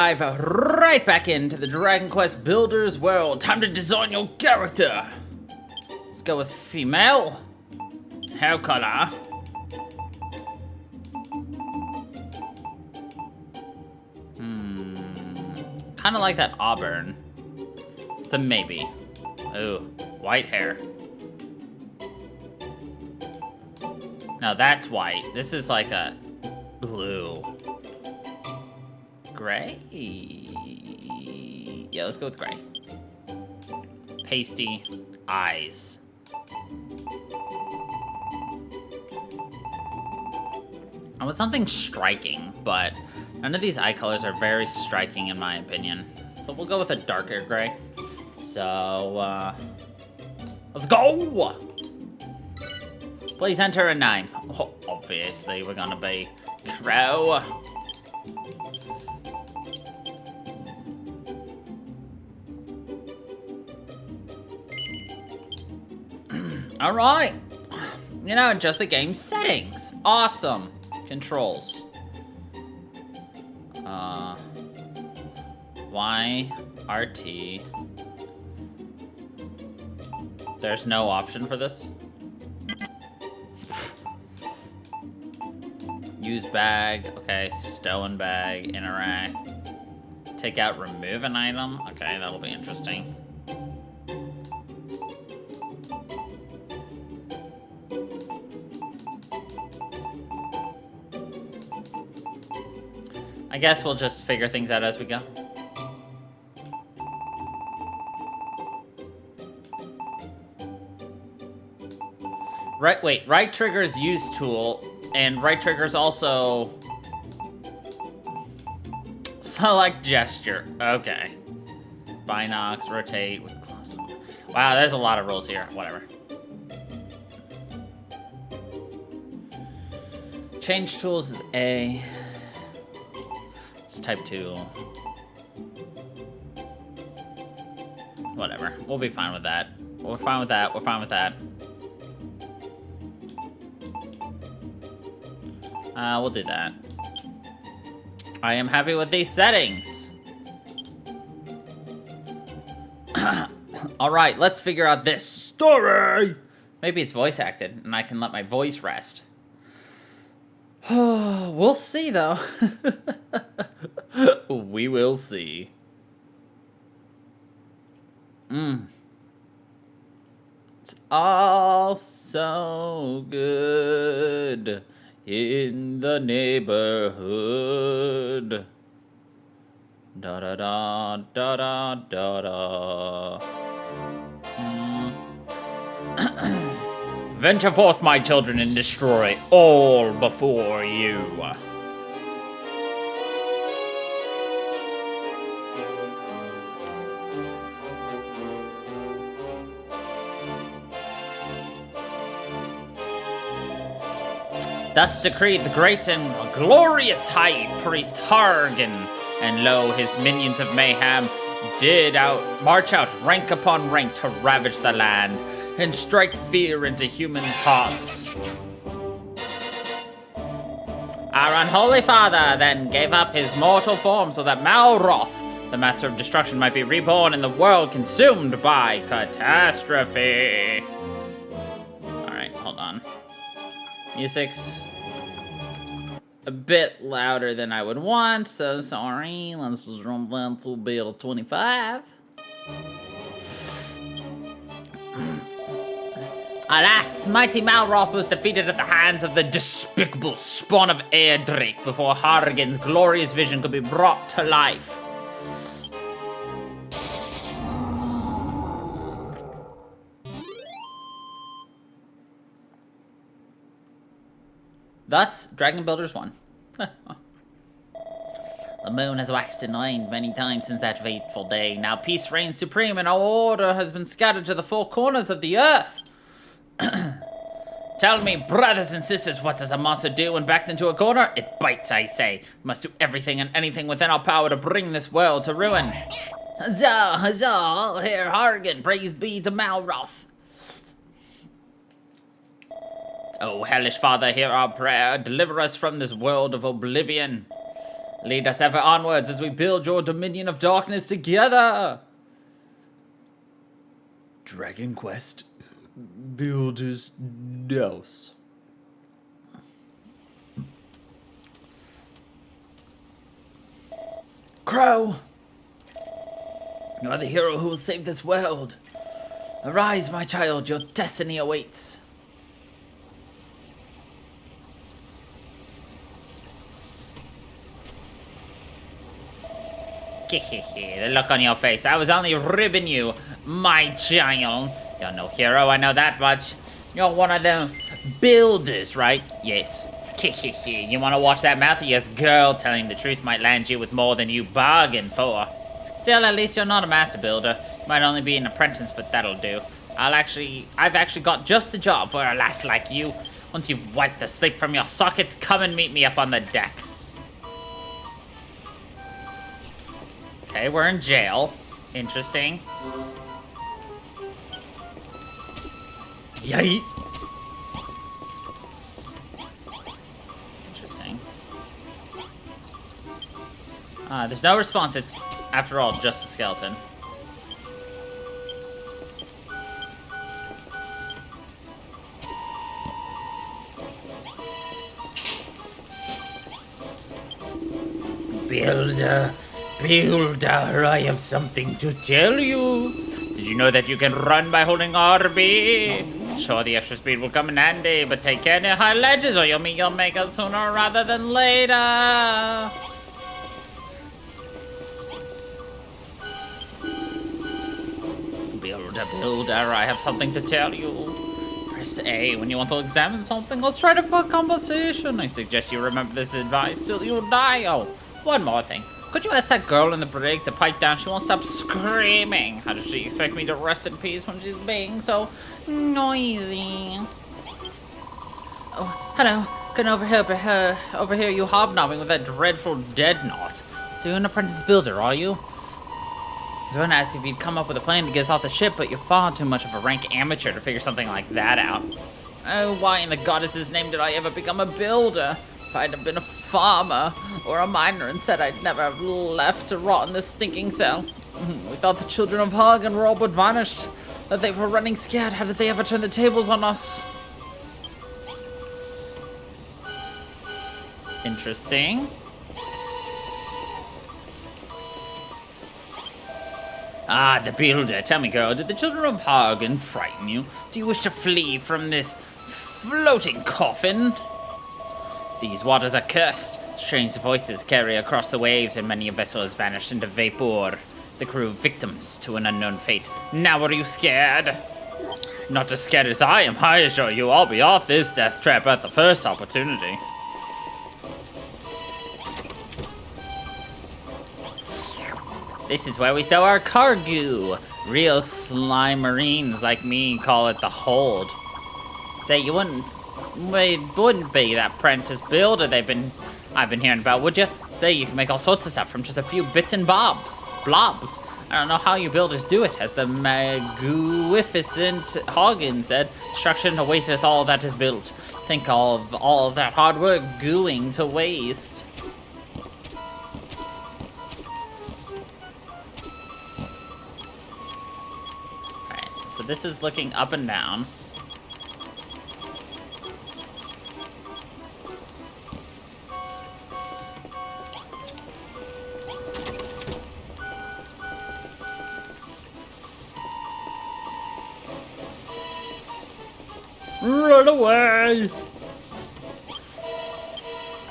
Dive right back into the Dragon Quest Builders world. Time to design your character. Let's go with female. Hair color. Kind of like that auburn. It's a maybe. Ooh, white hair. No, that's white. This is like a blue. Gray? Yeah, let's go with gray. Pasty eyes. I want something striking, but none of these eye colors are very striking in my opinion. So we'll go with a darker gray. So, let's go! Please enter a name. Oh, obviously, we're gonna be Crow. All right. You know, adjust the game settings. Awesome. Controls. Y, RT. There's no option for this. Use bag. Okay, stow and bag. Interact. Take out, remove an item. Okay, that'll be interesting. I guess we'll just figure things out as we go. Right, wait, right trigger's use tool, and right trigger's also select gesture. Okay. Binox, rotate with close. Wow, there's a lot of rules here. Whatever. Change tools is A. It's type 2. Whatever. We'll be fine with that. We're fine with that. We're fine with that. We'll do that. I am happy with these settings. Alright, let's figure out this story. Maybe it's voice acted, and I can let my voice rest. We'll see, though. We will see. It's all so good in the neighborhood. Da da da da da da da. Venture forth, my children, and destroy all before you. Thus decreed the great and glorious High Priest Hargan, and lo, his minions of mayhem did march out rank upon rank to ravage the land and strike fear into humans' hearts. Our unholy father then gave up his mortal form so that Malroth, the master of destruction, might be reborn and the world consumed by catastrophe. Alright, hold on. Music's a bit louder than I would want, so sorry. Let's just run down to bit 25. Alas, mighty Malroth was defeated at the hands of the despicable spawn of Airdrake before Hargan's glorious vision could be brought to life. Thus, Dragon Builders won. The moon has waxed and waned many times since that fateful day. Now peace reigns supreme and order has been scattered to the four corners of the earth. Tell me, brothers and sisters, what does a monster do when backed into a corner? It bites, I say. We must do everything and anything within our power to bring this world to ruin. Huzzah, huzzah, Herr Hargan, praise be to Malroth. Oh, hellish father, hear our prayer. Deliver us from this world of oblivion. Lead us ever onwards as we build your dominion of darkness together. Dragon Quest Builders Dose. Crow! You are the hero who will save this world. Arise, my child, your destiny awaits. The look on your face. I was only ribbing you, my child. You're no hero, I know that much. You're one of the builders, right? Yes. You want to watch that mouth? Yes, girl. Telling the truth might land you with more than you bargained for. Still, at least you're not a master builder. You might only be an apprentice, but that'll do. I've actually got just the job for a lass like you. Once you've wiped the sleep from your sockets, come and meet me up on the deck. Okay, we're in jail. Interesting. Yay! Interesting. There's no response. It's, after all, just a skeleton. Builder, I have something to tell you. Did you know that you can run by holding RB? Sure, the extra speed will come in handy, but take care near high ledges or you'll make it sooner rather than later. Builder, I have something to tell you. Press A when you want to examine something. Let's try to put conversation. I suggest you remember this advice till you die. Oh, one more thing. Could you ask that girl in the brig to pipe down? She won't stop screaming. How does she expect me to rest in peace when she's being so noisy? Oh, hello. Couldn't overhear you hobnobbing with that dreadful dead knot. So you're an apprentice builder, are you? I was going to ask if you'd come up with a plan to get us off the ship, but you're far too much of a rank amateur to figure something like that out. Oh, why in the goddess's name did I ever become a builder? If I'd have been a farmer or a miner and said I'd never have left to rot in this stinking cell. We thought the children of Hagen were all but vanished, that they were running scared. How did they ever turn the tables on us? Interesting. Ah, the builder. Tell me, girl, did the children of Hagen frighten you? Do you wish to flee from this floating coffin? These waters are cursed. Strange voices carry across the waves, and many a vessel has vanished into vapor. The crew victims to an unknown fate. Now are you scared? Not as scared as I am, I assure you. I'll be off this death trap at the first opportunity. This is where we sell our cargo. Real slime marines like me call it the hold. Say, you wouldn't be that apprentice builder I've been hearing about, would you? Say, you can make all sorts of stuff from just a few bits and blobs. I don't know how you builders do it. As the magnificent Hagen said, destruction awaiteth all that is built. Think of all that hard work going to waste. Alright, so this is looking up and down. Run away!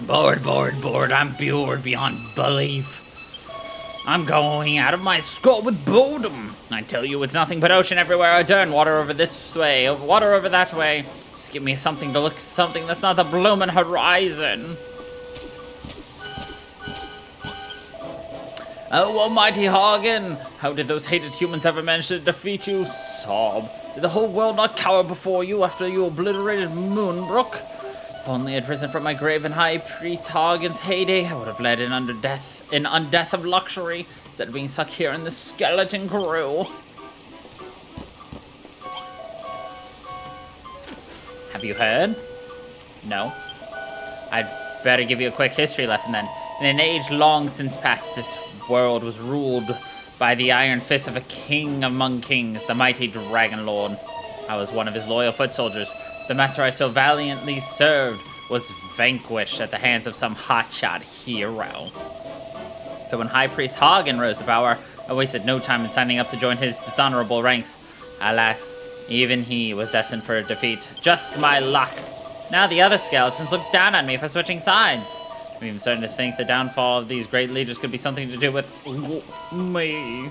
Bored. I'm bored beyond belief. I'm going out of my skull with boredom. I tell you, it's nothing but ocean everywhere I turn. Water over this way, water over that way. Just give me something to look at, something that's not the blooming horizon. Oh, almighty Hagen! How did those hated humans ever manage to defeat you? Sob. Did the whole world not cower before you after you obliterated Moonbrook? If only I'd risen from my grave in High Priest Hagen's heyday, I would have led an undeath of luxury, instead of being stuck here in the skeleton crew. Have you heard? No? I'd better give you a quick history lesson then. In an age long since past, this world was ruled by the iron fist of a king among kings, the mighty Dragon Lord. I was one of his loyal foot soldiers. The master I so valiantly served was vanquished at the hands of some hotshot hero. So when High Priest Hagen rose to power, I wasted no time in signing up to join his dishonorable ranks. Alas, even he was destined for defeat. Just my luck. Now the other skeletons look down on me for switching sides. I'm even starting to think the downfall of these great leaders could be something to do with me.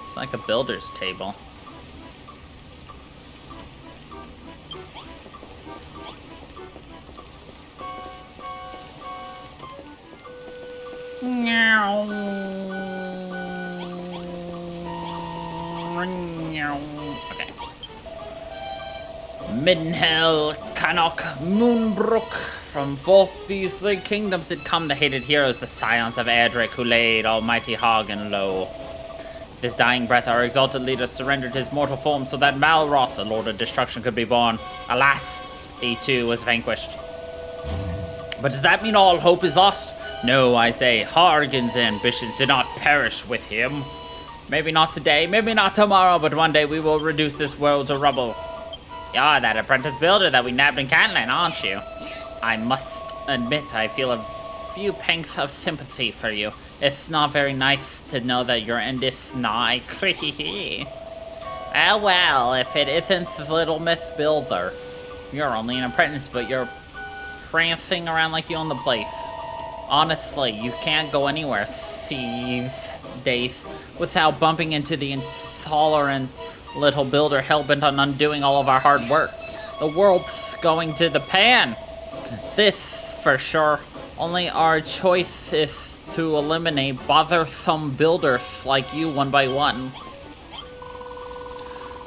It's like a builder's table. Okay. Middenhell, Cannock, Moonbrook. From forth these three kingdoms had come the hated heroes, the scions of Erdrick, who laid almighty Hagen low. This dying breath, our exalted leader surrendered his mortal form so that Malroth, the Lord of Destruction, could be born. Alas, he too was vanquished. But does that mean all hope is lost? No, I say, Hagen's ambitions did not perish with him. Maybe not today, maybe not tomorrow, but one day we will reduce this world to rubble. You're that apprentice builder that we nabbed in Canlan, aren't you? I must admit I feel a few pangs of sympathy for you. It's not very nice to know that your end is nigh. Well, if it isn't Little Miss Builder. You're only an apprentice, but you're prancing around like you own the place. Honestly, you can't go anywhere these days without bumping into the intolerant little builder hell-bent on undoing all of our hard work. The world's going to the pan. This, for sure. Only our choice is to eliminate bothersome builders like you one by one.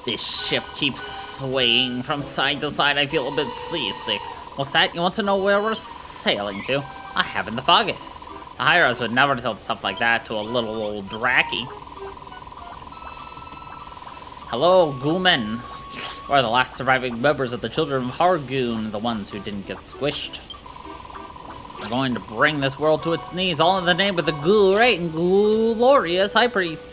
This ship keeps swaying from side to side. I feel a bit seasick. What's that? You want to know where we're sailing to? I haven't the foggiest. The Hyros would never tell stuff like that to a little old Draki. Hello, Goomen. We're the last surviving members of the Children of Hargoon, the ones who didn't get squished. We're going to bring this world to its knees, all in the name of the great and glorious High Priest.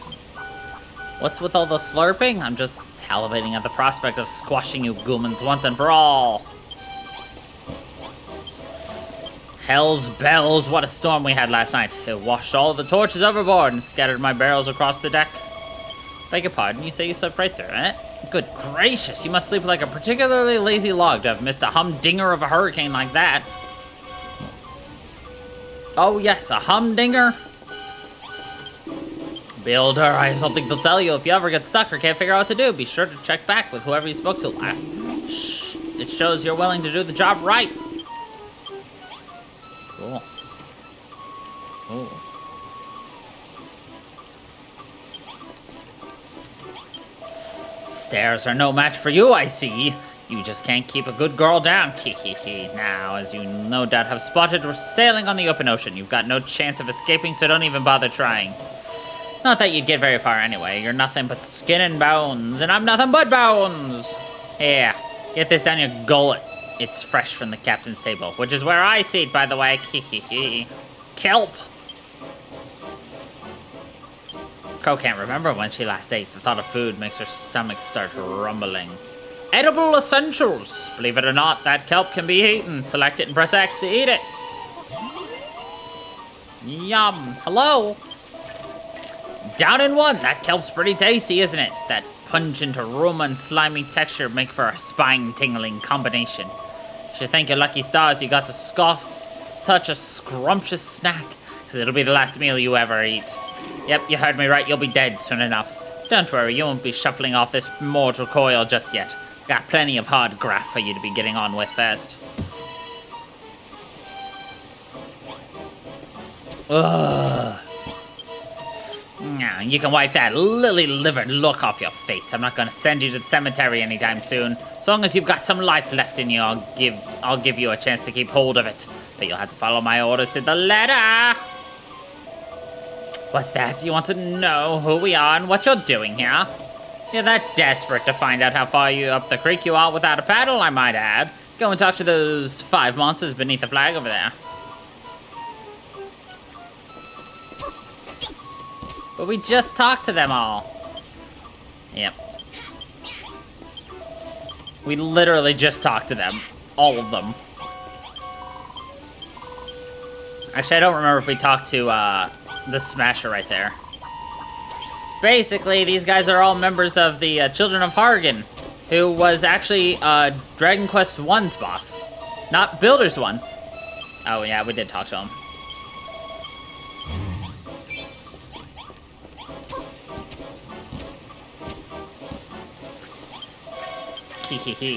What's with all the slurping? I'm just salivating at the prospect of squashing you Goomens once and for all. Hell's bells, what a storm we had last night. It washed all the torches overboard and scattered my barrels across the deck. Beg your pardon, you say you slept right through it? Good gracious, you must sleep like a particularly lazy log to have missed a humdinger of a hurricane like that. Oh yes, a humdinger? Builder, I have something to tell you. If you ever get stuck or can't figure out what to do, be sure to check back with whoever you spoke to last. Shh, it shows you're willing to do the job right. Cool. Ooh. Stairs are no match for you, I see. You just can't keep a good girl down. Now, as you no doubt have spotted, we're sailing on the open ocean. You've got no chance of escaping, so don't even bother trying. Not that you'd get very far anyway. You're nothing but skin and bones, and I'm nothing but bones. Here, get this down your gullet. It's fresh from the captain's table, which is where I sit, by the way. Kelp. Crow can't remember when she last ate. The thought of food makes her stomach start rumbling. Edible essentials. Believe it or not, that kelp can be eaten. Select it and press X to eat it. Yum. Hello. Down in one. That kelp's pretty tasty, isn't it? That pungent aroma and slimy texture make for a spine-tingling combination. You should thank your lucky stars you got to scoff such a scrumptious snack, because it'll be the last meal you ever eat. Yep, you heard me right. You'll be dead soon enough. Don't worry, you won't be shuffling off this mortal coil just yet. Got plenty of hard graft for you to be getting on with first. Ugh. Now, you can wipe that lily-livered look off your face. I'm not going to send you to the cemetery anytime soon. As long as you've got some life left in you, I'll give you a chance to keep hold of it. But you'll have to follow my orders to the letter. What's that? You want to know who we are and what you're doing here? You're that desperate to find out how far up the creek you are without a paddle, I might add. Go and talk to those 5 monsters beneath the flag over there. But we just talked to them all. Yep. We literally just talked to them. All of them. Actually, I don't remember if we talked to the Smasher right there. Basically, these guys are all members of the Children of Hargan, who was actually Dragon Quest I's boss, not Builders 1. Oh yeah, we did talk to him.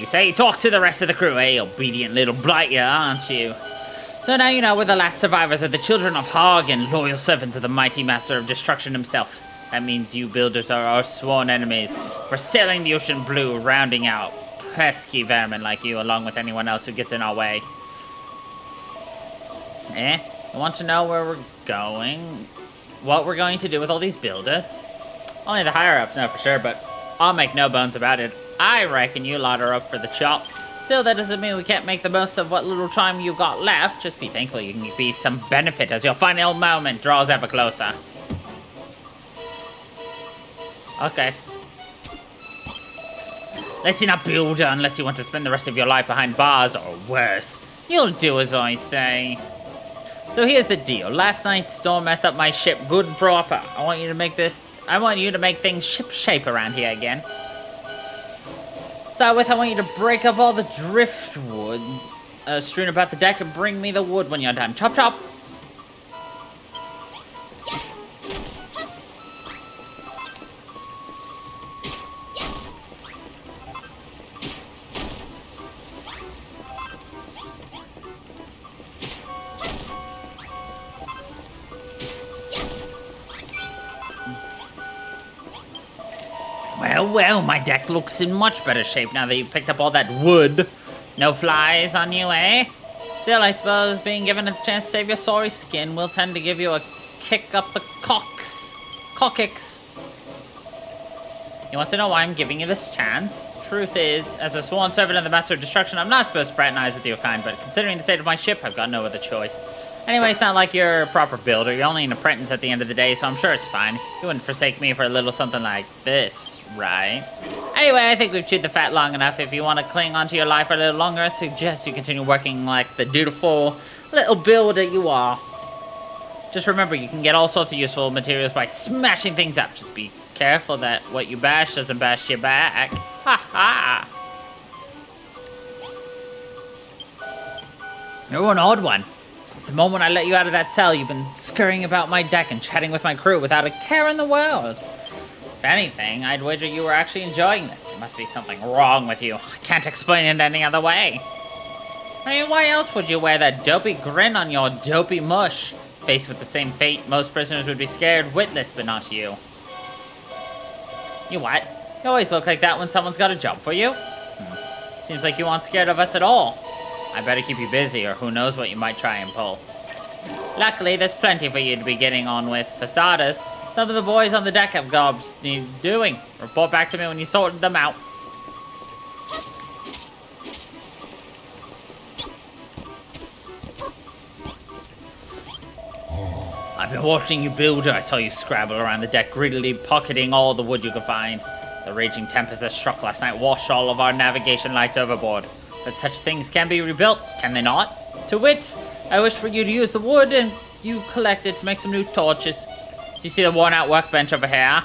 So you talk to the rest of the crew, eh? Obedient little blighter, aren't you? So now you know we're the last survivors of the Children of Hargan, loyal servants of the mighty Master of Destruction himself. That means you builders are our sworn enemies. We're sailing the ocean blue, rounding out pesky vermin like you, along with anyone else who gets in our way. You want to know where we're going? What we're going to do with all these builders? Only the higher-ups know for sure, but I'll make no bones about it. I reckon you lot are up for the chop. Still, that doesn't mean we can't make the most of what little time you've got left. Just be thankful you can be some benefit as your final moment draws ever closer. Okay. Listen up, builder, unless you want to spend the rest of your life behind bars or worse. You'll do as I say. So here's the deal. Last night's storm messed up my ship good and proper. I want you to make things ship-shape around here again. Start with, I want you to break up all the driftwood strewn about the deck and bring me the wood when you're done. Chop, chop. Well, my deck looks in much better shape now that you've picked up all that wood. No flies on you, eh? Still, I suppose being given a chance to save your sorry skin will tend to give you a kick up the coccyx. You want to know why I'm giving you this chance? Truth is, as a sworn servant of the Master of Destruction, I'm not supposed to fraternize with your kind, but considering the state of my ship, I've got no other choice. Anyway, it's not like you're a proper builder. You're only an apprentice at the end of the day, so I'm sure it's fine. You wouldn't forsake me for a little something like this, right? Anyway, I think we've chewed the fat long enough. If you want to cling onto your life for a little longer, I suggest you continue working like the dutiful little builder you are. Just remember, you can get all sorts of useful materials by smashing things up. Just be careful that what you bash doesn't bash you back. Ha ha! You're an odd one. Since the moment I let you out of that cell, you've been scurrying about my deck and chatting with my crew without a care in the world. If anything, I'd wager you were actually enjoying this. There must be something wrong with you. I can't explain it any other way. I mean, why else would you wear that dopey grin on your dopey mush? Faced with the same fate, most prisoners would be scared witless, but not you. You what? You always look like that when someone's got a job for you. Seems like you aren't scared of us at all. I better keep you busy, or who knows what you might try and pull. Luckily, there's plenty for you to be getting on with. For starters, some of the boys on the deck have jobs need doing. Report back to me when you sorted them out. I've been watching you, builder. I saw you scrabble around the deck, greedily pocketing all the wood you could find. The raging tempest that struck last night washed all of our navigation lights overboard. But such things can be rebuilt, can they not? To wit, I wish for you to use the wood and you collected to make some new torches. Do you see the worn-out workbench over here?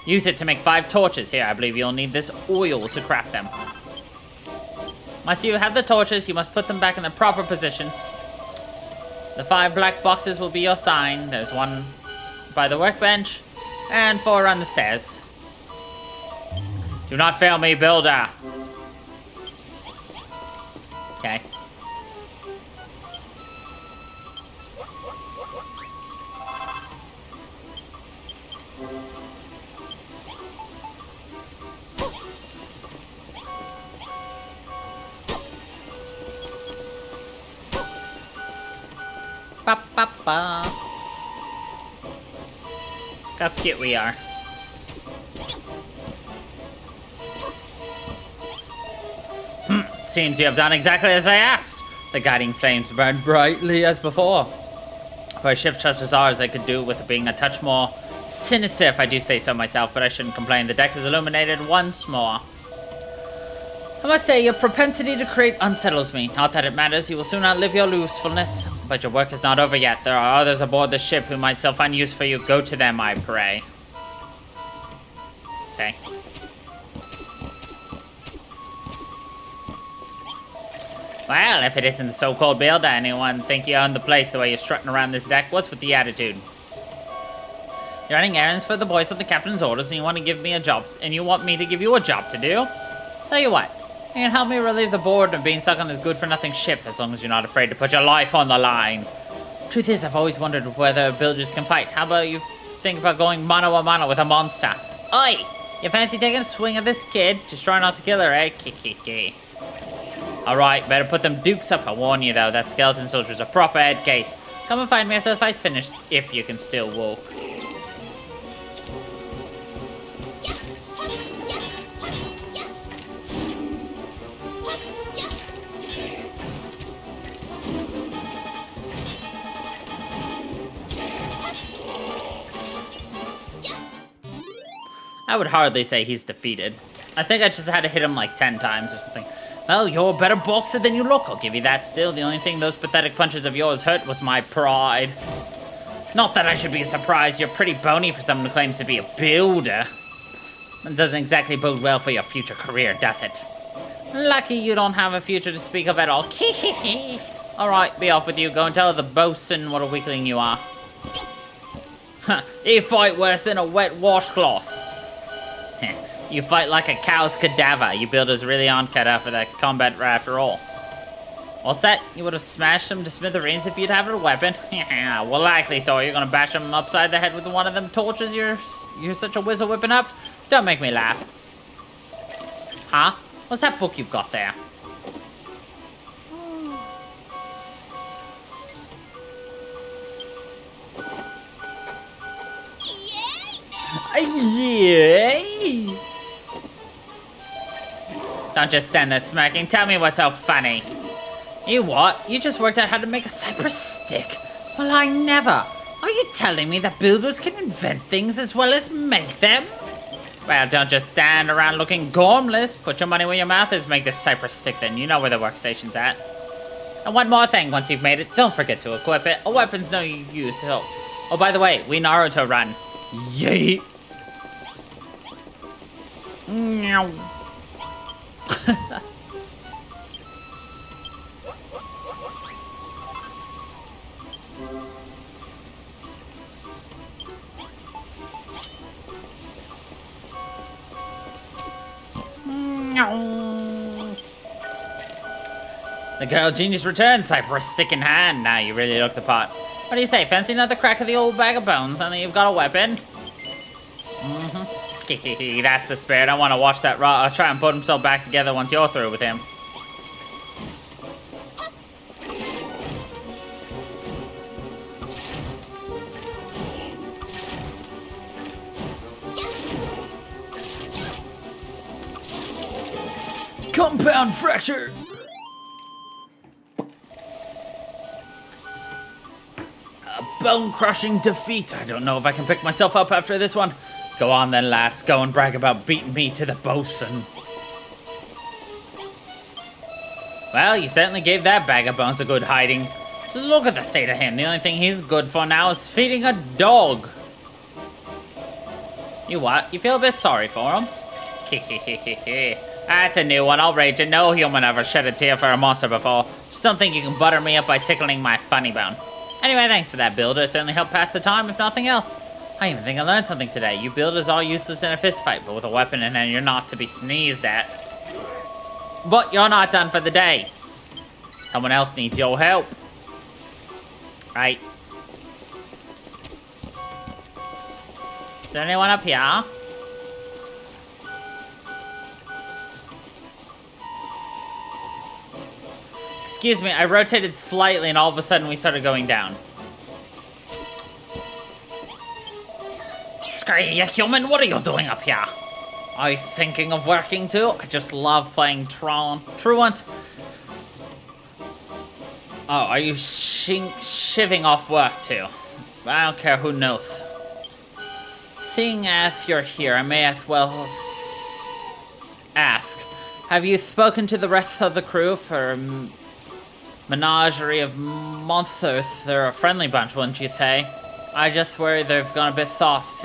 Use it to make 5 torches. Here, I believe you'll need this oil to craft them. Once you have the torches, you must put them back in their proper positions. The 5 black boxes will be your sign. There's 1 by the workbench, and 4 around the stairs. Do not fail me, builder. Okay. Ba ba ba. Look how cute we are. seems you have done exactly as I asked. The guiding flames burn brightly as before. For a ship such as ours, they could do with being a touch more sinister, if I do say so myself, but I shouldn't complain. The deck is illuminated once more. I must say, your propensity to create unsettles me. Not that it matters, you will soon outlive your usefulness. But your work is not over yet. There are others aboard the ship who might still find use for you. Go to them, I pray. Okay. Well, if it isn't the so-called builder, anyone think you own the place the way you're strutting around this deck? What's with the attitude? You're running errands for the boys of the captain's orders, and you want to give me a job, and you want me to give you a job to do? Tell you what, you can help me relieve the boredom of being stuck on this good-for-nothing ship, as long as you're not afraid to put your life on the line. Truth is, I've always wondered whether builders can fight. How about you think about going mano-a-mano with a monster? Oi! You fancy taking a swing at this kid? Just try not to kill her, eh? Kiki. Alright, better put them dukes up. I warn you, though, that skeleton soldier's a proper head case. Come and find me after the fight's finished, if you can still walk. I would hardly say he's defeated. I think I just had to hit him like 10 times or something. Well, you're a better boxer than you look, I'll give you that still. The only thing those pathetic punches of yours hurt was my pride. Not that I should be surprised, you're pretty bony for someone who claims to be a builder. It doesn't exactly bode well for your future career, does it? Lucky you don't have a future to speak of at all. Alright, be off with you. Go and tell the bosun what a weakling you are. You fight worse than a wet washcloth. You fight like a cow's cadaver. You builders really aren't cut out for that combat after all. What's that? You would have smashed him to smithereens if you'd have a weapon? Well, likely so. You're gonna bash him upside the head with one of them torches you're such a wizard whipping up? Don't make me laugh. Huh? What's that book you've got there? Yay! Don't just stand there smirking. Tell me what's so funny. You what? You just worked out how to make a cypress stick? Well, I never. Are you telling me that builders can invent things as well as make them? Well, don't just stand around looking gormless. Put your money where your mouth is. Make this cypress stick then. You know where the workstation's at. And one more thing, once you've made it, don't forget to equip it. A weapon's no use, so... Oh, by the way, we Naruto run. Yeet. Meow. The girl genius returns, cypress stick in hand. Now you really look the part. What do you say? Fancy another crack of the old bag of bones? I think you've got a weapon. That's the spirit. I want to watch that try and put himself back together once you're through with him. Compound fracture! A bone-crushing defeat. I don't know if I can pick myself up after this one. Go on then, lass. Go and brag about beating me to the bosun. Well, you certainly gave that bag of bones a good hiding. So look at the state of him. The only thing he's good for now is feeding a dog. You what? You feel a bit sorry for him? That's a new one. I'll rage it. No human ever shed a tear for a monster before. Just don't think you can butter me up by tickling my funny bone. Anyway, thanks for that, builder. It certainly helped pass the time, if nothing else. I even think I learned something today. You builders are useless in a fist fight, but with a weapon in hand, you're not to be sneezed at. But you're not done for the day. Someone else needs your help. Right. Is there anyone up here? Excuse me, I rotated slightly and all of a sudden we started going down. Screw you, human, what are you doing up here? Are you thinking of working too? I just love playing Truant. Oh, are you shivving off work too? I don't care who knows. Seeing as you're here, I may as well ask. Have you spoken to the rest of the crew for a menagerie of monsters? They're a friendly bunch, wouldn't you say? I just worry they've gone a bit soft.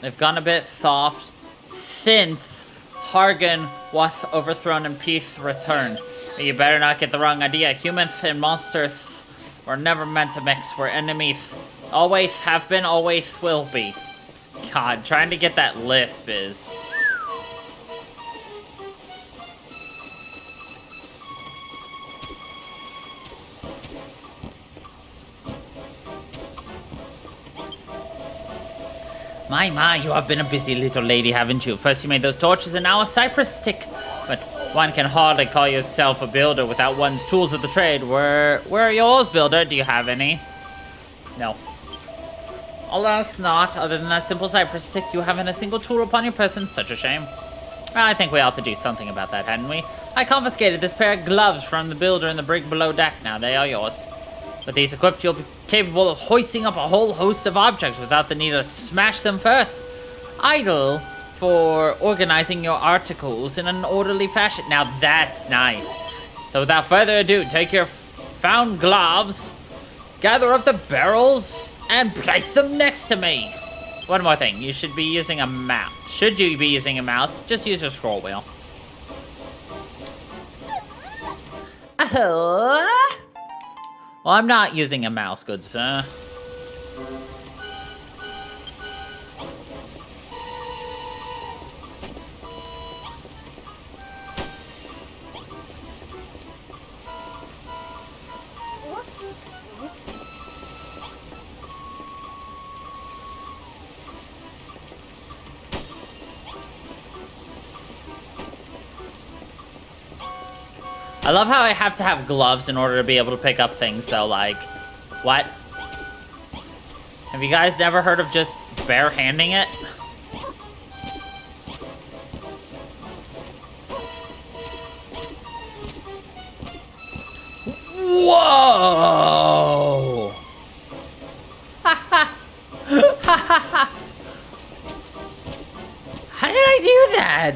They've gone a bit soft since Hargan was overthrown and peace returned. You better not get the wrong idea. Humans and monsters were never meant to mix. We're enemies. Always have been, always will be. God, trying to get that lisp is... My, you have been a busy little lady, haven't you? First you made those torches and now a cypress stick. But one can hardly call yourself a builder without one's tools of the trade. Where are yours, builder? Do you have any? No. Alas, not. Other than that simple cypress stick, you haven't a single tool upon your person. Such a shame. I think we ought to do something about that, hadn't we? I confiscated this pair of gloves from the builder in the brig below deck. Now they are yours. With these equipped, you'll be capable of hoisting up a whole host of objects without the need to smash them first. Idle for organizing your articles in an orderly fashion. Now that's nice. So without further ado, take your found gloves, gather up the barrels, and place them next to me. One more thing, you should be using a mouse. Should you be using a mouse, just use your scroll wheel. Well, I'm not using a mouse, good sir. I love how I have to have gloves in order to be able to pick up things, though. Like, what? Have you guys never heard of just bare-handing it? Whoa! How did I do that?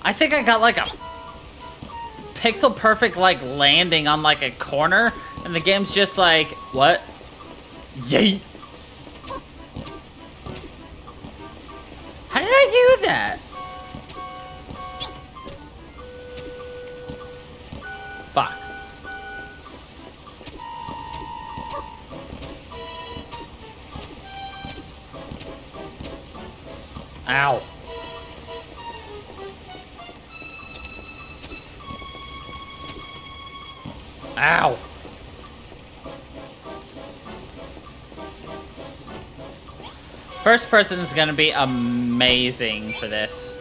I think I got like a pixel perfect like landing on like a corner and the game's just like, what? Yay! How did I do that? Fuck. Ow. Ow! First person is gonna be amazing for this.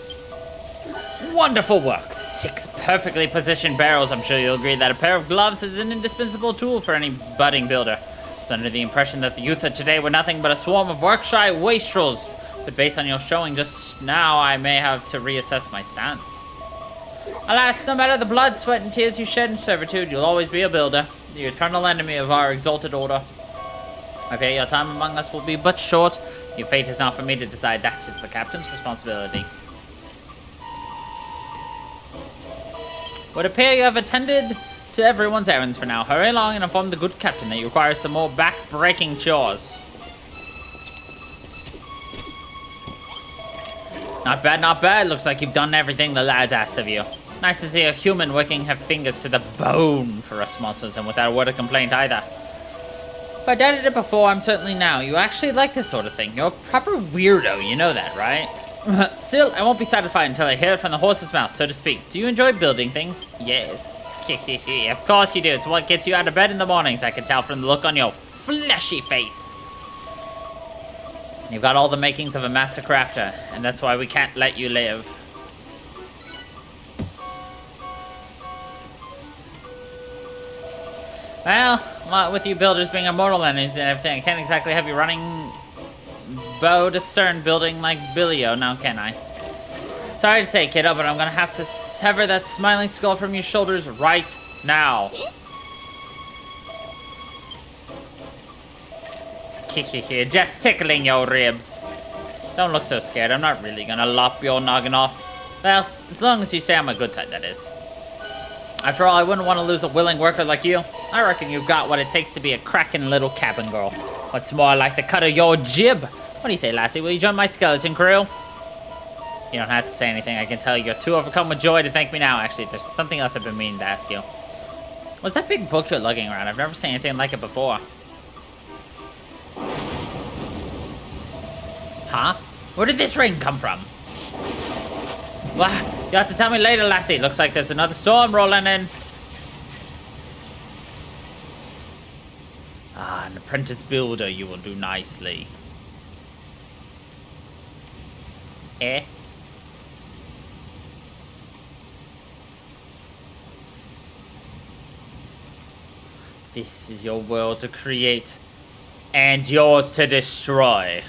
Wonderful work! 6 perfectly positioned barrels. I'm sure you'll agree that a pair of gloves is an indispensable tool for any budding builder. I was under the impression that the youth of today were nothing but a swarm of work-shy wastrels. But based on your showing just now, I may have to reassess my stance. Alas, no matter the blood, sweat, and tears you shed in servitude, you'll always be a builder, the eternal enemy of our exalted order. I fear your time among us will be but short. Your fate is not for me to decide. That is the captain's responsibility. Would appear you have attended to everyone's errands for now. Hurry along and inform the good captain that you require some more back-breaking chores. Not bad, not bad. Looks like you've done everything the lads asked of you. Nice to see a human working her fingers to the bone for us monsters and without a word of complaint either. If I doubted it before, I'm certainly now. You actually like this sort of thing. You're a proper weirdo, you know that, right? Still, I won't be satisfied until I hear it from the horse's mouth, so to speak. Do you enjoy building things? Yes. Of course you do. It's what gets you out of bed in the mornings, I can tell from the look on your fleshy face. You've got all the makings of a master crafter, and that's why we can't let you live. Well, with you builders being immortal and everything, I can't exactly have you running bow to stern building like Billio now, can I? Sorry to say, kiddo, but I'm gonna have to sever that smiling skull from your shoulders right now. Just tickling your ribs. Don't look so scared. I'm not really gonna lop your noggin off. Well, as long as you stay on my good side, that is. After all, I wouldn't want to lose a willing worker like you. I reckon you've got what it takes to be a cracking little cabin girl. What's more, I like the cut of your jib. What do you say, lassie? Will you join my skeleton crew? You don't have to say anything. I can tell you're too overcome with joy to thank me now. Actually, there's something else I've been meaning to ask you. What's that big book you're lugging around? I've never seen anything like it before. Huh? Where did this rain come from? Well, you'll have to tell me later, lassie. Looks like there's another storm rolling in. Ah, an apprentice builder, you will do nicely. Eh? This is your world to create, and yours to destroy.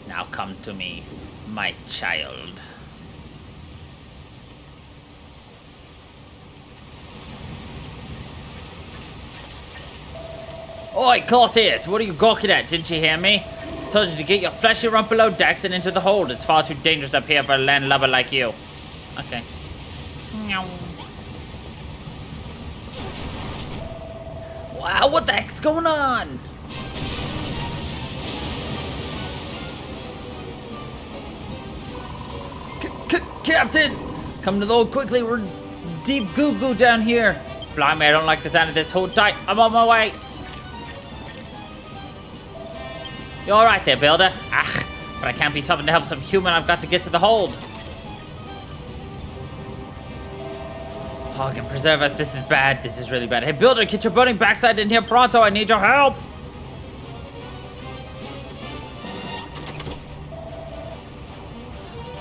Now come to me, my child. Oi, Clothius, what are you gawking at? Didn't you hear me? I told you to get your fleshy rump below decks and into the hold. It's far too dangerous up here for a landlubber like you. Okay. Wow, what the heck's going on? Captain! Come to the hold quickly, we're deep goo-goo down here. Blimey, I don't like the sound of this. Hold tight, I'm on my way. You alright there, builder? Ah, but I can't be something to help some human. I've got to get to the hold. Hog and preserve us, this is bad. This is really bad. Hey, builder, get your burning backside in here pronto. I need your help.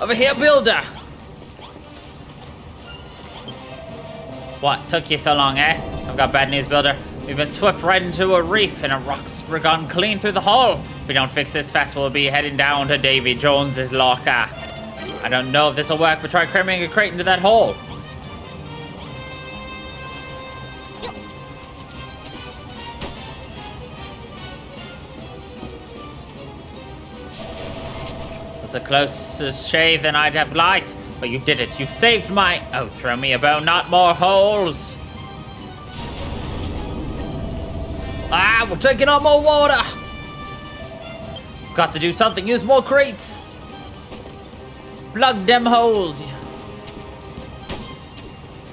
Over here, builder. What, took you so long, eh? I've got bad news, builder. We've been swept right into a reef and a rock's gone clean through the hull. If we don't fix this fast, we'll be heading down to Davy Jones's locker. I don't know if this will work, but try cramming a crate into that hole. It's a closest shave than I'd have liked, but you did it. You've saved my... Oh, throw me a bone, not more holes. Ah, we're taking on more water. Got to do something. Use more crates. Plug them holes.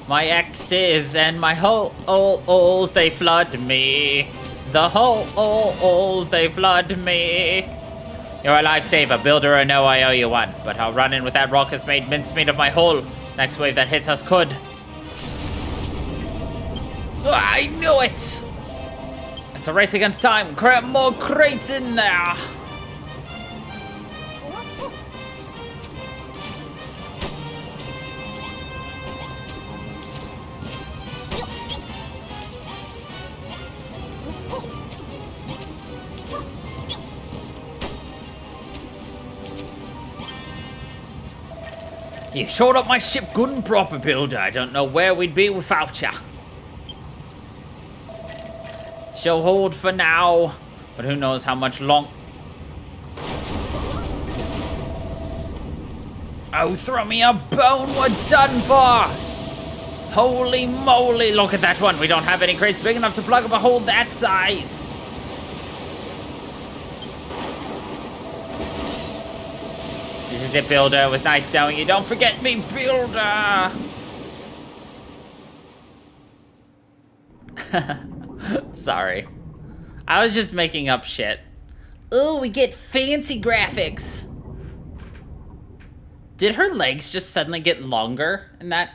My exes and my holes, they flood me. The holes, they flood me. You're a lifesaver, builder or no, I owe you one. But I'll run in with that rock has made mincemeat of my hull. Next wave that hits us could. I knew it. It's a race against time. Cram more crates in there. You shored up my ship good and proper, builder. I don't know where we'd be without ya. She'll hold for now, but who knows how much long... Oh, throw me a bone, we're done for! Holy moly, look at that one. We don't have any crates big enough to plug up a hole that size. This is it, builder. It was nice knowing you. Don't forget me, builder! Sorry. I was just making up shit. Ooh, we get fancy graphics. Did her legs just suddenly get longer in that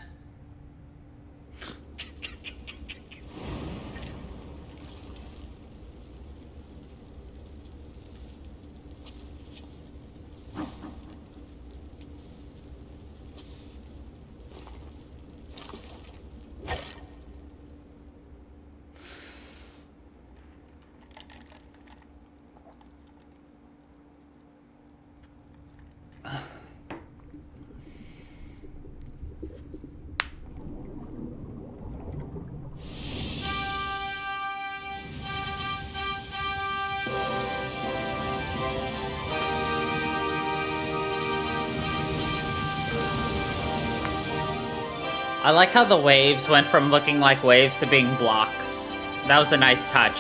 I like how the waves went from looking like waves to being blocks. That was a nice touch.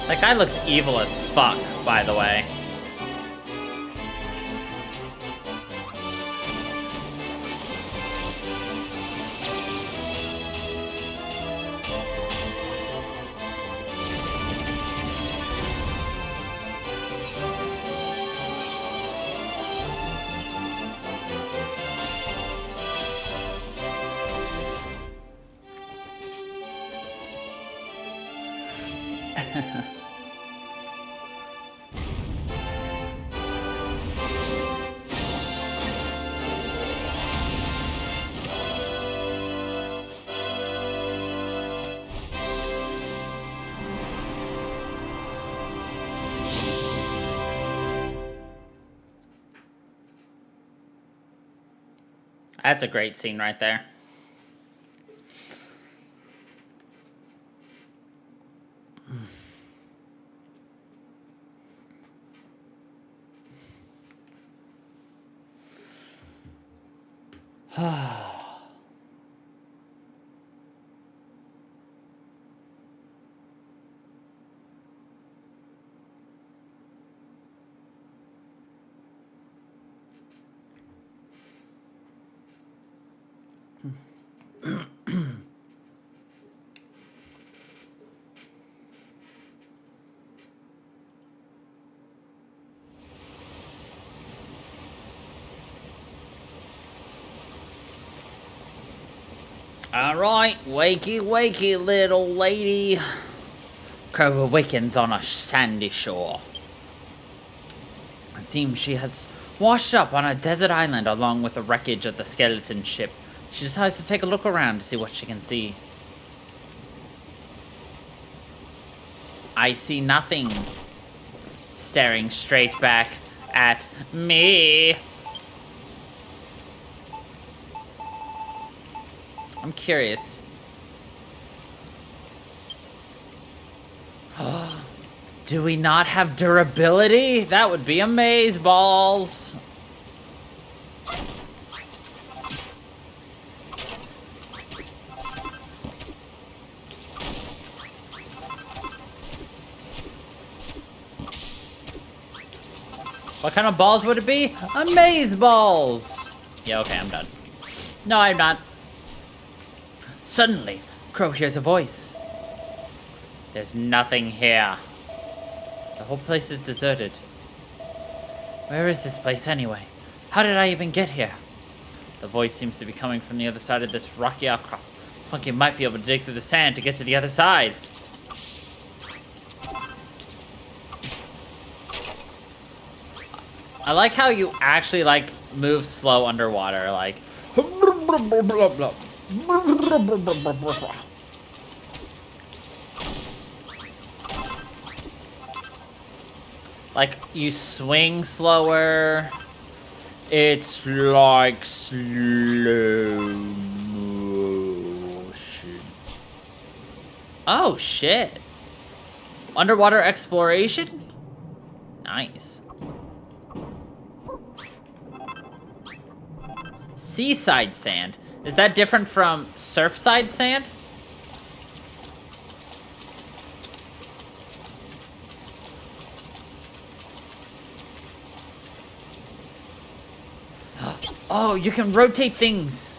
That guy looks evil as fuck, by the way. That's a great scene right there. Alright, wakey, wakey, little lady. Crow awakens on a sandy shore. It seems she has washed up on a desert island along with the wreckage of the skeleton ship. She decides to take a look around to see what she can see. I see nothing. Staring straight back at me. I'm curious. Do we not have durability? That would be amazeballs. What kind of balls would it be? Amazeballs. Yeah, okay, I'm done. No, I'm not. Suddenly, Crow hears a voice. There's nothing here. The whole place is deserted. Where is this place anyway? How did I even get here? The voice seems to be coming from the other side of this rocky outcrop. Funky might be able to dig through the sand to get to the other side. I like how you actually, like, move slow underwater, like... Like, you swing slower. It's like slow motion. Oh, shit. Underwater exploration? Nice. Seaside sand. Is that different from surfside sand? Oh, you can rotate things.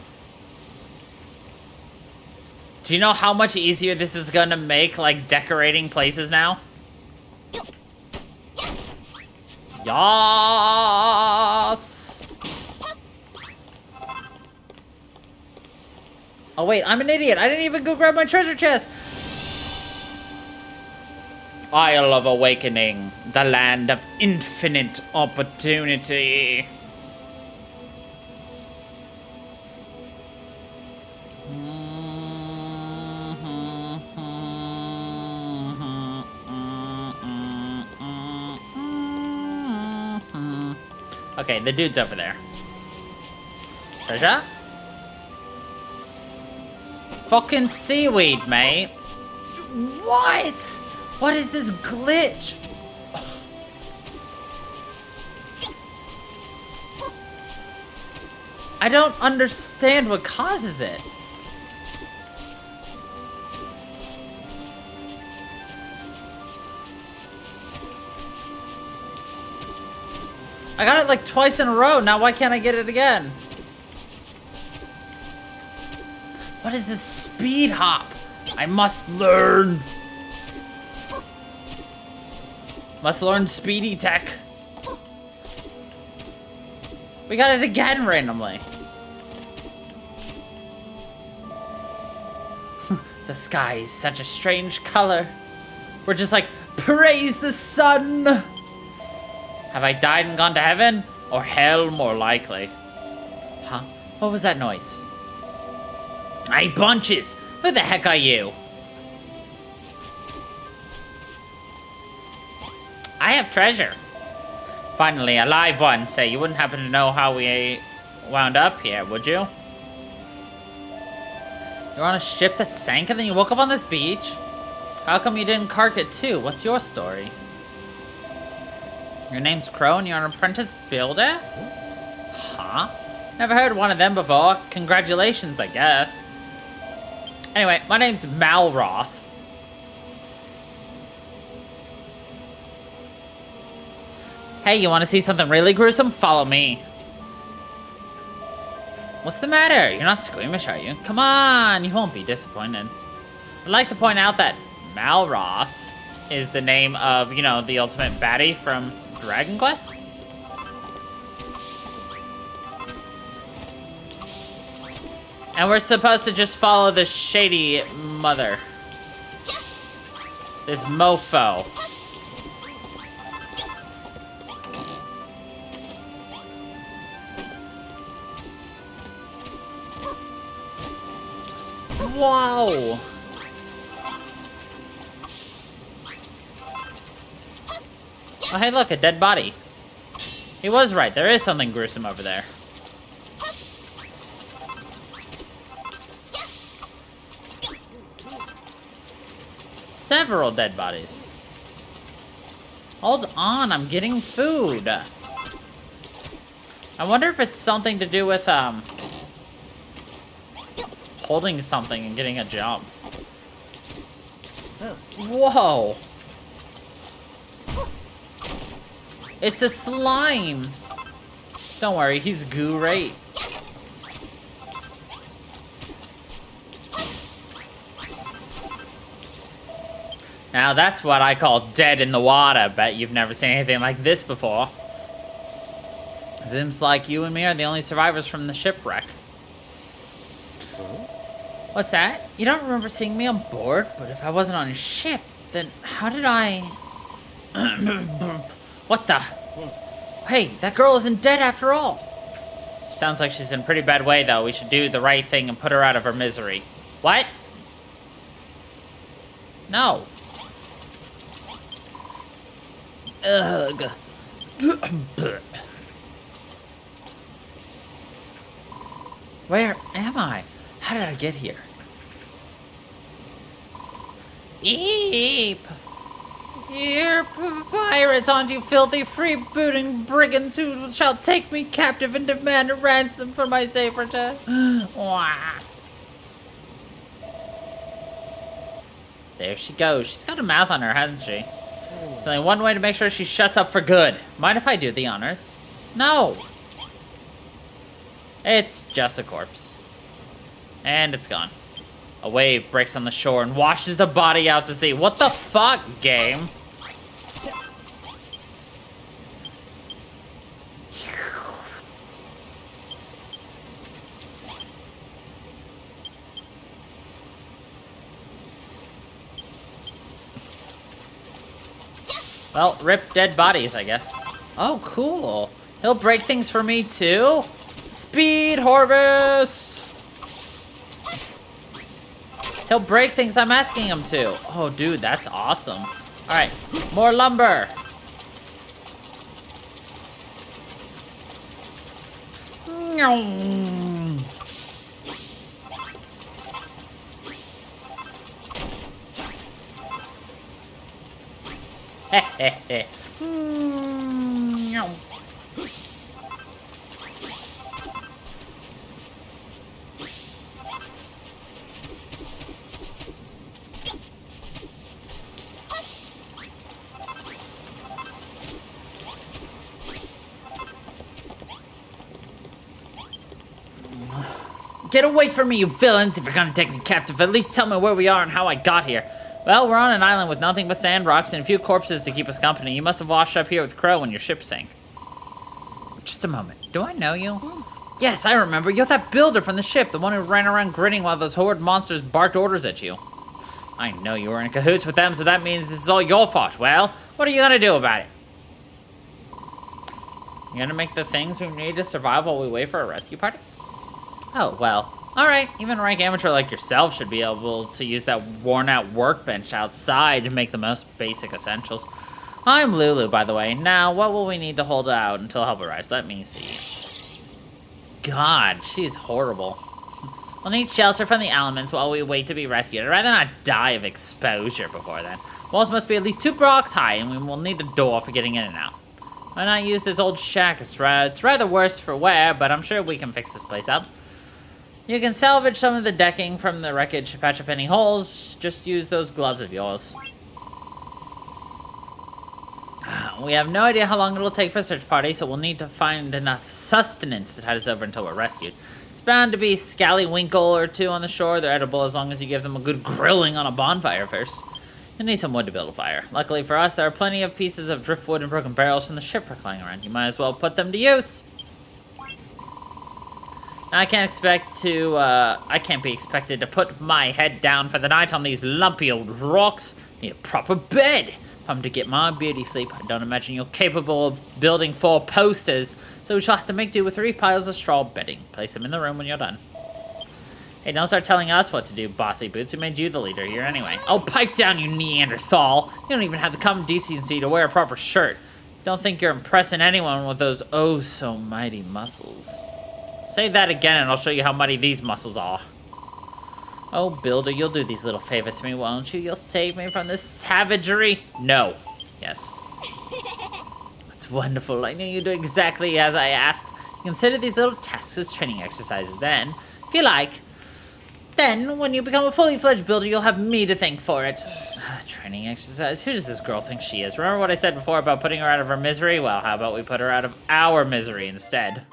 Do you know how much easier this is gonna make, like, decorating places now? Yas! Oh wait, I'm an idiot. I didn't even go grab my treasure chest. Isle of Awakening, the land of infinite opportunity. Okay, the dude's over there. Treasure? Fucking seaweed, mate. What? What is this glitch? I don't understand what causes it. I got it like twice in a row. Now why can't I get it again? What is this speed hop? I must learn. Must learn speedy tech. We got it again randomly. The sky is such a strange color. We're just like, praise the sun. Have I died and gone to heaven? Or hell, more likely. Huh? What was that noise? Hey, Bunches! Who the heck are you? I have treasure. Finally, a live one. Say, you wouldn't happen to know how we wound up here, would you? You're on a ship that sank and then you woke up on this beach? How come you didn't cark it too? What's your story? Your name's Crow and you're an apprentice builder? Huh? Never heard one of them before. Congratulations, I guess. Anyway, my name's Malroth. Hey, you want to see something really gruesome? Follow me. What's the matter? You're not squeamish, are you? Come on, you won't be disappointed. I'd like to point out that Malroth is the name of, you know, the ultimate baddie from Dragon Quest. And we're supposed to just follow this shady mother. This mofo. Whoa! Oh, hey, look, a dead body. He was right. There is something gruesome over there. Several dead bodies. Hold on, I'm getting food. I wonder if it's something to do with, holding something and getting a jump. Whoa! It's a slime! Don't worry, he's great. Now that's what I call dead in the water. Bet you've never seen anything like this before. Seems like you and me are the only survivors from the shipwreck. What's that? You don't remember seeing me on board? But if I wasn't on a ship, then how did I... What the? Hey, that girl isn't dead after all. Sounds like she's in a pretty bad way, though. We should do the right thing and put her out of her misery. What? No. Ugh. Where am I? How did I get here? Eep! You're pirates, aren't you, filthy freebooting brigands who shall take me captive and demand a ransom for my safe return? There she goes. She's got a mouth on her, hasn't she? There's only one way to make sure she shuts up for good. Mind if I do the honors? No! It's just a corpse. And it's gone. A wave breaks on the shore and washes the body out to sea. What the fuck, game? Well, rip dead bodies, I guess. Oh, cool. He'll break things for me, too? Speed harvest! He'll break things I'm asking him to. Oh, dude, that's awesome. All right, more lumber. Get away from me, you villains! If you're gonna take me captive, at least tell me where we are and how I got here. Well, we're on an island with nothing but sand, rocks, and a few corpses to keep us company. You must have washed up here with Crow when your ship sank. Just a moment. Do I know you? Yes, I remember. You're that builder from the ship, the one who ran around grinning while those horde monsters barked orders at you. I know you were in cahoots with them, so that means this is all your fault. Well, what are you gonna do about it? You gonna make the things we need to survive while we wait for a rescue party? Oh, well. Alright, even a rank amateur like yourself should be able to use that worn-out workbench outside to make the most basic essentials. I'm Lulu, by the way. Now, what will we need to hold out until help arrives? Let me see. God, she's horrible. We'll need shelter from the elements while we wait to be rescued. I'd rather not die of exposure before then. Walls must be at least 2 blocks high, and we will need a door for getting in and out. Why not use this old shack? It's rather worse for wear, but I'm sure we can fix this place up. You can salvage some of the decking from the wreckage, patch up any holes. Just use those gloves of yours. We have no idea how long it'll take for a search party, so we'll need to find enough sustenance to tide us over until we're rescued. It's bound to be a scallywinkle or 2 on the shore. They're edible as long as you give them a good grilling on a bonfire first. You'll need some wood to build a fire. Luckily for us, there are plenty of pieces of driftwood and broken barrels from the shipwreck lying around. You might as well put them to use. I can't be expected to put my head down for the night on these lumpy old rocks. Need a proper bed if I'm to get my beauty sleep. I don't imagine you're capable of building 4 posters, so we shall have to make do with 3 piles of straw bedding. Place them in the room when you're done. Hey, don't start telling us what to do, bossy boots. Who made you the leader here anyway? Oh, pipe down, you Neanderthal. You don't even have the common decency to wear a proper shirt. Don't think you're impressing anyone with those oh-so-mighty muscles. Say that again and I'll show you how mighty these muscles are. Oh, Builder, you'll do these little favors to me, won't you? You'll save me from this savagery? No. Yes. That's wonderful. I knew you'd do exactly as I asked. Consider these little tasks as training exercises then. If you like. Then, when you become a fully fledged builder, you'll have me to thank for it. Training exercise? Who does this girl think she is? Remember what I said before about putting her out of her misery? Well, how about we put her out of our misery instead?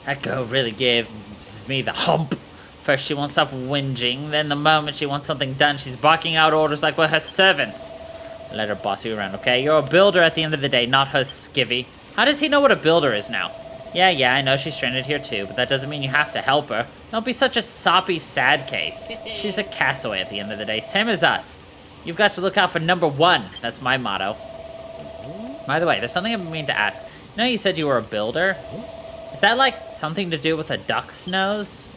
That girl really gives me the hump. First she won't stop whinging, then the moment she wants something done, she's barking out orders like we're her servants. Let her boss you around, okay? You're a builder at the end of the day, not her skivvy. How does he know what a builder is now? Yeah, I know she's stranded here too, but that doesn't mean you have to help her. Don't be such a soppy, sad case. She's a castaway at the end of the day, same as us. You've got to look out for number 1. That's my motto. By the way, there's something I mean to ask. You know you said you were a builder? Is that like something to do with a duck's nose?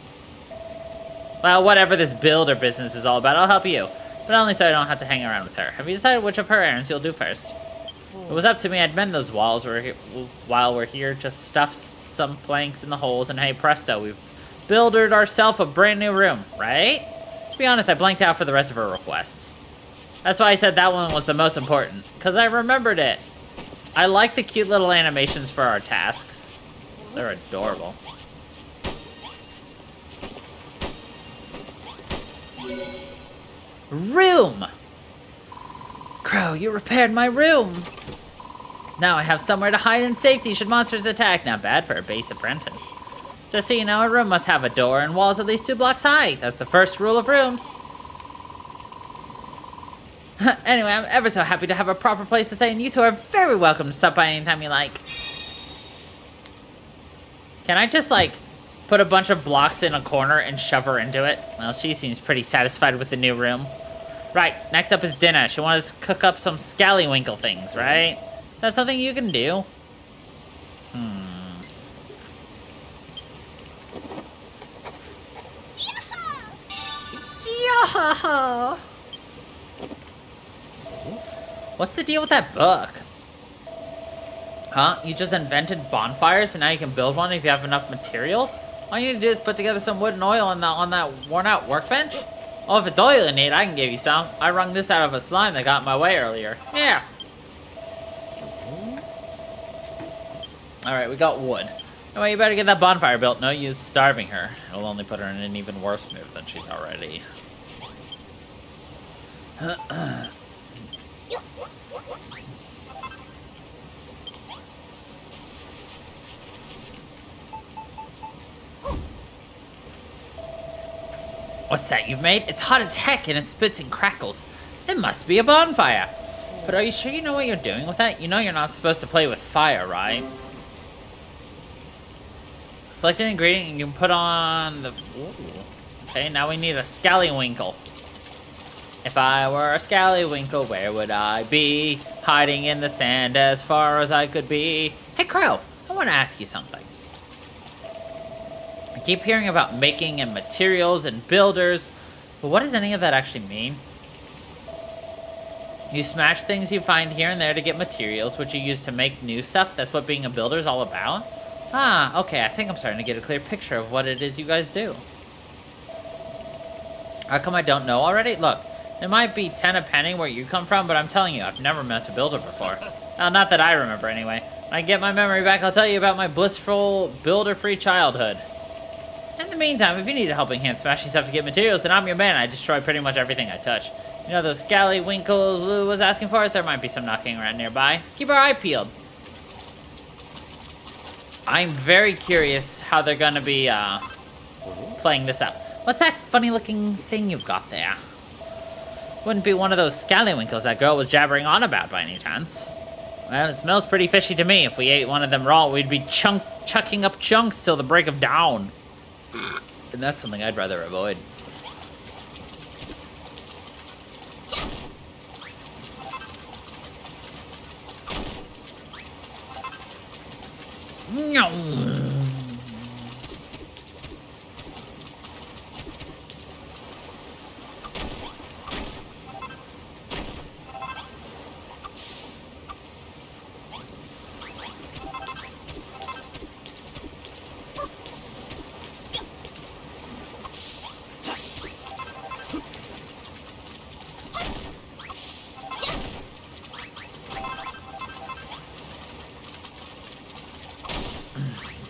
Well, whatever this builder business is all about, I'll help you. But only so I don't have to hang around with her. Have you decided which of her errands you'll do first? If it was up to me, I'd mend those walls while we're here. Just stuff some planks in the holes, and hey presto, we've buildered ourselves a brand new room, right? To be honest, I blanked out for the rest of her requests. That's why I said that one was the most important, because I remembered it. I like the cute little animations for our tasks. They're adorable. Room! Crow, you repaired my room! Now I have somewhere to hide in safety should monsters attack. Not bad for a base apprentice. Just so you know, a room must have a door and walls at least 2 blocks high. That's the first rule of rooms. Anyway, I'm ever so happy to have a proper place to stay, and you two are very welcome to stop by anytime you like. Can I just, like, put a bunch of blocks in a corner and shove her into it? Well, she seems pretty satisfied with the new room. Right, next up is dinner. She wants to cook up some scallywinkle things, right? Is that something you can do? What's the deal with that book? Huh? You just invented bonfires and now you can build one if you have enough materials? All you need to do is put together some wood and oil on that worn out workbench? Oh, if it's oil you need, I can give you some. I wrung this out of a slime that got in my way earlier. Yeah. Alright, we got wood. Anyway, you better get that bonfire built. No use starving her. It'll only put her in an even worse mood than she's already. What's that you've made? It's hot as heck and it spits and crackles. It must be a bonfire. But are you sure you know what you're doing with that? You know you're not supposed to play with fire, right? Select an ingredient and you can put on the... Ooh. Okay, now we need a scallywinkle. If I were a scallywinkle, where would I be? Hiding in the sand as far as I could be. Hey, Crow, I want to ask you something. I keep hearing about making and materials and builders, but what does any of that actually mean? You smash things you find here and there to get materials, which you use to make new stuff. That's what being a builder is all about? Ah, okay, I think I'm starting to get a clear picture of what it is you guys do. How come I don't know already? Look, it might be 10 a penny where you come from, but I'm telling you, I've never met a builder before. Well, not that I remember anyway. When I get my memory back, I'll tell you about my blissful, builder-free childhood. In the meantime, if you need a helping hand smashing stuff to get materials, then I'm your man. I destroy pretty much everything I touch. You know those scallywinkles Lou was asking for? There might be some knocking around nearby. Let's keep our eye peeled. I'm very curious how they're gonna be, playing this out. What's that funny-looking thing you've got there? Wouldn't be one of those scallywinkles that girl was jabbering on about by any chance. Well, it smells pretty fishy to me. If we ate one of them raw, we'd be chucking up chunks till the break of dawn. And that's something I'd rather avoid.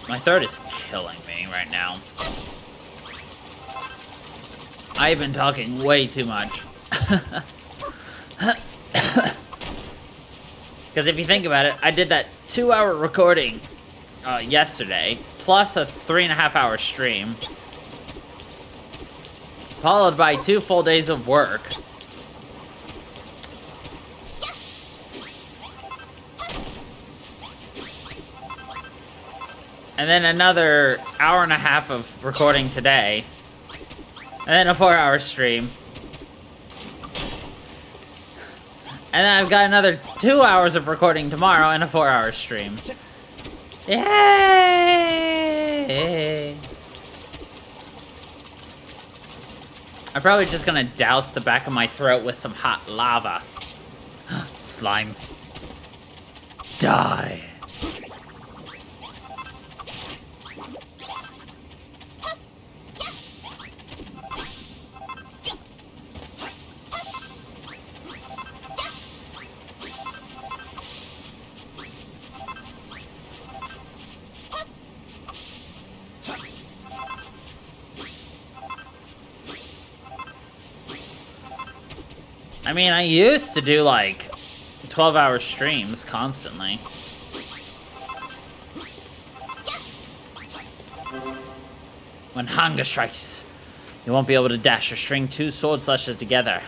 My throat is killing me right now. I've been talking way too much. Because if you think about it, I did that 2-hour recording yesterday, plus a 3.5-hour stream, followed by 2 full days of work. And then another 1.5 hours of recording today. And then a 4-hour stream. And then I've got another 2 hours of recording tomorrow and a 4-hour stream. Yay! I'm probably just gonna douse the back of my throat with some hot lava. Slime. Die. I mean, I used to do like 12-hour streams constantly. When hunger strikes, you won't be able to dash or string 2 sword slashes together.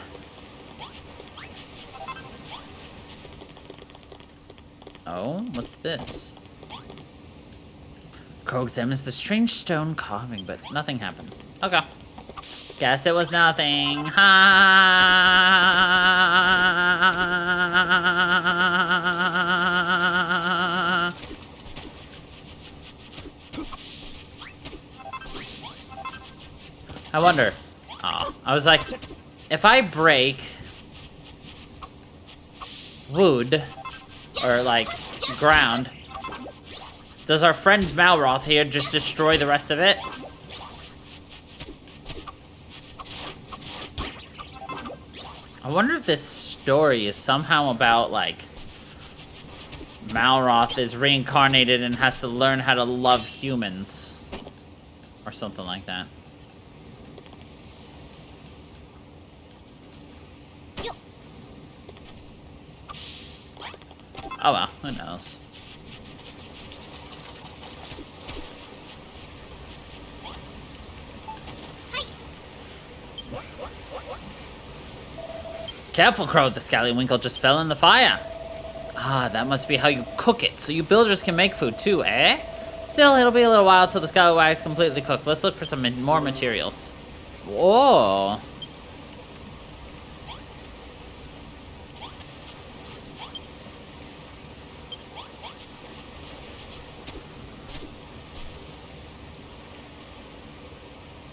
Oh, what's this? Crow examines the strange stone carving, but nothing happens. Okay. Guess it was nothing. Ha! I wonder. Oh, I was like, if I break wood, or like ground, does our friend Malroth here just destroy the rest of it? I wonder if this story is somehow about, like, Malroth is reincarnated and has to learn how to love humans. Or something like that. Oh well, who knows. Careful, Crow, the scallywinkle just fell in the fire. Ah, that must be how you cook it, so you builders can make food too, eh? Still, it'll be a little while till the scallywag's completely cooked. Let's look for some more materials. Whoa.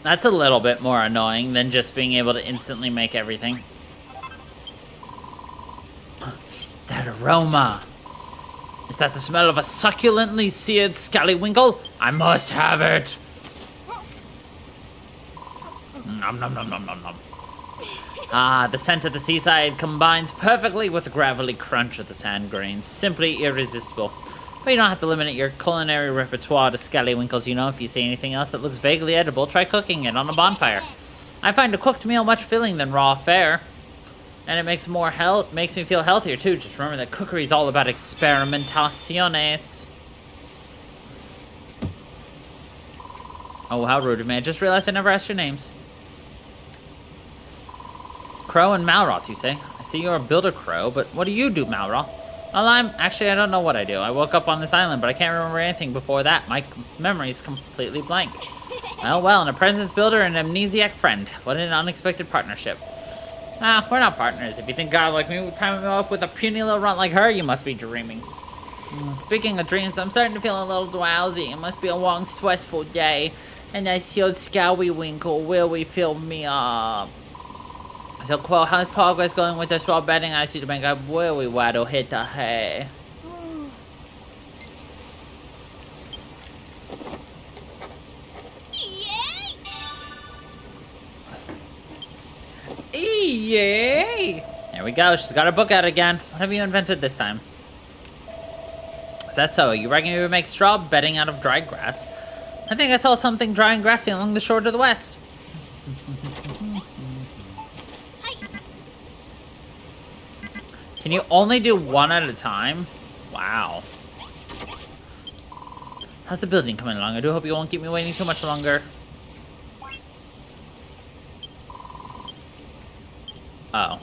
That's a little bit more annoying than just being able to instantly make everything. That aroma. Is that the smell of a succulently seared scallywinkle? I must have it. Nom nom nom nom nom nom. Ah, the scent of the seaside combines perfectly with the gravelly crunch of the sand grains. Simply irresistible. But you don't have to limit your culinary repertoire to scallywinkles, you know. If you see anything else that looks vaguely edible, try cooking it on a bonfire. I find a cooked meal much filling than raw fare. And it makes me feel healthier too. Just remember that cookery is all about experimentaciones. Oh, how rude of me. I just realized I never asked your names. Crow and Malroth, you say? I see you're a builder, Crow, but what do you do, Malroth? Well, actually, I don't know what I do. I woke up on this island, but I can't remember anything before that. My memory's completely blank. Well, an apprentice builder and an amnesiac friend. What an unexpected partnership. Ah, we're not partners. If you think God like me would time me up with a puny little runt like her, you must be dreaming. Speaking of dreams, I'm starting to feel a little drowsy. It must be a long, stressful day. And I see old Scallywinkle really fill me up. So, Crow, how's progress going with the straw bedding I see to make a really waddle hit the hay? Yay! There we go. She's got her book out again. What have you invented this time? Is that so? You reckon you would make straw bedding out of dried grass? I think I saw something dry and grassy along the shore to the west. Can you only do one at a time? Wow. How's the building coming along? I do hope you won't keep me waiting too much longer. Oh.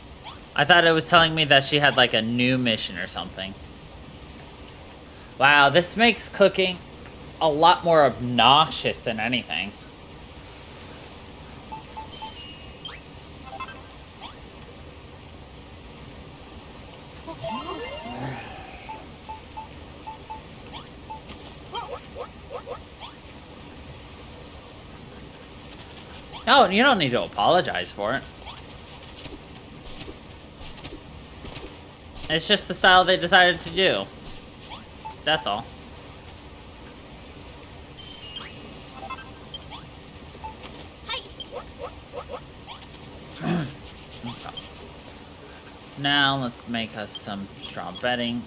I thought it was telling me that she had like a new mission or something. Wow, this makes cooking a lot more obnoxious than anything. Oh, you don't need to apologize for it. It's just the style they decided to do. That's all. Now let's make us some straw bedding.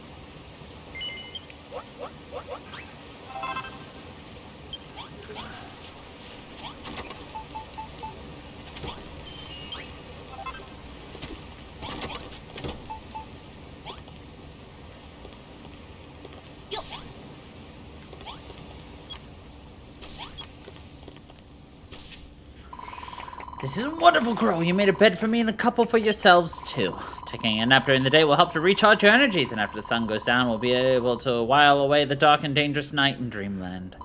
This is wonderful, Crow. You made a bed for me and a couple for yourselves, too. Taking a nap during the day will help to recharge your energies, and after the sun goes down, we'll be able to while away the dark and dangerous night in Dreamland.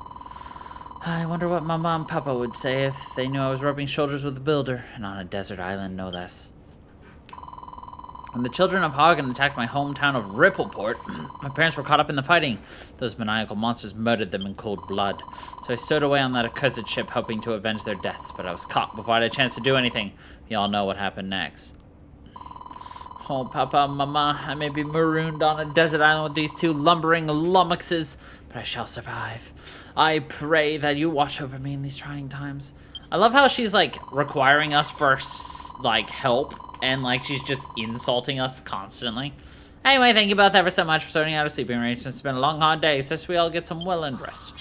I wonder what my mom and papa would say if they knew I was rubbing shoulders with a builder, and on a desert island, no less. When the children of Hagen attacked my hometown of Rippleport, my parents were caught up in the fighting. Those maniacal monsters murdered them in cold blood. So I stowed away on that accursed ship, hoping to avenge their deaths, but I was caught before I had a chance to do anything. You all know what happened next. Oh, Papa, Mama, I may be marooned on a desert island with these two lumbering lummoxes, but I shall survive. I pray that you watch over me in these trying times. I love how she's, like, requiring us for, like, help, and, like, she's just insulting us constantly. Anyway, thank you both ever so much for sorting out our sleeping arrangements. It's been a long, hard day, so we all get some well-earned rest.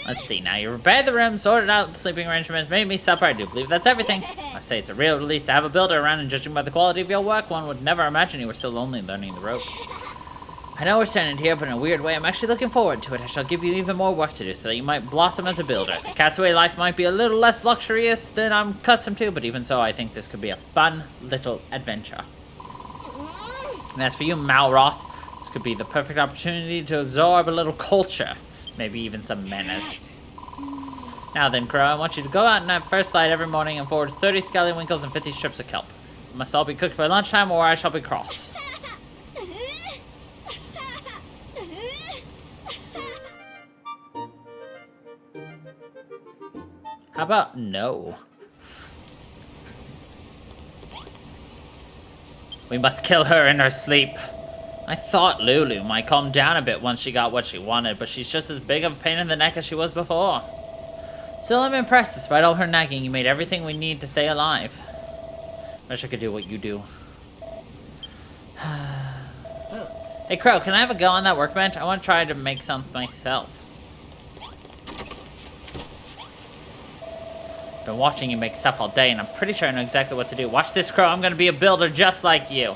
Let's see, now you repaired the room, sorted out the sleeping arrangements, made me supper. I do believe that's everything. I say it's a real relief to have a builder around, and judging by the quality of your work, one would never imagine you were still only learning the rope. I know we're standing here, but in a weird way, I'm actually looking forward to it. I shall give you even more work to do so that you might blossom as a builder. The castaway life might be a little less luxurious than I'm accustomed to, but even so, I think this could be a fun little adventure. And as for you, Malroth, this could be the perfect opportunity to absorb a little culture. Maybe even some manners. Now then, Crow, I want you to go out in that first light every morning and forward 30 scallywinkles and 50 strips of kelp. It must all be cooked by lunchtime or I shall be cross. How about no? We must kill her in her sleep. I thought Lulu might calm down a bit once she got what she wanted, but she's just as big of a pain in the neck as she was before. Still, I'm impressed. Despite all her nagging, you made everything we need to stay alive. Wish I could do what you do. Hey, Crow, can I have a go on that workbench? I want to try to make something myself. Been watching you make stuff all day, and I'm pretty sure I know exactly what to do. Watch this, Crow. I'm going to be a builder just like you.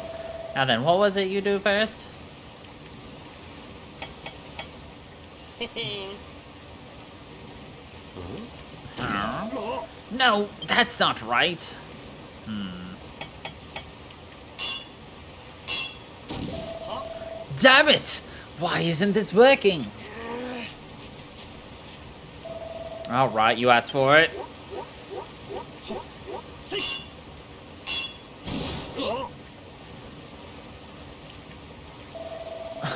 Now then, what was it you do first? No, that's not right. Damn it! Why isn't this working? Alright, you asked for it.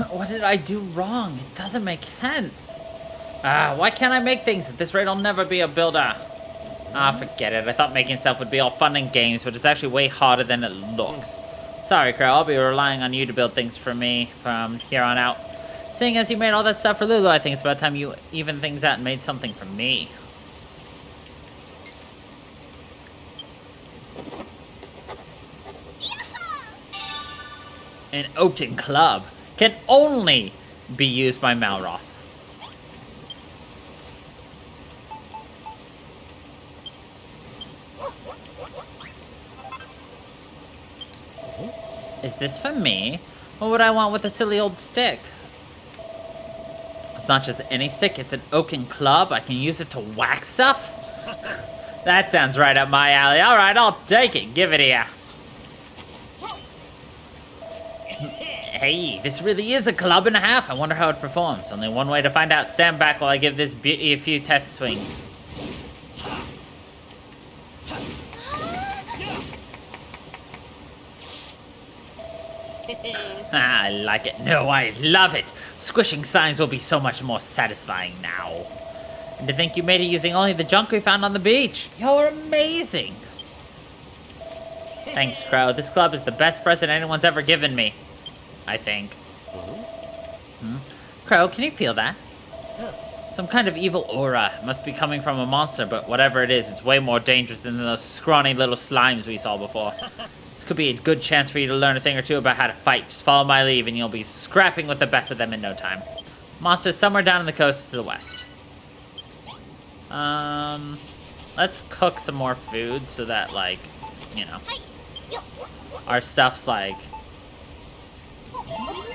What did I do wrong? It doesn't make sense. Why can't I make things? At this rate, I'll never be a builder. Forget it. I thought making stuff would be all fun and games, but it's actually way harder than it looks. Sorry, Crow. I'll be relying on you to build things for me from here on out. Seeing as you made all that stuff for Lulu, I think it's about time you evened things out and made something for me. An oaken club can only be used by Malroth. Is this for me? What would I want with a silly old stick? It's not just any stick, it's an oaken club. I can use it to whack stuff? That sounds right up my alley. Alright, I'll take it. Give it here. Hey, this really is a club and a half. I wonder how it performs. Only one way to find out. Stand back while I give this beauty a few test swings. I like it. No, I love it. Squishing signs will be so much more satisfying now. And to think you made it using only the junk we found on the beach. You're amazing. Thanks, Crow. This club is the best present anyone's ever given me. I think. Crow, can you feel that? Some kind of evil aura. It must be coming from a monster, but whatever it is, it's way more dangerous than those scrawny little slimes we saw before. This could be a good chance for you to learn a thing or two about how to fight. Just follow my lead and you'll be scrapping with the best of them in no time. Monster's somewhere down on the coast to the west. Let's cook some more food so that, like, you know, our stuff's, like,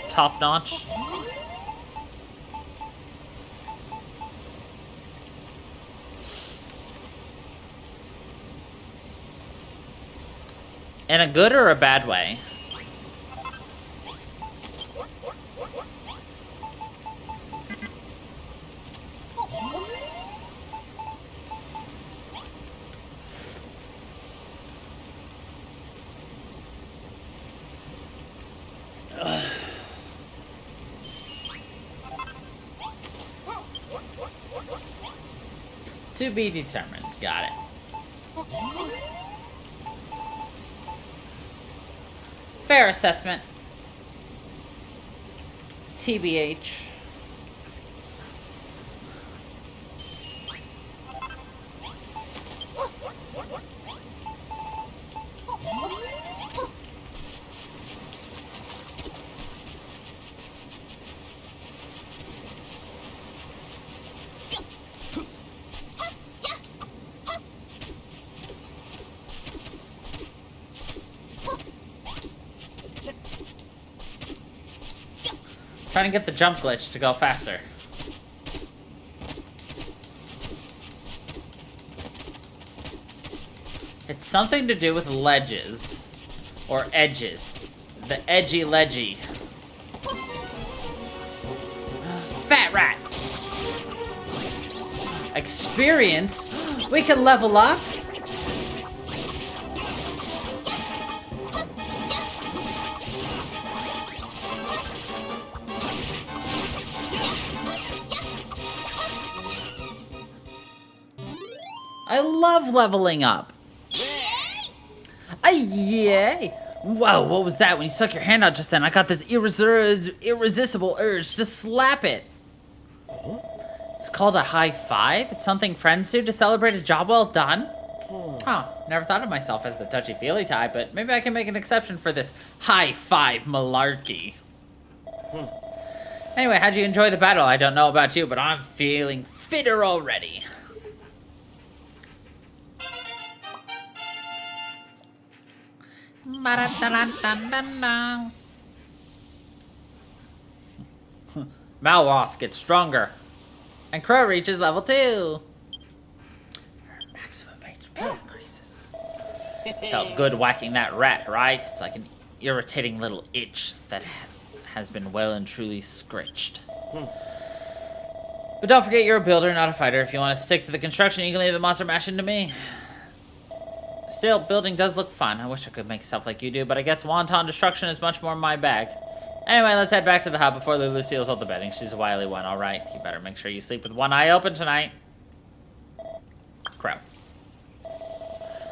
top-notch. In a good or a bad way? To be determined. Got it. Fair assessment. TBH. Trying to get the jump glitch to go faster. It's something to do with ledges. Or edges. The edgy ledgy. Fat rat! Experience? We can level up? I love leveling up. Yay! Whoa, what was that? When you stuck your hand out just then, I got this irresistible urge to slap it. It's called a high five? It's something friends do to celebrate a job well done? Huh, never thought of myself as the touchy-feely type, but maybe I can make an exception for this high five malarkey. Anyway, how'd you enjoy the battle? I don't know about you, but I'm feeling fitter already. Malroth gets stronger. And Crow reaches level 2. Her maximum HP increases. Felt good whacking that rat, right? It's like an irritating little itch that has been well and truly scratched. But don't forget you're a builder, not a fighter. If you want to stick to the construction, you can leave the monster mashing to me. Still, building does look fun. I wish I could make stuff like you do, but I guess wanton destruction is much more my bag. Anyway, let's head back to the hub before Lulu steals all the bedding. She's a wily one, alright. You better make sure you sleep with one eye open tonight. Crow.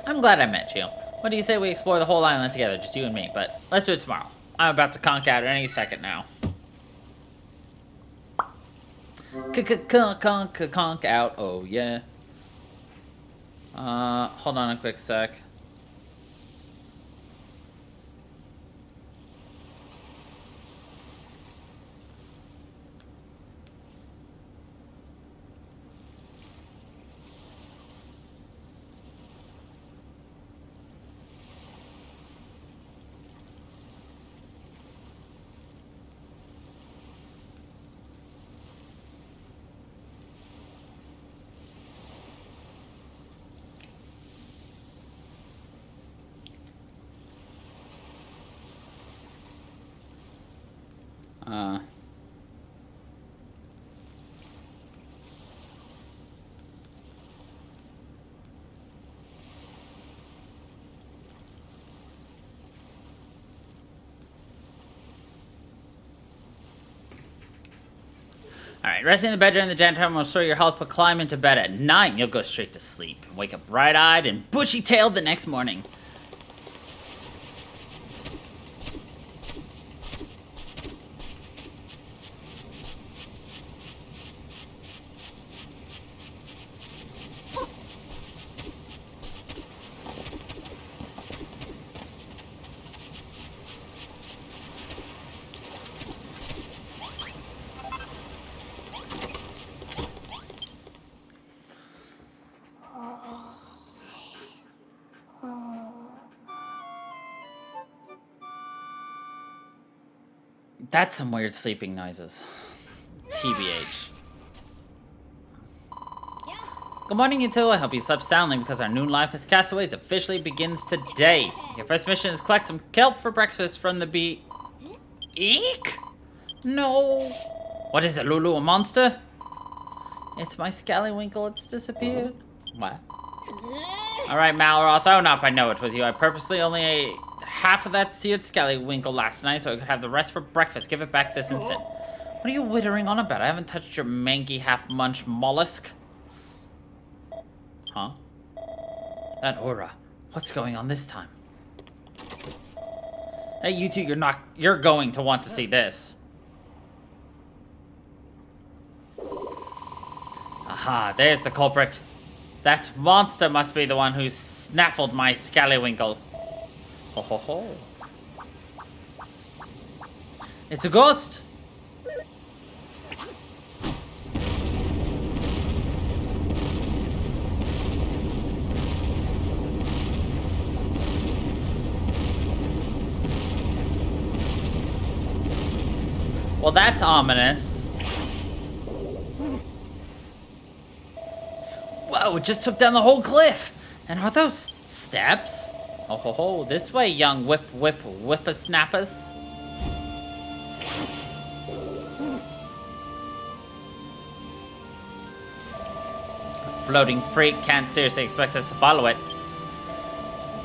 I'm glad I met you. What do you say we explore the whole island together, just you and me? But let's do it tomorrow. I'm about to conk out any second now. Conk out, oh yeah. Hold on a quick sec. Alright, resting in the bed during the daytime will restore your health, but climb into bed at 9. You'll go straight to sleep. Wake up bright-eyed and bushy-tailed the next morning. That's some weird sleeping noises. TBH. Good morning, you two. I hope you slept soundly because our noon life as castaways officially begins today. Your first mission is collect some kelp for breakfast from the bee. Eek? No. What is it, Lulu? A monster? It's my scallywinkle. It's disappeared. What? Alright, Malroth. Own up. I know it was you. I purposely only ate half of that seared scallywinkle last night so I could have the rest for breakfast. Give it back this instant. What are you wittering on about? I haven't touched your manky half-munch mollusk. Huh? That aura. What's going on this time? Hey, you two, you're going to want to see this. Aha, there's the culprit. That monster must be the one who snaffled my scallywinkle. Ho ho ho. It's a ghost! Well, that's ominous. Whoa, it just took down the whole cliff! And are those steps? Oh ho ho, this way, young whippersnappers. Floating freak can't seriously expect us to follow it.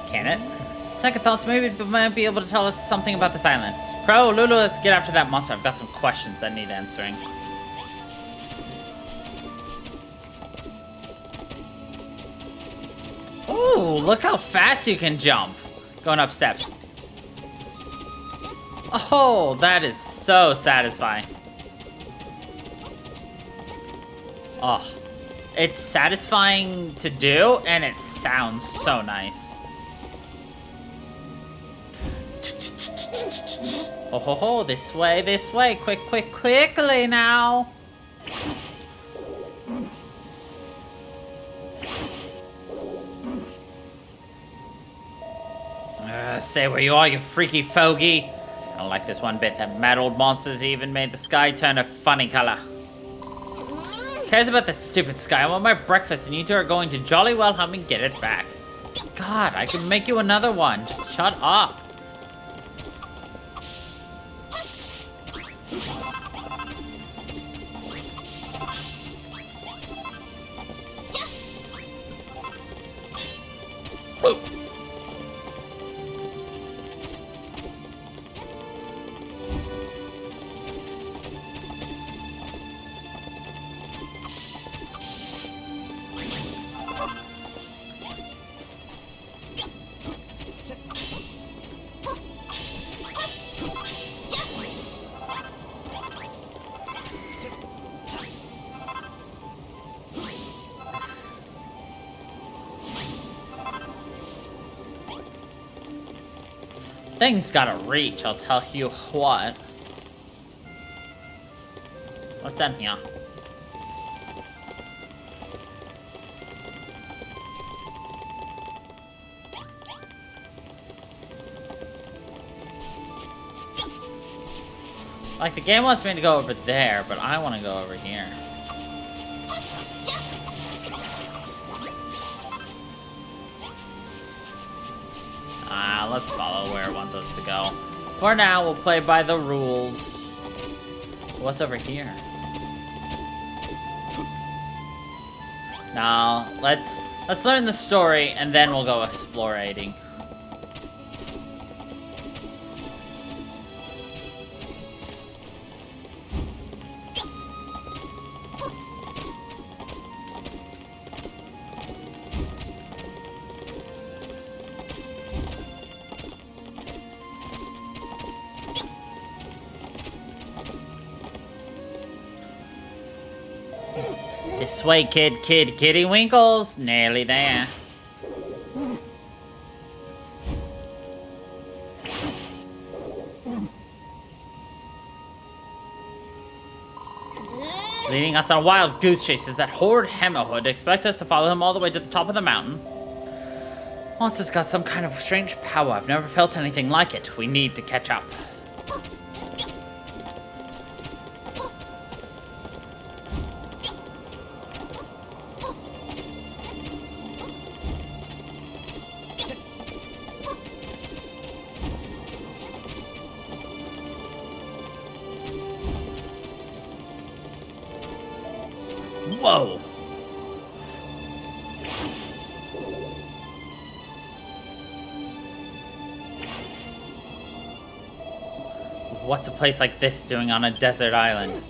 Can it? Second thoughts, maybe it might be able to tell us something about this island. Crow, Lulu, let's get after that monster. I've got some questions that need answering. Ooh, look how fast you can jump. Going up steps. Oh, that is so satisfying. Oh, it's satisfying to do, and it sounds so nice. Oh ho ho, this way, quickly now. Say where you are, you freaky fogey. I don't like this one bit. That mad old monster's even made the sky turn a funny color. Cares about this stupid sky? I want my breakfast, and you two are going to jolly well help me get it back. God, I can make you another one. Just shut up. Thing's gotta reach, I'll tell you what. What's down here? Like, the game wants me to go over there, but I want to go over here. Let's follow where it wants us to go. For now, we'll play by the rules. What's over here? Now, let's learn the story, and then we'll go explorating. This way, kitty winkles. Nearly there. He's leading us on a wild goose chase. Is that horrid Hammerhood expect us to follow him all the way to the top of the mountain? Monster's got some kind of strange power. I've never felt anything like it. We need to catch up. Whoa! What's a place like this doing on a desert island?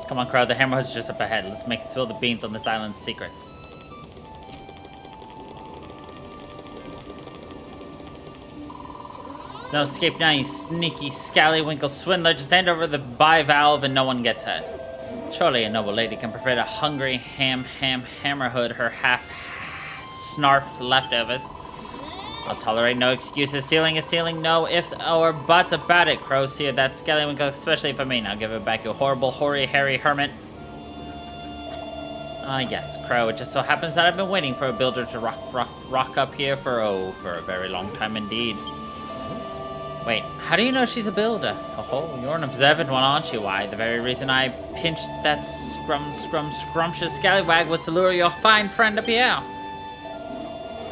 Come Come on, Crow, the hammerhead's just up ahead. Let's make it spill the beans on this island's secrets. There's no escape now, you sneaky scallywinkle swindler. Just hand over the bivalve and no one gets hurt. Surely a noble lady can prevent a hungry hammerhood her half-snarfed leftovers. I'll tolerate no excuses. Stealing is stealing, no ifs or buts about it. Crow seared that scallywinkle especially for me. Now give it back, you horrible, hoary, hairy hermit. Yes, Crow. It just so happens that I've been waiting for a builder to rock up here for a very long time indeed. Wait, how do you know she's a builder? Oh, you're an observant one, aren't you? Why, the very reason I pinched that scrumptious scallywag was to lure your fine friend up here.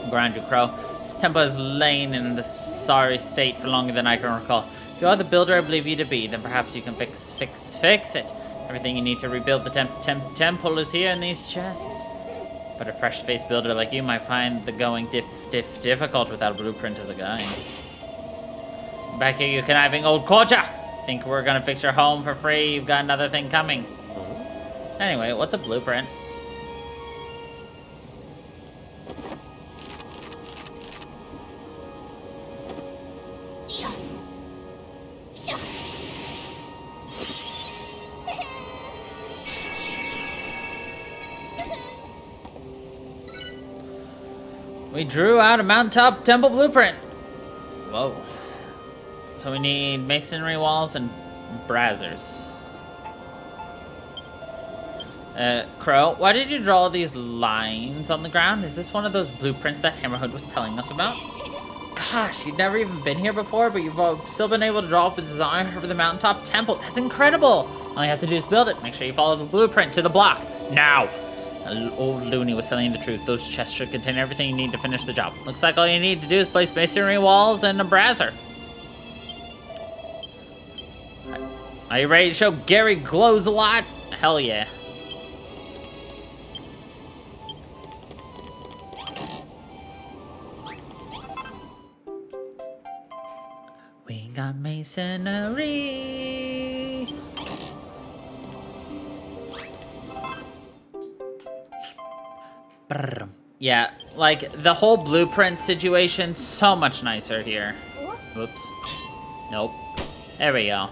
Ground you, Crow. This temple has lain in the sorry state for longer than I can recall. If you are the builder I believe you to be, then perhaps you can fix it. Everything you need to rebuild the temple is here in these chests. But a fresh-faced builder like you might find the going difficult without a blueprint as a guide. Back here, you conniving old corja! Think we're gonna fix your home for free? You've got another thing coming. Anyway, what's a blueprint? We drew out a Mountaintop temple blueprint. Whoa. So we need masonry walls and braziers. Crow, why did you draw these lines on the ground? Is this one of those blueprints that Hammerhood was telling us about? Gosh, you've never even been here before, but you've still been able to draw up a design for the Mountaintop temple. That's incredible! All you have to do is build it. Make sure you follow the blueprint to the block. Now! Old Looney was telling you the truth. Those chests should contain everything you need to finish the job. Looks like all you need to do is place masonry walls and a brazier. Are you ready to show Gary glows a lot? Hell yeah. We got masonry. Brr. Yeah, like the whole blueprint situation, so much nicer here. Whoops. Nope. There we go.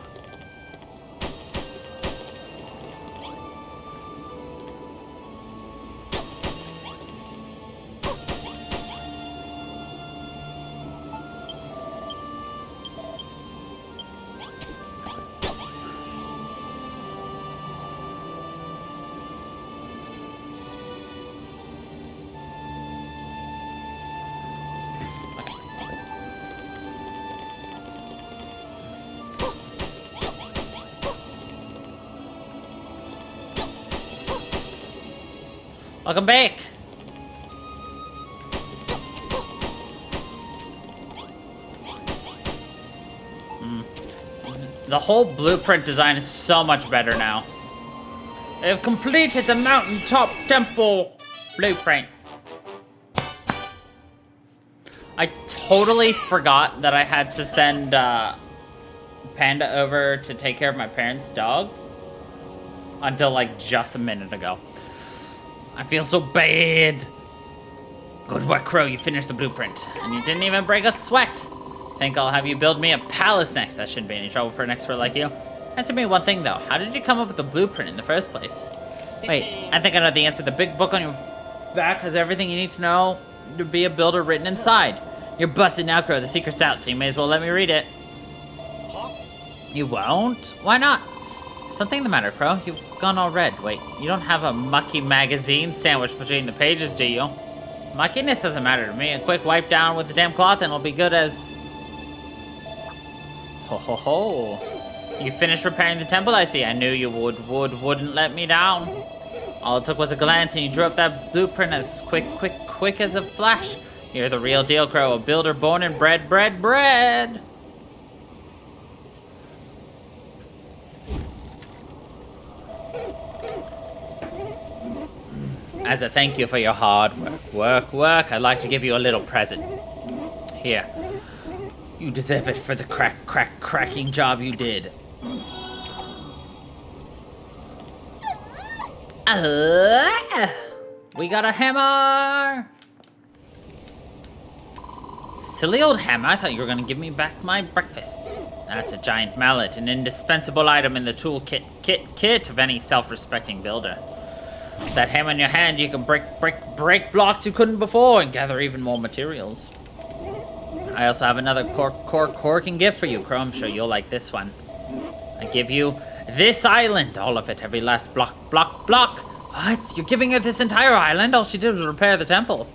Welcome back. The whole blueprint design is so much better now. They have completed the Mountaintop temple blueprint. I totally forgot that I had to send Panda over to take care of my parents' dog until like just a minute ago. I feel so bad. Good work, Crow. You finished the blueprint. And you didn't even break a sweat. Think I'll have you build me a palace next. That shouldn't be any trouble for an expert like you. Answer me one thing, though. How did you come up with the blueprint in the first place? Wait, I think I know the answer. The big book on your back has everything you need to know to be a builder written inside. You're busted now, Crow. The secret's out, so you may as well let me read it. You won't? Why not? Something the matter, Crow? You've gone all red. Wait, you don't have a mucky magazine sandwiched between the pages, do you? Muckiness doesn't matter to me. A quick wipe down with the damn cloth and it'll be good as... Ho ho ho. You finished repairing the temple, I see. I knew you wouldn't let me down. All it took was a glance and you drew up that blueprint as quick as a flash. You're the real deal, Crow. A builder born and bred. As a thank you for your hard work, I'd like to give you a little present. Here. You deserve it for the cracking job you did. We got a hammer! Silly old hammer, I thought you were gonna give me back my breakfast. That's a giant mallet, an indispensable item in the toolkit kit of any self-respecting builder. With that hammer in your hand, you can break blocks you couldn't before and gather even more materials. I also have another corking gift for you, Crow. I'm sure you'll like this one. I give you this island, all of it, every last block. What? You're giving her this entire island? All she did was repair the temple.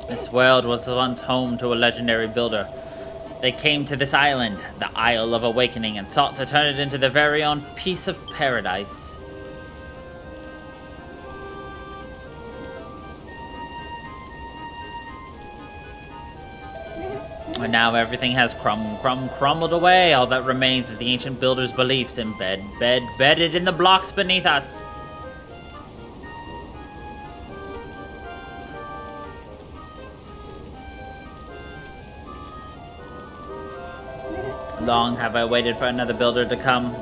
This world was once home to a legendary builder. They came to this island, the Isle of Awakening, and sought to turn it into their very own piece of paradise. And now everything has crumbled away. All that remains is the ancient builder's beliefs embedded in the blocks beneath us. Long have I waited for another builder to come.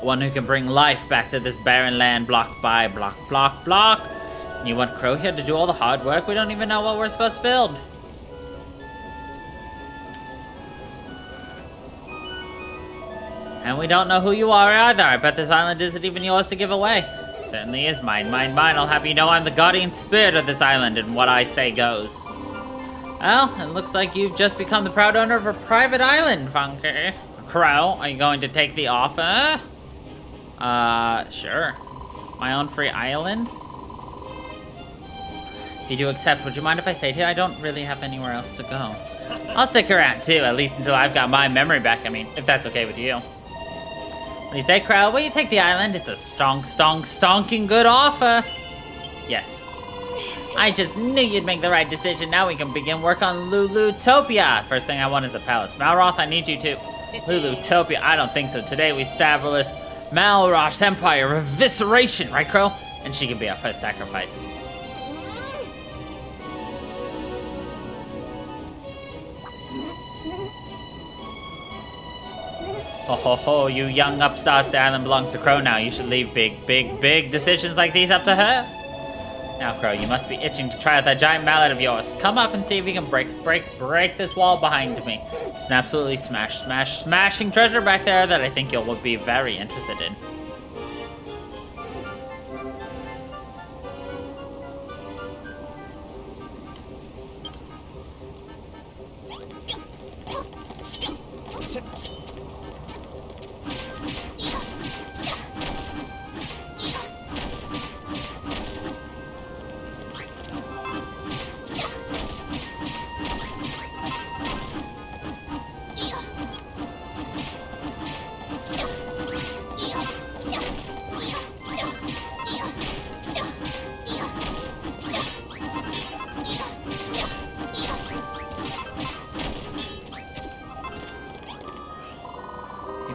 One who can bring life back to this barren land, block by block. And you want Crow here to do all the hard work? We don't even know what we're supposed to build. And we don't know who you are either. I bet this island isn't even yours to give away. It certainly is mine. Mine. I'll have you know I'm the guardian spirit of this island, and what I say goes. Well, it looks like you've just become the proud owner of a private island, Funker. Crow, are you going to take the offer? Sure. My own free island? If you do accept, would you mind if I stayed here? I don't really have anywhere else to go. I'll stick around too, at least until I've got my memory back. I mean, if that's okay with you. What do you say, Crow? Will you take the island? It's a stonking good offer. Yes. I just knew you'd make the right decision. Now we can begin work on Lulutopia. First thing I want is a palace. Malroth, I need you to. Lulutopia, I don't think so. Today we establish Malroth's empire of evisceration, right, Crow? And she can be our first sacrifice. Ho, you young upstarts, the island belongs to Crow now. You should leave big decisions like these up to her. Now, Crow, you must be itching to try out that giant mallet of yours. Come up and see if you can break this wall behind me. It's an absolutely smashing treasure back there that I think you'll be very interested in.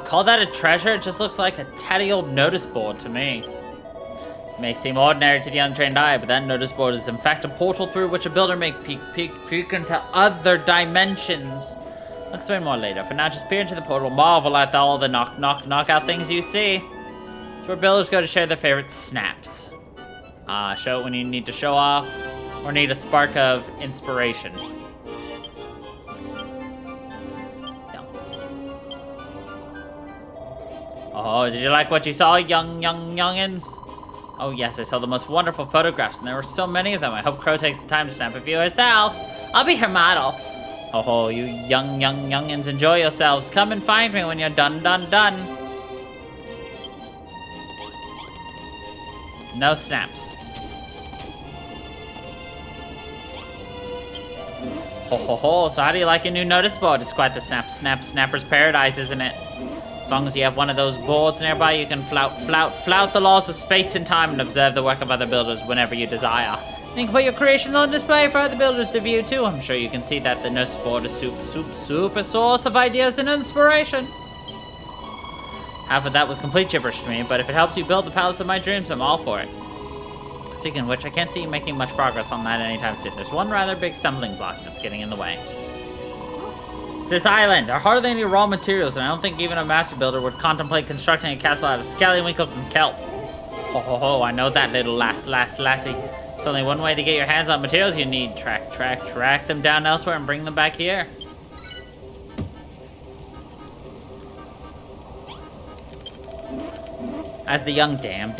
Call that a treasure? It just looks like a tatty old notice board to me. It may seem ordinary to the untrained eye, but that notice board is in fact a portal through which a builder may peek into other dimensions. I'll explain more later. For now, just peer into the portal, marvel at all the knockout things you see. It's where builders go to share their favorite snaps. Show it when you need to show off, or need a spark of inspiration. Oh, did you like what you saw, youngins? Oh yes, I saw the most wonderful photographs, and there were so many of them. I hope Crow takes the time to snap a few herself. I'll be her model. Oh, you youngins, enjoy yourselves. Come and find me when you're done. No snaps. Ho, so how do you like your new notice board? It's quite the snapper's paradise, isn't it? As long as you have one of those boards nearby, you can flout the laws of space and time and observe the work of other builders whenever you desire. And you can put your creations on display for other builders to view too. I'm sure you can see that the notice board is super source of ideas and inspiration. Half of that was complete gibberish to me, but if it helps you build the palace of my dreams, I'm all for it. Speaking of which, I can't see you making much progress on that anytime soon. There's one rather big stumbling block that's getting in the way. this island. There are hardly any raw materials, and I don't think even a master builder would contemplate constructing a castle out of scallywinkles and kelp. Ho ho ho, I know that little lassie. It's only one way to get your hands on materials you need. Track them down elsewhere and bring them back here. As the young damn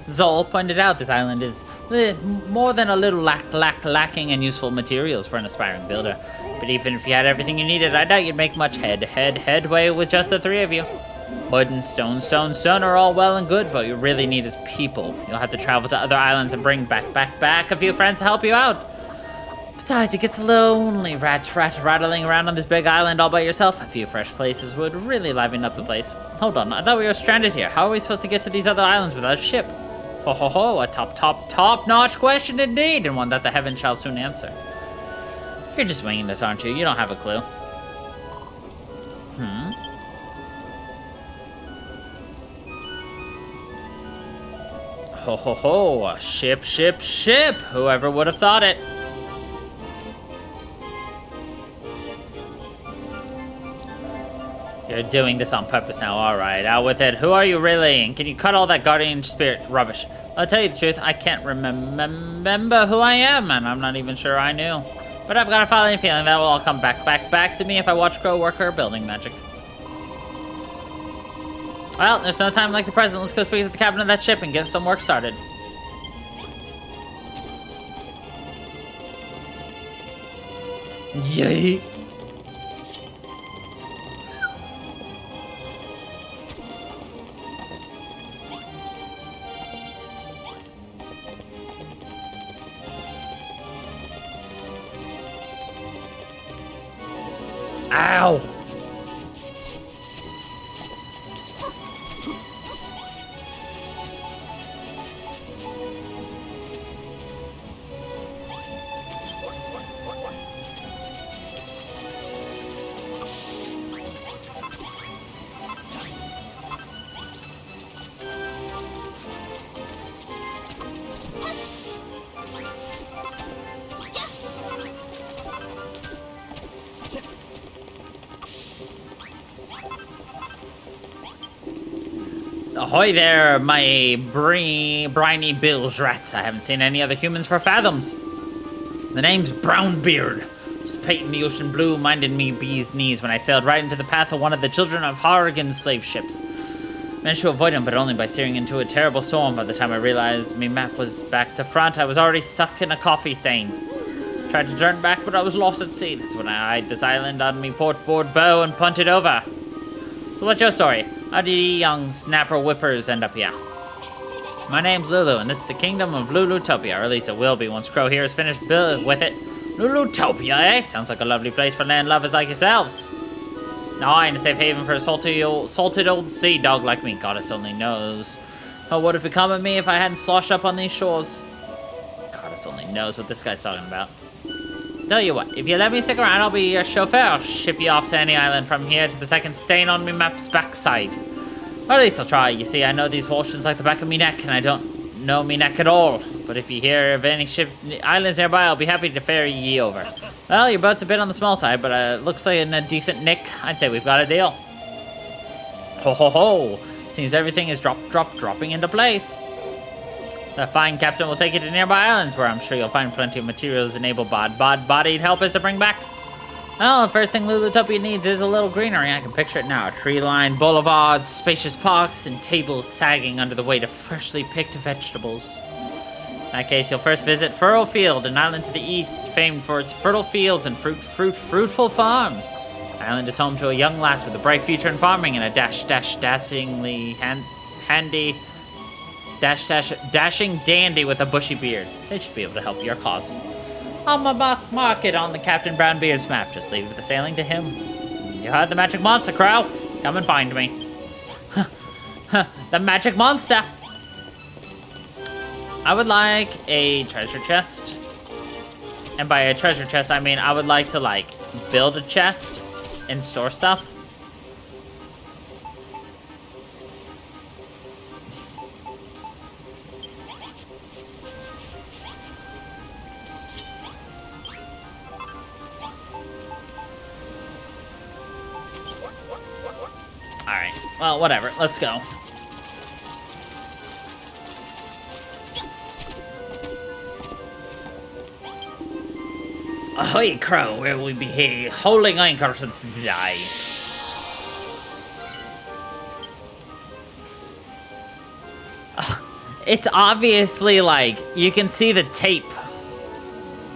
Zol pointed out, this island is more than a little lacking in useful materials for an aspiring builder. But even if you had everything you needed, I doubt you'd make much headway with just the three of you. Wood and stone are all well and good, but what you really need is people. You'll have to travel to other islands and bring back a few friends to help you out. Besides, it gets lonely rattling around on this big island all by yourself. A few fresh faces would really liven up the place. Hold on, I thought we were stranded here. How are we supposed to get to these other islands without a ship? Ho ho ho, a top-notch question indeed, and one that the heavens shall soon answer. You're just winging this, aren't you? You don't have a clue. Ho ho ho, a ship. Whoever would have thought it? You're doing this on purpose now, alright, out with it. Who are you really? And can you cut all that guardian spirit rubbish? I'll tell you the truth, I can't remember who I am, and I'm not even sure I knew. But I've got a funny feeling that will all come back to me if I watch Crow work her building magic. Well, there's no time like the present. Let's go speak to the captain of that ship and get some work started. Yay! Ow! Ahoy there, my briny bilge rats. I haven't seen any other humans for fathoms. The name's Brownbeard. Was painting the ocean blue, minding me bee's knees when I sailed right into the path of one of the children of Harrigan's slave ships. Managed to avoid him, but only by steering into a terrible storm. By the time I realized my map was back to front, I was already stuck in a coffee stain. Tried to turn back, but I was lost at sea. That's when I eyed this island on me portboard bow and punted over. So what's your story? How did you young snapper whippers end up here? My name's Lulu, and this is the kingdom of Lulutopia, or at least it will be once Crow here is finished with it. Lulutopia, eh? Sounds like a lovely place for land lovers like yourselves. Aye, and a safe haven for a salted old sea dog like me. Goddess only knows. What would have become of me if I hadn't sloshed up on these shores? Goddess only knows what this guy's talking about. Tell you what, if you let me stick around, I'll be your chauffeur. I'll ship you off to any island from here to the second stain on me map's backside. Or at least I'll try. You see, I know these oceans like the back of me neck, and I don't know me neck at all. But if you hear of any islands nearby, I'll be happy to ferry ye over. Well, your boat's a bit on the small side, but looks like in a decent nick. I'd say we've got a deal. Ho ho ho! Seems everything is dropping into place. The fine captain will take you to nearby islands, where I'm sure you'll find plenty of materials and able-bodied helpers to bring back. Well, the first thing Lulutopia needs is a little greenery. I can picture it now. Tree-lined boulevards, spacious parks, and tables sagging under the weight of freshly picked vegetables. In that case, you'll first visit Furrow Field, an island to the east, famed for its fertile fields and fruitful farms. The island is home to a young lass with a bright future in farming and a dashingly handy... dashing dandy with a bushy beard. They should be able to help your cause. I'll mark it on the Captain Brownbeard's map. Just leave the sailing to him. You heard the magic monster, Crow. Come and find me. The magic monster. I would like a treasure chest. And by a treasure chest, I mean I would like to, build a chest and store stuff. Well, whatever. Let's go. Ahoy, Crow, where will we be here? Holding anchor since today. It's obviously like, you can see the tape.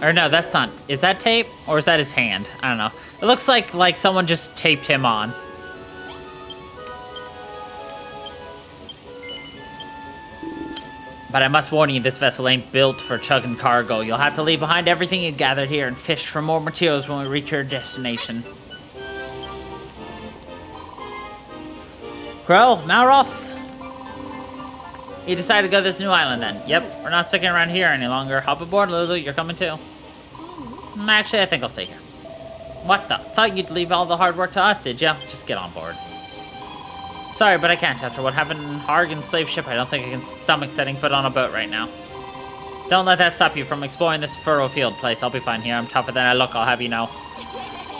Or no, that's not, is that tape? Or is that his hand? I don't know. It looks like someone just taped him on. But I must warn you, this vessel ain't built for chugging cargo. You'll have to leave behind everything you gathered here and fish for more materials when we reach your destination. Crow, Malroth. You decided to go to this new island then? Yep, we're not sticking around here any longer. Hop aboard, Lulu, you're coming too. Actually, I think I'll stay here. What the? Thought you'd leave all the hard work to us, did ya? Just get on board. Sorry, but I can't. After what happened in Hargan's slave ship, I don't think I can stomach setting foot on a boat right now. Don't let that stop you from exploring this furrow field place. I'll be fine here. I'm tougher than I look, I'll have you know.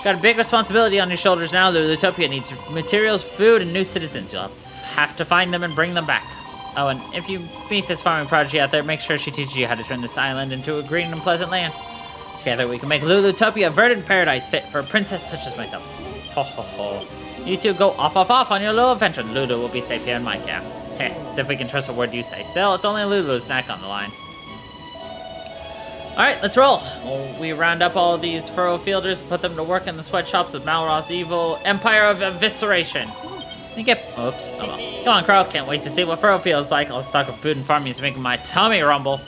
Got a big responsibility on your shoulders now. Lulutopia needs materials, food, and new citizens. You'll have to find them and bring them back. Oh, and if you meet this farming prodigy out there, make sure she teaches you how to turn this island into a green and pleasant land. Together we can make Lulutopia a verdant paradise fit for a princess such as myself. Ho ho ho. You two go off on your little adventure. Lulu will be safe here in my care. Heh, see if we can trust a word you say. Still, it's only Lulu's neck on the line. Alright, let's roll. We round up all of these furrow fielders and put them to work in the sweatshops of Malroth's evil empire of evisceration. You get... Oops. Oh well. Come on, Crow. Can't wait to see what furrow feels like. All this talk of food and farming is making my tummy rumble.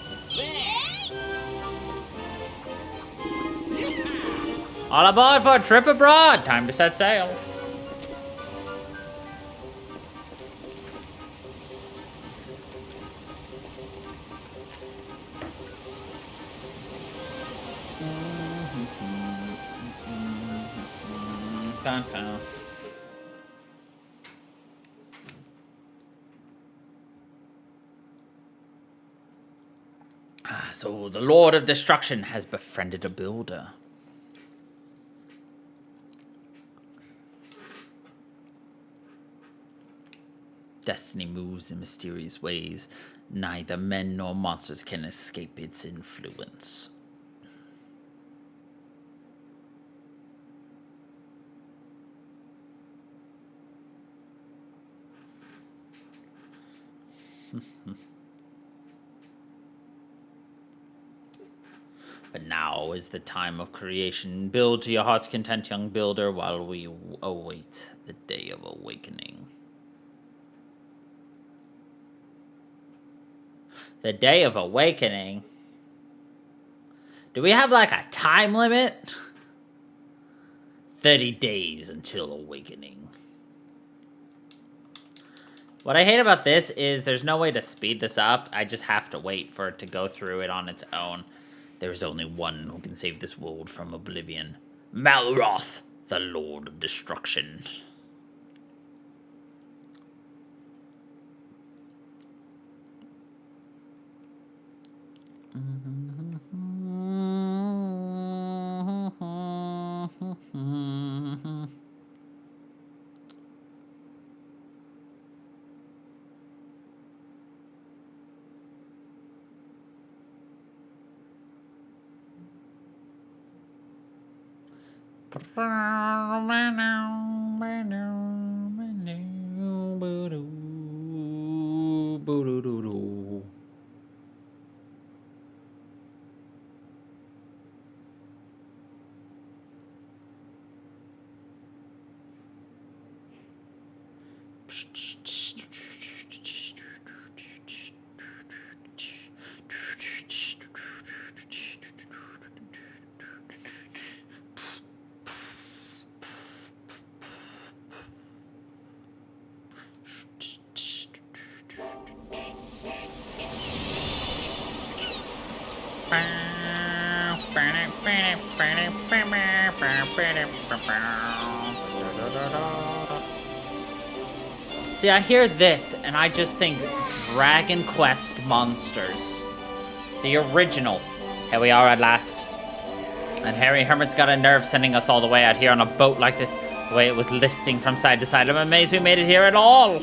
All aboard for a trip abroad. Time to set sail. Downtown. So the Lord of Destruction has befriended a builder. Destiny moves in mysterious ways. Neither men nor monsters can escape its influence. But now is the time of creation. Build to your heart's content, young builder, while we await the day of awakening. The day of awakening? Do we have like a time limit? 30 days until awakening. What I hate about this is there's no way to speed this up. I just have to wait for it to go through it on its own. There is only one who can save this world from oblivion. Malroth, the Lord of Destruction. See, I hear this, and I just think Dragon Quest Monsters. The original. Here we are at last. And Harry Hermit's got a nerve sending us all the way out here on a boat like this. The way it was listing from side to side, I'm amazed we made it here at all.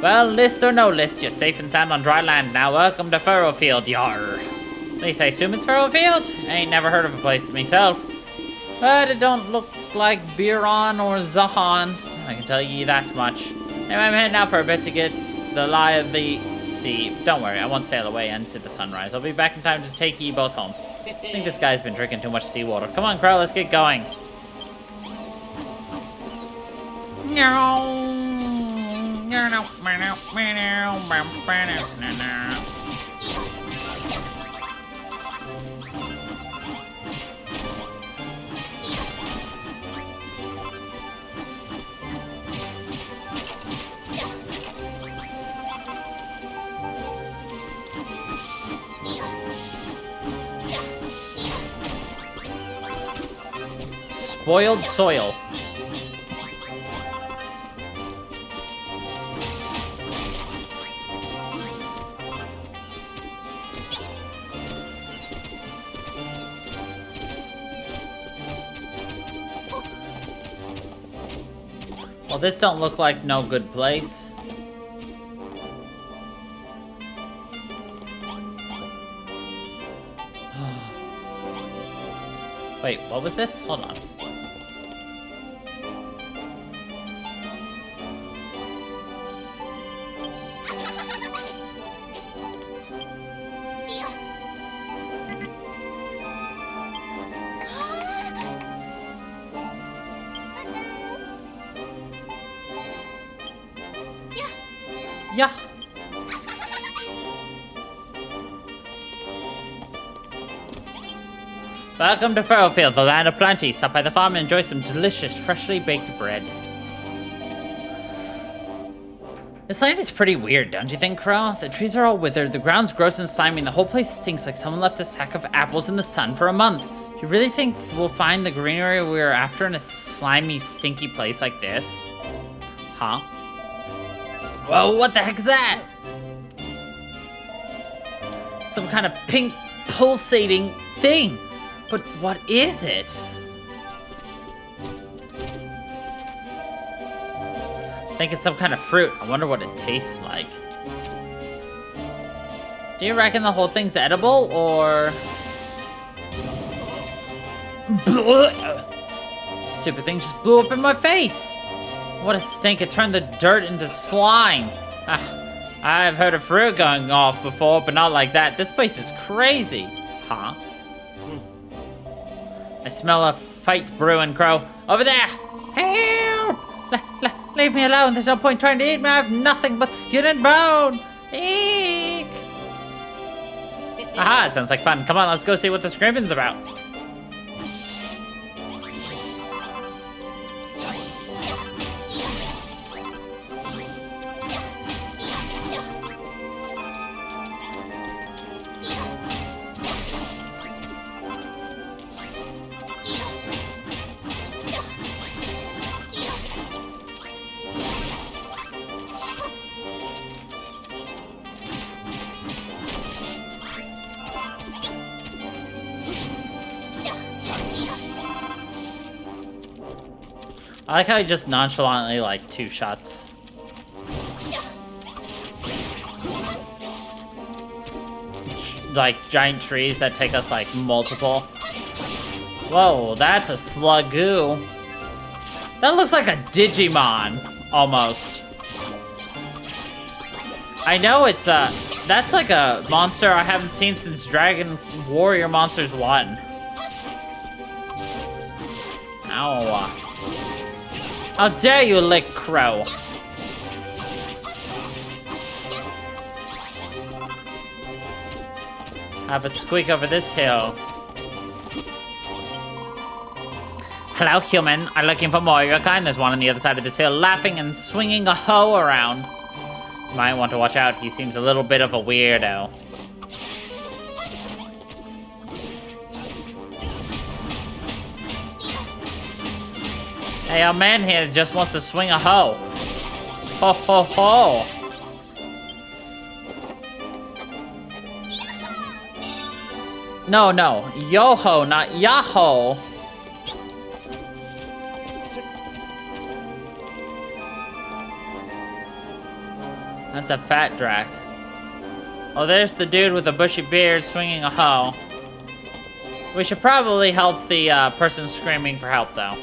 Well, list or no list, you're safe and sound on dry land now. Welcome to Furrowfield, yar. At least I assume it's Furrowfield. I ain't never heard of a place myself. But it don't look like Biron or Zahans. I can tell you that much. Anyway, I'm heading out for a bit to get the lie of the sea. But don't worry, I won't sail away into the sunrise. I'll be back in time to take ye both home. I think this guy's been drinking too much seawater. Come on, Crow, let's get going. Spoiled soil. Well, this don't look like no good place. Wait, what was this? Hold on. Yeah. Welcome to Furrowfield, the land of plenty. Stop by the farm and enjoy some delicious, freshly baked bread. This land is pretty weird, don't you think, Crow? The trees are all withered, the ground's gross and slimy, and the whole place stinks like someone left a sack of apples in the sun for a month. Do you really think we'll find the greenery we were after in a slimy, stinky place like this? Huh? Whoa, what the heck is that? Some kind of pink pulsating thing. But what is it? I think it's some kind of fruit. I wonder what it tastes like. Do you reckon the whole thing's edible, or... Stupid thing just blew up in my face. What a stink, it turned the dirt into slime. I've heard of fruit going off before, but not like that. This place is crazy. Huh? I smell a fight brewing, Crow. Over there! Help! Leave me alone, there's no point trying to eat me. I have nothing but skin and bone. Eek! Aha, it sounds like fun. Come on, let's go see what the screaming's about. I like how he just nonchalantly, like, two shots. Like, giant trees that take us, like, multiple. Whoa, that's a Slugoo. That looks like a Digimon, almost. I know it's a... That's like a monster I haven't seen since Dragon Warrior Monsters 1. Ow. How dare you lick Crow? Have a squeak over this hill. Hello, human. I'm looking for more of your kind. There's one on the other side of this hill, laughing and swinging a hoe around. You might want to watch out. He seems a little bit of a weirdo. Hey, our man here just wants to swing a hoe. Ho, ho, ho. No, no. Yo-ho, not Yahoo. That's a fat drac. Oh, there's the dude with a bushy beard swinging a hoe. We should probably help the person screaming for help, though.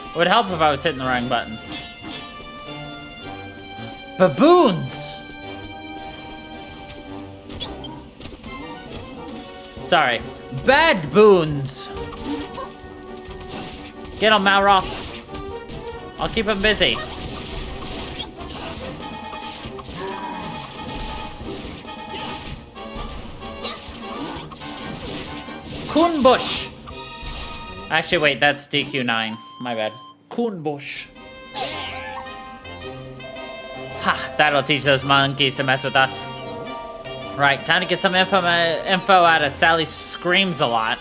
It would help if I was hitting the wrong buttons. Baboons! Sorry. Bad boons! Get him, Malroth. I'll keep him busy. Coonbush! Actually, wait, that's DQ9. My bad. Coonbush. Ha! That'll teach those monkeys to mess with us. Right, time to get some info out of Sally Screams a Lot.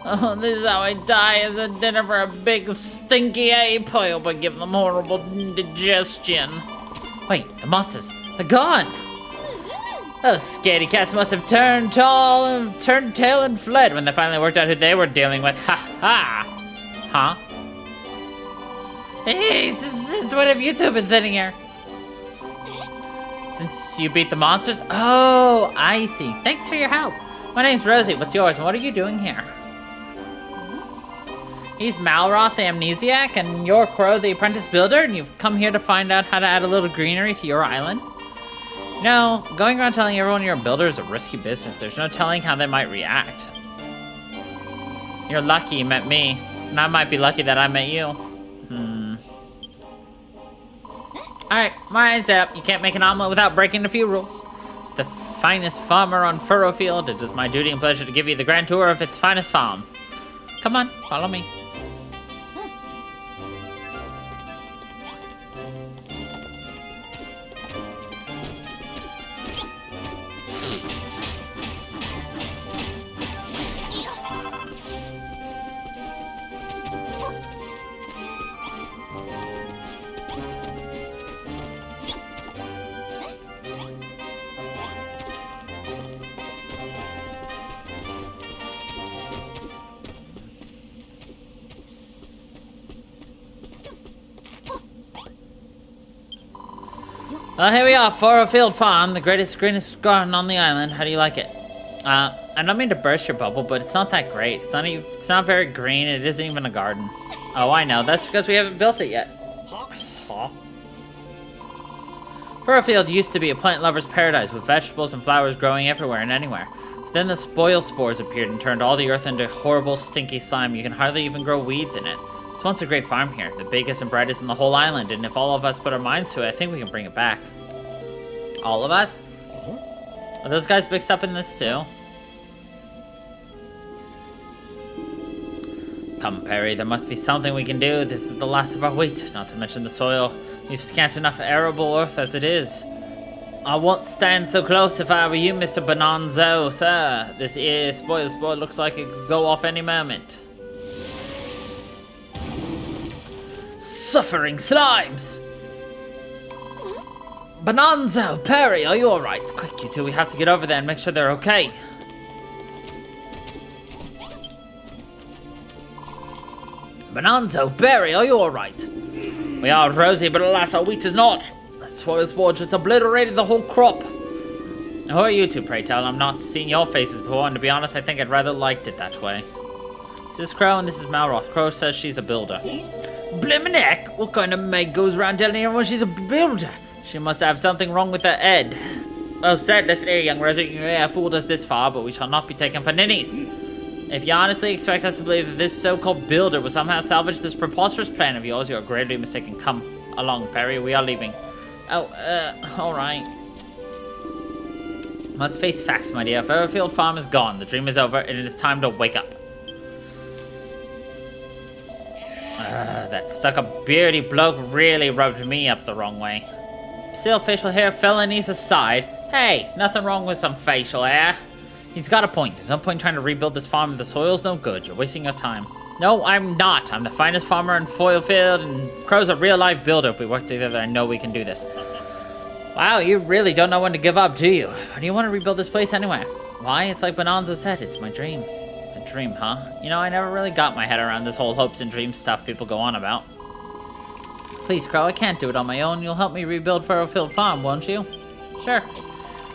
Oh, this is how I die as a dinner for a big stinky ape. I hope I give them horrible indigestion. Wait, the monsters, they're gone! Those scaredy cats must have turned tail and fled when they finally worked out who they were dealing with. Ha ha! Huh? Hey, since when have you two been sitting here? Since you beat the monsters? Oh, I see. Thanks for your help. My name's Rosie. What's yours, and what are you doing here? He's Malroth the Amnesiac, and you're Crow the Apprentice Builder, and you've come here to find out how to add a little greenery to your island? No, going around telling everyone you're a builder is a risky business. There's no telling how they might react. You're lucky you met me, and I might be lucky that I met you. Alright, my mind's up. You can't make an omelet without breaking a few rules. It's the finest farmer on Furrowfield. It is my duty and pleasure to give you the grand tour of its finest farm. Come on, follow me. Well, here we are, Furrowfield Farm, the greenest garden on the island. How do you like it? I don't mean to burst your bubble, but it's not that great. It's not very green. It isn't even a garden. Oh, I know. That's because we haven't built it yet. Huh? Furrowfield used to be a plant lover's paradise with vegetables and flowers growing everywhere and anywhere. But then the spoil spores appeared and turned all the earth into horrible, stinky slime. You can hardly even grow weeds in it. It's once a great farm here, the biggest and brightest in the whole island, and if all of us put our minds to it, I think we can bring it back. All of us? Are those guys mixed up in this too? Come, Perry, there must be something we can do. This is the last of our wheat, not to mention the soil. We've scant enough arable earth as it is. I won't stand so close if I were you, Mr. Bonanzo, sir. This here spoil looks like it could go off any moment. Suffering slimes! Bonanzo, Perry, are you alright? Quick, you two, we have to get over there and make sure they're okay. Bonanzo, Perry, are you alright? We are, Rosie, but alas, our wheat is not. That spoil just obliterated the whole crop. Who are you two, pray tell? I've not seen your faces before, and to be honest, I think I'd rather liked it that way. This is Crow, and this is Malroth. Crow says she's a builder. Blimmin' heck, what kind of maid goes around telling everyone she's a builder? She must have something wrong with her head. Oh, said, listen here, young resident. You may have fooled us this far, but we shall not be taken for ninnies. If you honestly expect us to believe that this so-called builder will somehow salvage this preposterous plan of yours, you are greatly mistaken. Come along, Perry. We are leaving. Oh, all right. Must face facts, my dear. Fairfield Farm is gone. The dream is over, and it is time to wake up. That stuck-up beardy bloke really rubbed me up the wrong way. Still, facial hair felonies aside, hey, nothing wrong with some facial hair. He's got a point. There's no point trying to rebuild this farm if the soil's no good. You're wasting your time. No, I'm not. I'm the finest farmer in Foilfield, and Crow's a real-life builder. If we work together, I know we can do this. Wow, you really don't know when to give up, do you? Why do you want to rebuild this place anyway? Why? It's like Bonanza said, it's my dream. A dream, huh? You know, I never really got my head around this whole hopes and dreams stuff people go on about. Please, Crow, I can't do it on my own. You'll help me rebuild Furrowfield Farm, won't you? Sure.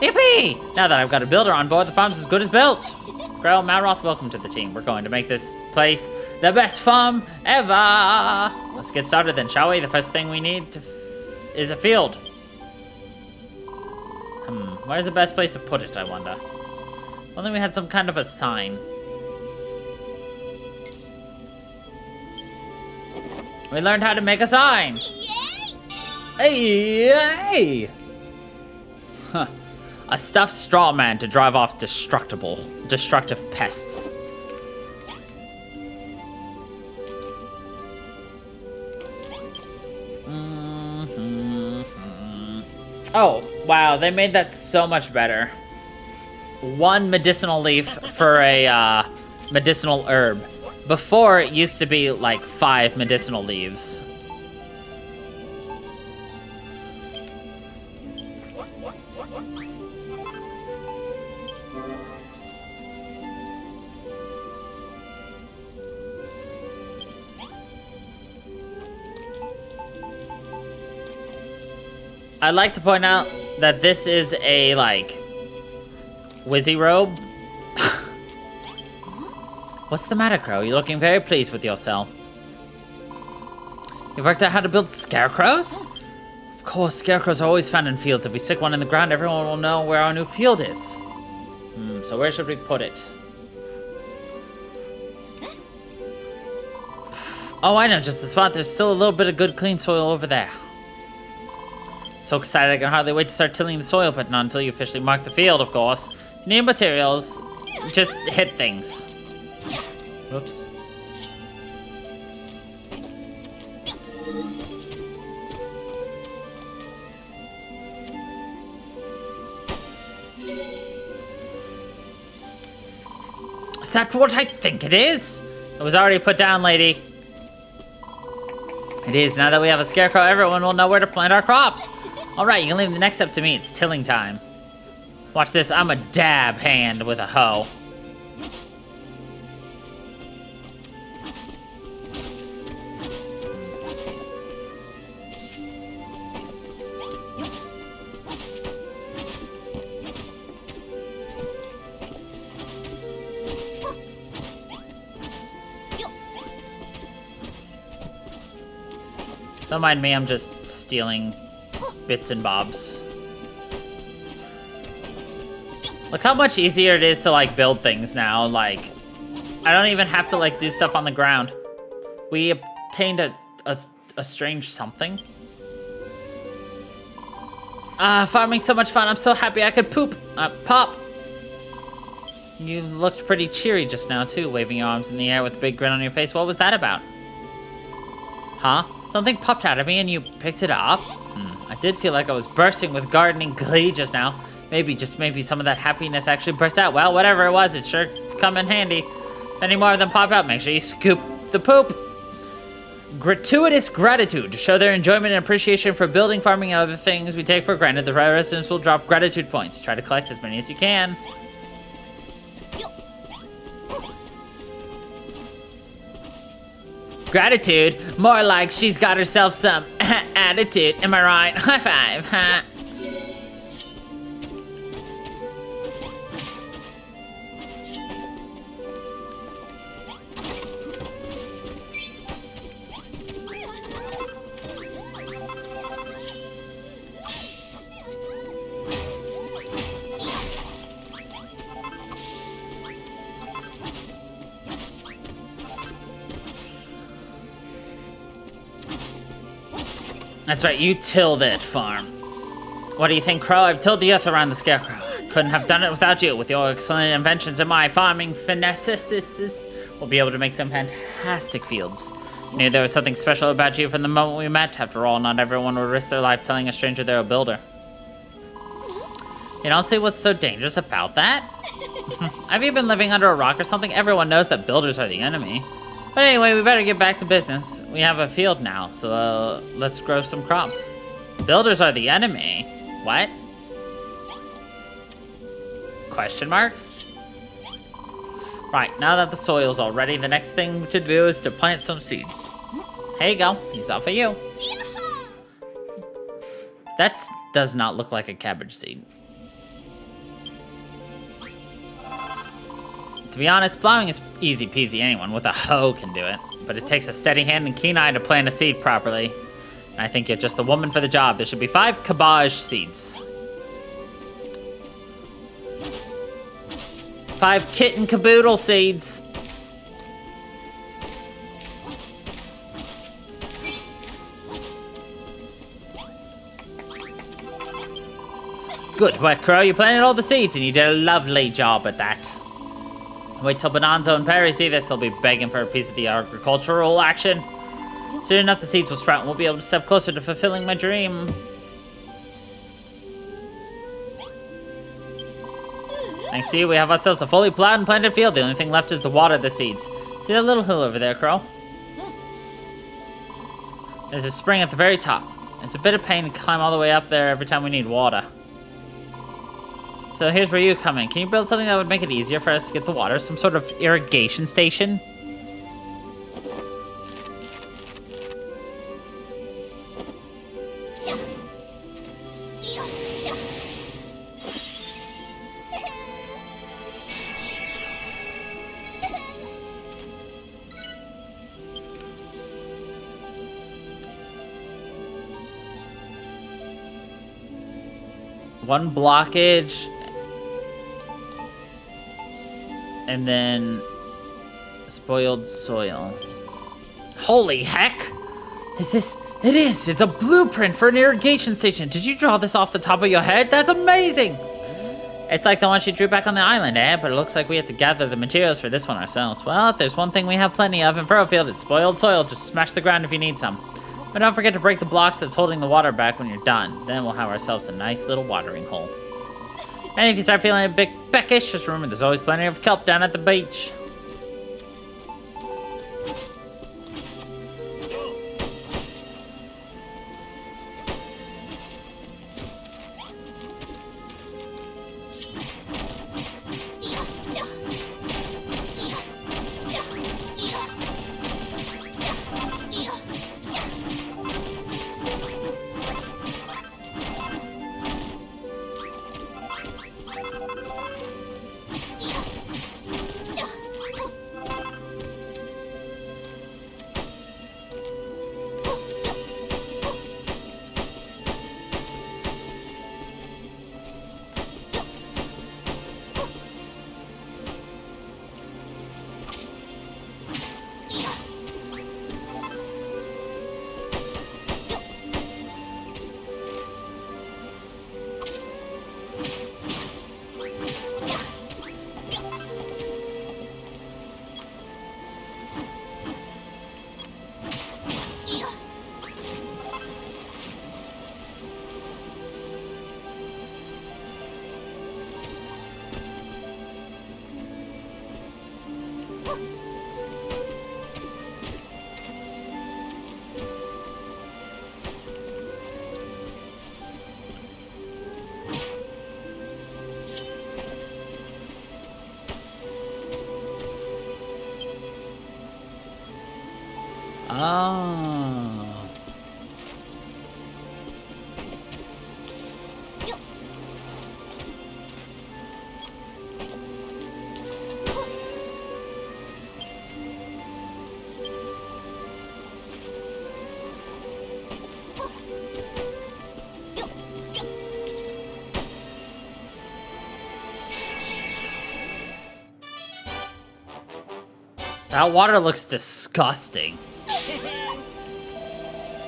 Yippee! Now that I've got a builder on board, the farm's as good as built. Crow, Malroth, welcome to the team. We're going to make this place the best farm ever. Let's get started then, shall we? The first thing we need is a field. Where's the best place to put it, I wonder? Well, then we had some kind of a sign. We learned how to make a sign. Hey, hey! Huh. A stuffed straw man to drive off destructive pests. Oh, wow, they made that so much better. 1 medicinal leaf for a medicinal herb. Before, it used to be like 5 medicinal leaves. I'd like to point out that this is a, like, Wizzy robe. What's the matter, Crow? You're looking very pleased with yourself. You've worked out how to build scarecrows? Of course, scarecrows are always found in fields. If we stick one in the ground, everyone will know where our new field is. So where should we put it? Oh, I know just the spot. There's still a little bit of good, clean soil over there. So excited I can hardly wait to start tilling the soil, but not until you officially mark the field, of course. You need materials. Just hit things. Whoops. Is that what I think it is? It was already put down, lady. It is. Now that we have a scarecrow, everyone will know where to plant our crops. All right, you can leave the next step to me. It's tilling time. Watch this. I'm a dab hand with a hoe. Don't mind me, I'm just stealing bits and bobs. Look how much easier it is to, like, build things now. Like, I don't even have to, like, do stuff on the ground. We obtained a strange something. Farming's so much fun. I'm so happy I could poop. Pop. You looked pretty cheery just now, too, waving your arms in the air with a big grin on your face. What was that about? Huh? Something popped out of me and you picked it up? I did feel like I was bursting with gardening glee just now. Maybe, just maybe, some of that happiness actually burst out. Well, whatever it was, it sure come in handy. If any more of them pop out, make sure you scoop the poop. Gratuitous gratitude. To show their enjoyment and appreciation for building, farming, and other things we take for granted, the residents will drop gratitude points. Try to collect as many as you can. Gratitude? More like she's got herself some attitude. Am I right? High five. Huh? That's right, you tilled it, farm. What do you think, Crow? I've tilled the earth around the Scarecrow. I couldn't have done it without you. With your excellent inventions and my farming finesses, we'll be able to make some fantastic fields. I knew there was something special about you from the moment we met. After all, not everyone would risk their life telling a stranger they're a builder. You don't see what's so dangerous about that? Have you been living under a rock or something? Everyone knows that builders are the enemy. But anyway, we better get back to business. We have a field now, so let's grow some crops. Builders are the enemy? What? Question mark? Right, now that the soil's all ready, the next thing to do is to plant some seeds. Here you go. These are for you. That does not look like a cabbage seed. To be honest, plowing is easy peasy. Anyone with a hoe can do it. But it takes a steady hand and keen eye to plant a seed properly. And I think you're just the woman for the job. There should be 5 cabbage seeds. 5 kitten caboodle seeds. Good work, Crow. You planted all the seeds and you did a lovely job at that. Wait till Bonanza and Perry see this. They'll be begging for a piece of the agricultural action. Soon enough, the seeds will sprout and we'll be able to step closer to fulfilling my dream. Thanks to you, we have ourselves a fully plowed and planted field. The only thing left is to water the seeds. See that little hill over there, Crow? There's a spring at the very top. It's a bit of pain to climb all the way up there every time we need water. So here's where you come in. Can you build something that would make it easier for us to get the water? Some sort of irrigation station? One blockage. And then spoiled soil. Holy heck! Is this? It is! It's a blueprint for an irrigation station. Did you draw this off the top of your head? That's amazing! It's like the one she drew back on the island, eh? But it looks like we have to gather the materials for this one ourselves. Well, if there's one thing we have plenty of in Furrowfield, it's spoiled soil. Just smash the ground if you need some. But don't forget to break the blocks that's holding the water back when you're done. Then we'll have ourselves a nice little watering hole. And if you start feeling a bit peckish, just remember there's always plenty of kelp down at the beach. Oh. That water looks disgusting.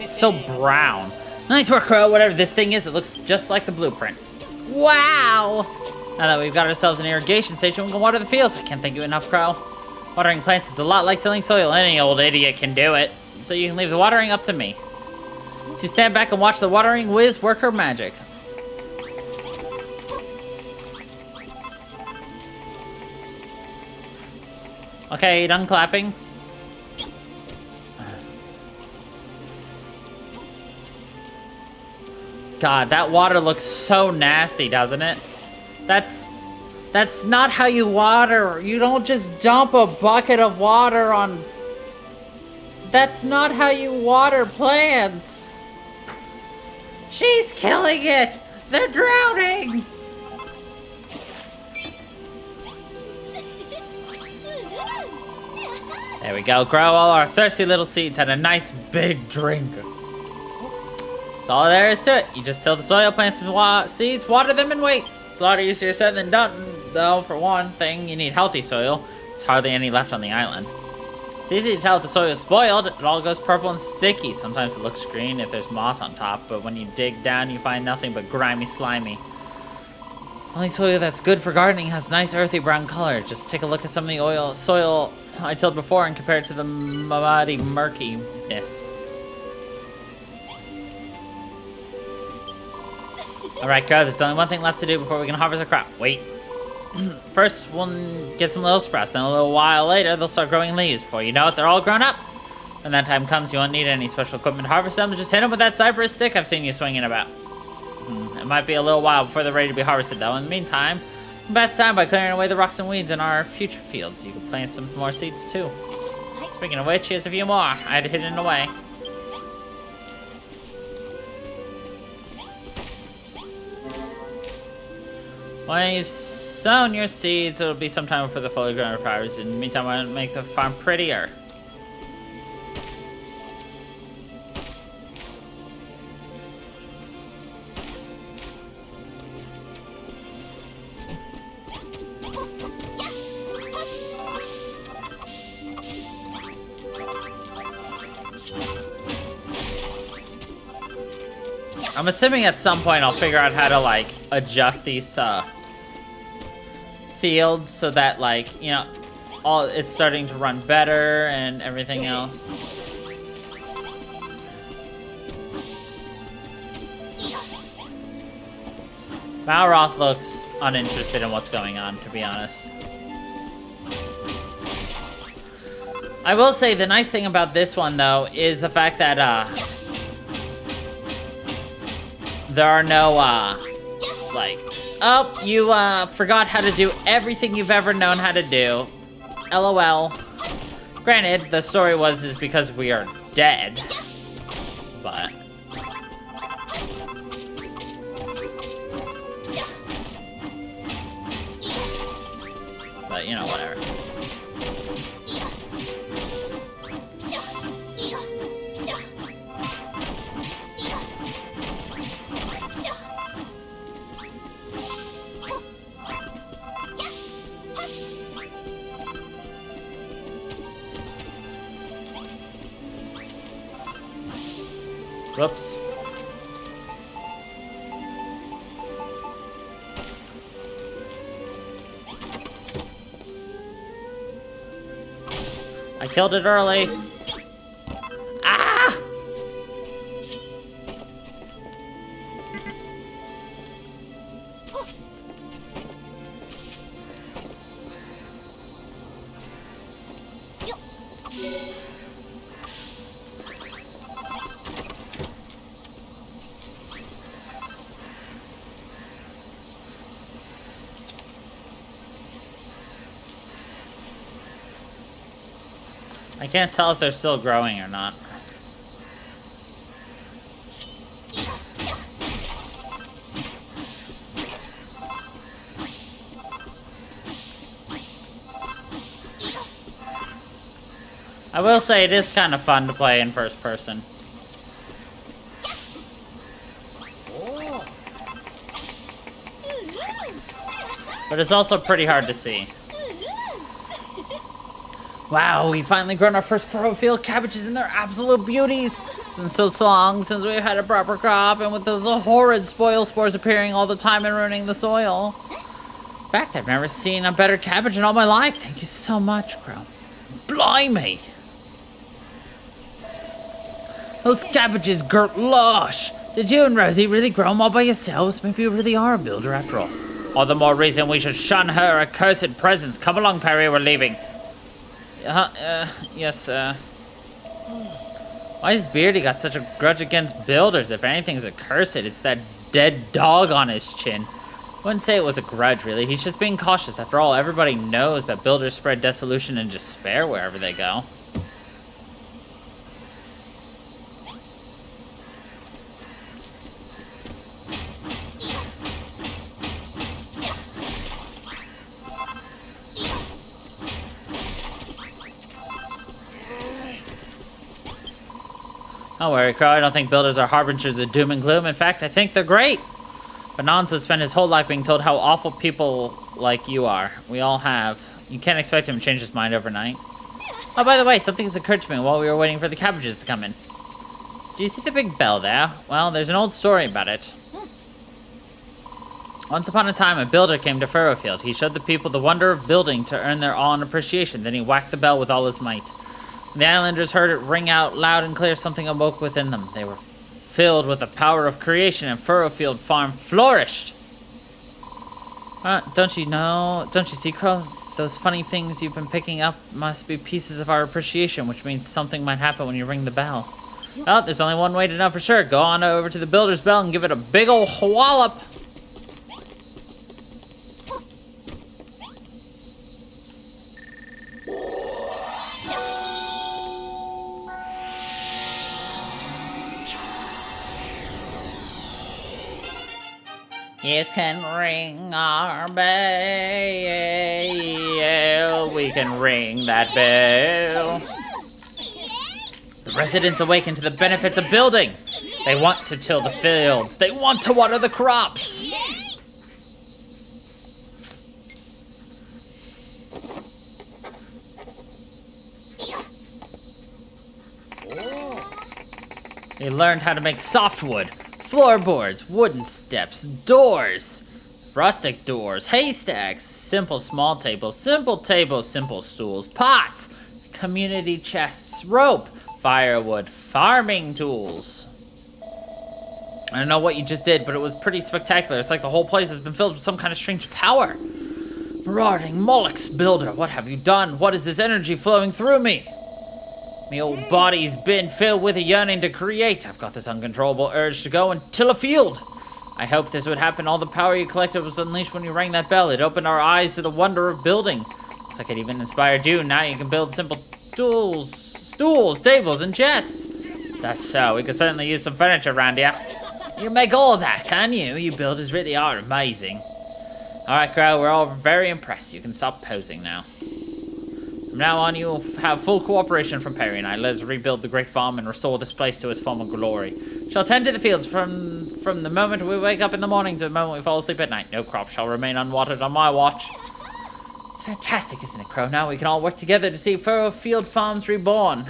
It's so brown. Nice work, Crow. Whatever this thing is, it looks just like the blueprint. Wow! Now that we've got ourselves an irrigation station, we can water the fields. I can't thank you enough, Crow. Watering plants is a lot like tilling soil. Any old idiot can do it. So you can leave the watering up to me. So you stand back and watch the watering whiz work her magic. Okay, you done clapping? God, that water looks so nasty, doesn't it? That's not how you water. You don't just dump a bucket of water on... That's not how you water plants. She's killing it. They're drowning. There we go, Crow. All our thirsty little seeds had a nice big drink. That's all there is to it. You just till the soil, plant some seeds, water them, and wait. It's a lot easier said than done, though. For one thing, you need healthy soil. There's hardly any left on the island. It's easy to tell if the soil is spoiled. It all goes purple and sticky. Sometimes it looks green if there's moss on top, but when you dig down, you find nothing but grimy, slimy. Only soil that's good for gardening has nice earthy brown color. Just take a look at some of the soil I tilled before and compare it to the muddy murkiness. Alright, Crow, there's only one thing left to do before we can harvest our crop. Wait. First, we'll get some little sprouts. Then a little while later, they'll start growing leaves. Before you know it, they're all grown up. When that time comes, you won't need any special equipment to harvest them. Just hit them with that cypress stick I've seen you swinging about. It might be a little while before they're ready to be harvested, though. In the meantime, best time by clearing away the rocks and weeds in our future fields. You can plant some more seeds, too. Speaking of which, here's a few more. I had to hidden away. When you've sown your seeds, it'll be some time before the fully grown flowers. In the meantime, I want to make the farm prettier. I'm assuming at some point I'll figure out how to, like, adjust these, fields so that, like, you know, it's starting to run better and everything else. Malroth looks uninterested in what's going on, to be honest. I will say the nice thing about this one, though, is the fact that, there are no, like, oh, you, forgot how to do everything you've ever known how to do. LOL. Granted, the story is because we are dead. But... you know, whatever. Whoops. I killed it early. Ah! I can't tell if they're still growing or not. I will say it is kind of fun to play in first person. But it's also pretty hard to see. Wow, we finally grown our first furrow field cabbages and they're absolute beauties. been so long since we've had a proper crop, and with those horrid spoil spores appearing all the time and ruining the soil. In fact, I've never seen a better cabbage in all my life. Thank you so much, Crow. Blimey! Those cabbages girt lush. Did you and Rosie really grow them all by yourselves? Maybe you really are a builder after all. All the more reason we should shun her accursed presence. Come along, Perry, we're leaving. Yes, Why has Beardy got such a grudge against builders? If anything's accursed, it's that dead dog on his chin. Wouldn't say it was a grudge, really. He's just being cautious. After all, everybody knows that builders spread desolation and despair wherever they go. Don't worry, Crow. I don't think builders are harbingers of doom and gloom. In fact, I think they're great. Bonanza spent his whole life being told how awful people like you are. We all have. You can't expect him to change his mind overnight. Oh, by the way, something's occurred to me while we were waiting for the cabbages to come in. Do you see the big bell there? Well, there's an old story about it. Once upon a time, a builder came to Furrowfield. He showed the people the wonder of building to earn their awe and appreciation. Then he whacked the bell with all his might. When the islanders heard it ring out loud and clear, something awoke within them. They were filled with the power of creation, and Furrowfield Farm flourished. Don't you see, Crow? Those funny things you've been picking up must be pieces of our appreciation, which means something might happen when you ring the bell. Well, there's only one way to know for sure. Go on over to the builder's bell and give it a big ol' wallop. You can ring our bell. We can ring that bell. The residents awaken to the benefits of building. They want to till the fields. They want to water the crops. They learned how to make softwood. Floorboards, wooden steps, doors, rustic doors, haystacks, simple small tables, simple stools, pots, community chests, rope, firewood, farming tools. I don't know what you just did, but it was pretty spectacular. It's like the whole place has been filled with some kind of strange power. Marauding Moloch's builder, what have you done? What is this energy flowing through me? My old body's been filled with a yearning to create. I've got this uncontrollable urge to go and till a field. I hoped this would happen. All the power you collected was unleashed when you rang that bell. It opened our eyes to the wonder of building. Looks like it even inspired you. Now you can build simple stools, tables, and chests. That's so. We could certainly use some furniture around here. You make all of that, can you? You builders really are amazing. Alright, Crow, we're all very impressed. You can stop posing now. From now on, you'll have full cooperation from Perry and I. Let us rebuild the great farm and restore this place to its former glory. Shall tend to the fields from the moment we wake up in the morning to the moment we fall asleep at night. No crop shall remain unwatered on my watch. It's fantastic, isn't it, Crow? Now we can all work together to see Furrowfield Farms reborn.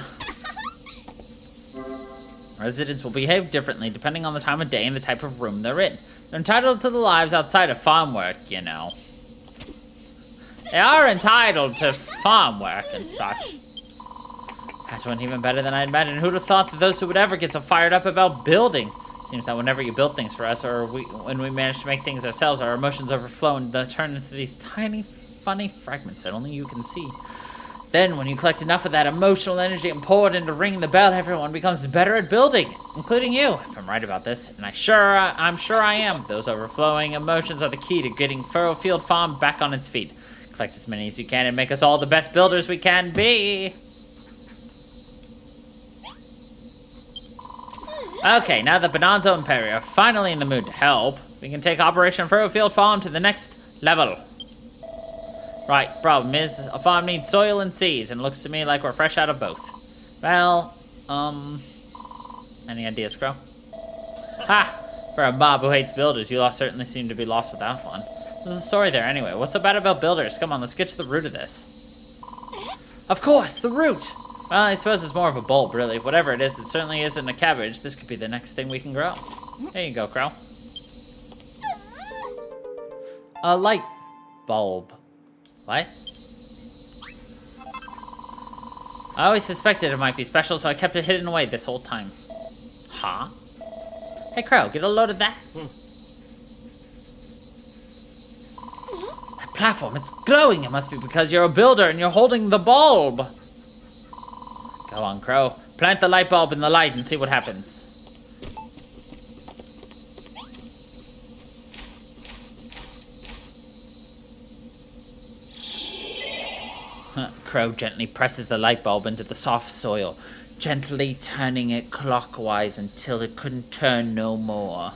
Residents will behave differently depending on the time of day and the type of room they're in. They're entitled to the lives outside of farm work, you know. They are entitled to farm work and such. That went even better than I imagined. Who'd have thought that those who would ever get so fired up about building? Seems that whenever you build things for us, or when we manage to make things ourselves, our emotions overflow and they turn into these tiny, funny fragments that only you can see. Then, when you collect enough of that emotional energy and pour it into ringing the bell, everyone becomes better at building, including you, if I'm right about this. And I'm sure I am. Those overflowing emotions are the key to getting Furrowfield Farm back on its feet. Collect as many as you can and make us all the best builders we can be. Okay, now that Bonanza and Perry are finally in the mood to help, we can take Operation Furrowfield Farm to the next level. Right, problem is, a farm needs soil and seeds, and it looks to me like we're fresh out of both. Well, any ideas, Crow? Ha! For a mob who hates builders, you certainly seem to be lost without one. There's a story there anyway. What's so bad about builders? Come on, let's get to the root of this. Of course, the root! Well, I suppose it's more of a bulb, really. Whatever it is, it certainly isn't a cabbage. This could be the next thing we can grow. There you go, Crow. A light bulb. What? I always suspected it might be special, so I kept it hidden away this whole time. Huh? Hey, Crow, get a load of that. That platform, it's glowing. It must be because you're a builder and you're holding the bulb. Go on, Crow. Plant the light bulb in the light and see what happens. Crow gently presses the light bulb into the soft soil, gently turning it clockwise until it couldn't turn no more.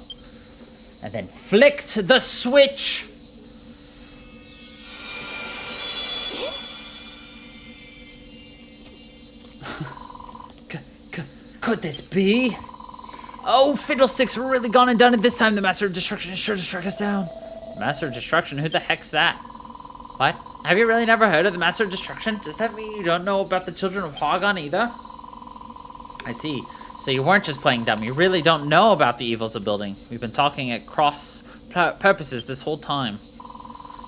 And then flicked the switch. Could this be? Oh, fiddlesticks, we're really gone and done it this time. The Master of Destruction is sure to strike us down. Master of Destruction? Who the heck's that? What? Have you really never heard of the Master of Destruction? Does that mean you don't know about the Children of Hogon either? I see. So you weren't just playing dumb. You really don't know about the evils of building. We've been talking at cross purposes this whole time.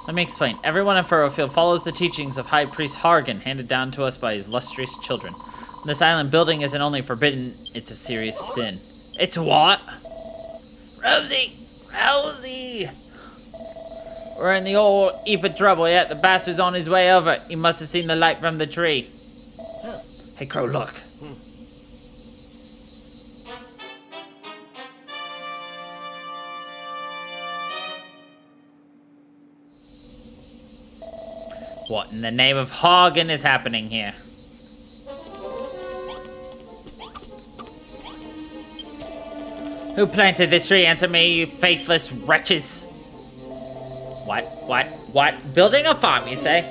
Let me explain. Everyone in Furrowfield follows the teachings of High Priest Hargan, handed down to us by his illustrious children. This island building isn't only forbidden, it's a serious sin. It's what? Rosie! Rosie! We're in the old heap of trouble yet. The bastard's on his way over. He must have seen the light from the tree. Hey, Crow, look. What in the name of Hagen is happening here? Who planted this tree? Answer me, you faithless wretches. What? Building a farm, you say?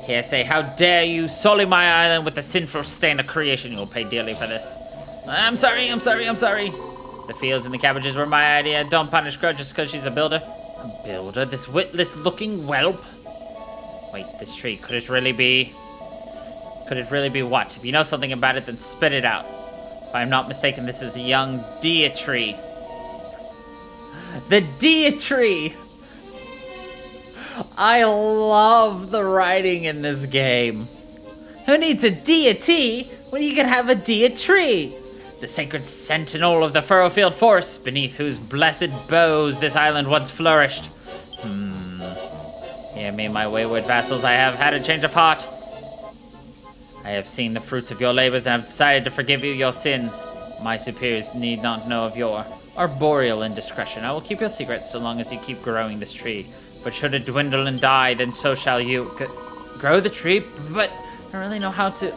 Here, say, how dare you sully my island with the sinful stain of creation? You'll pay dearly for this. I'm sorry. The fields and the cabbages were my idea. Don't punish Crow just because she's a builder. A builder? This witless-looking whelp? Wait, this tree, could it really be what? If you know something about it, then spit it out. If I'm not mistaken, this is a young deer tree. The deer tree! I love the writing in this game. Who needs a deity when you can have a deer tree? The sacred sentinel of the Furrowfield Forest, beneath whose blessed boughs this island once flourished. Hear me, my wayward vassals, I have had a change of heart. I have seen the fruits of your labors and have decided to forgive you your sins. My superiors need not know of your arboreal indiscretion. I will keep your secret so long as you keep growing this tree. But should it dwindle and die, then so shall you. Grow the tree? But I don't really know how to.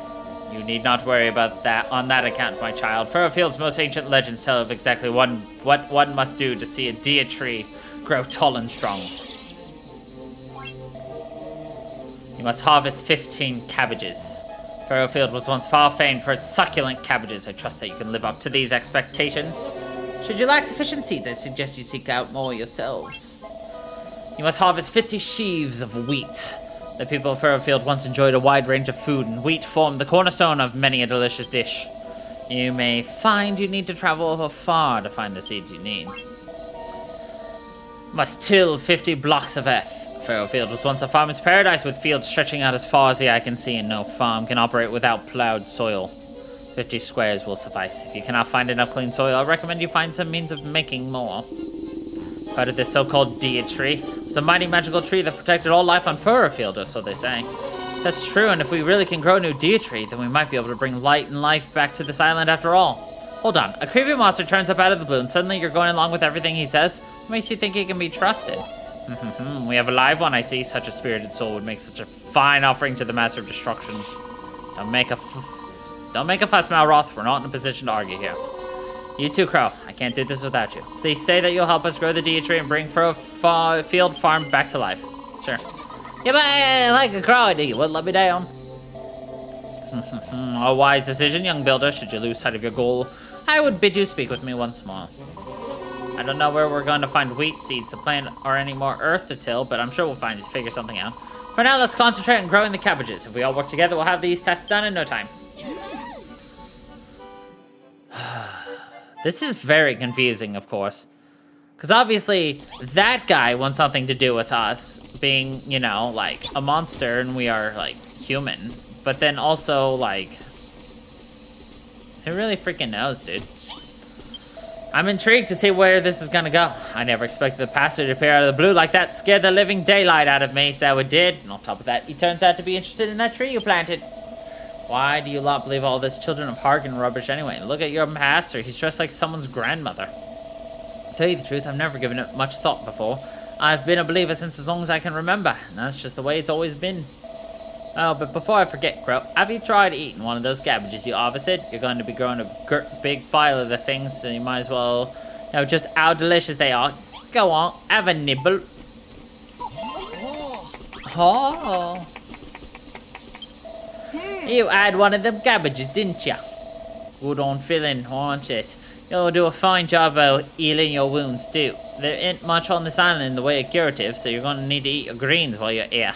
You need not worry about that on that account, my child. Furrowfield's most ancient legends tell of exactly what one must do to see a deer tree grow tall and strong. You must harvest 15 cabbages. Furrowfield was once far famed for its succulent cabbages. I trust that you can live up to these expectations. Should you lack sufficient seeds, I suggest you seek out more yourselves. You must harvest 50 sheaves of wheat. The people of Furrowfield once enjoyed a wide range of food, and wheat formed the cornerstone of many a delicious dish. You may find you need to travel far to find the seeds you need. Must till 50 blocks of earth. Furrowfield was once a farmer's paradise with fields stretching out as far as the eye can see, and no farm can operate without plowed soil. 50 squares will suffice. If you cannot find enough clean soil, I recommend you find some means of making more. Part of this so-called deer tree was a mighty magical tree that protected all life on Furrowfield, or so they say. If that's true, and if we really can grow a new deer tree, then we might be able to bring light and life back to this island after all. Hold on, a creepy monster turns up out of the blue, and suddenly you're going along with everything he says? What makes you think he can be trusted? We have a live one, I see. Such a spirited soul would make such a fine offering to the Master of Destruction. Don't make a fuss, Malroth. We're not in a position to argue here. You too, Crow. I can't do this without you. Please say that you'll help us grow the deer tree and bring Furrowfield Farm back to life. Sure. Yeah, but like a crow idea, you wouldn't let me down. A wise decision, young builder. Should you lose sight of your goal, I would bid you speak with me once more. I don't know where we're going to find wheat seeds to plant or any more earth to till, but I'm sure we'll figure something out. For now, let's concentrate on growing the cabbages. If we all work together, we'll have these tests done in no time. This is very confusing, of course. Because obviously, that guy wants something to do with us being, you know, like, a monster and we are, like, human. But then also, like, who really freaking knows, dude? I'm intrigued to see where this is gonna go. I never expected the pastor to appear out of the blue like that. Scared the living daylight out of me, so it did. And on top of that, he turns out to be interested in that tree you planted. Why do you lot believe all this children of Hargan rubbish anyway? Look at your pastor. He's dressed like someone's grandmother. To tell you the truth, I've never given it much thought before. I've been a believer since as long as I can remember, and that's just the way it's always been. Oh, but before I forget, Crow, have you tried eating one of those cabbages you harvested? You're going to be growing a big pile of the things, so you might as well know just how delicious they are. Go on, have a nibble. Oh. You had one of them cabbages, didn't you? Good on filling, aren't it? You'll do a fine job of healing your wounds, too. There ain't much on this island in the way of curative, so you're going to need to eat your greens while you're here.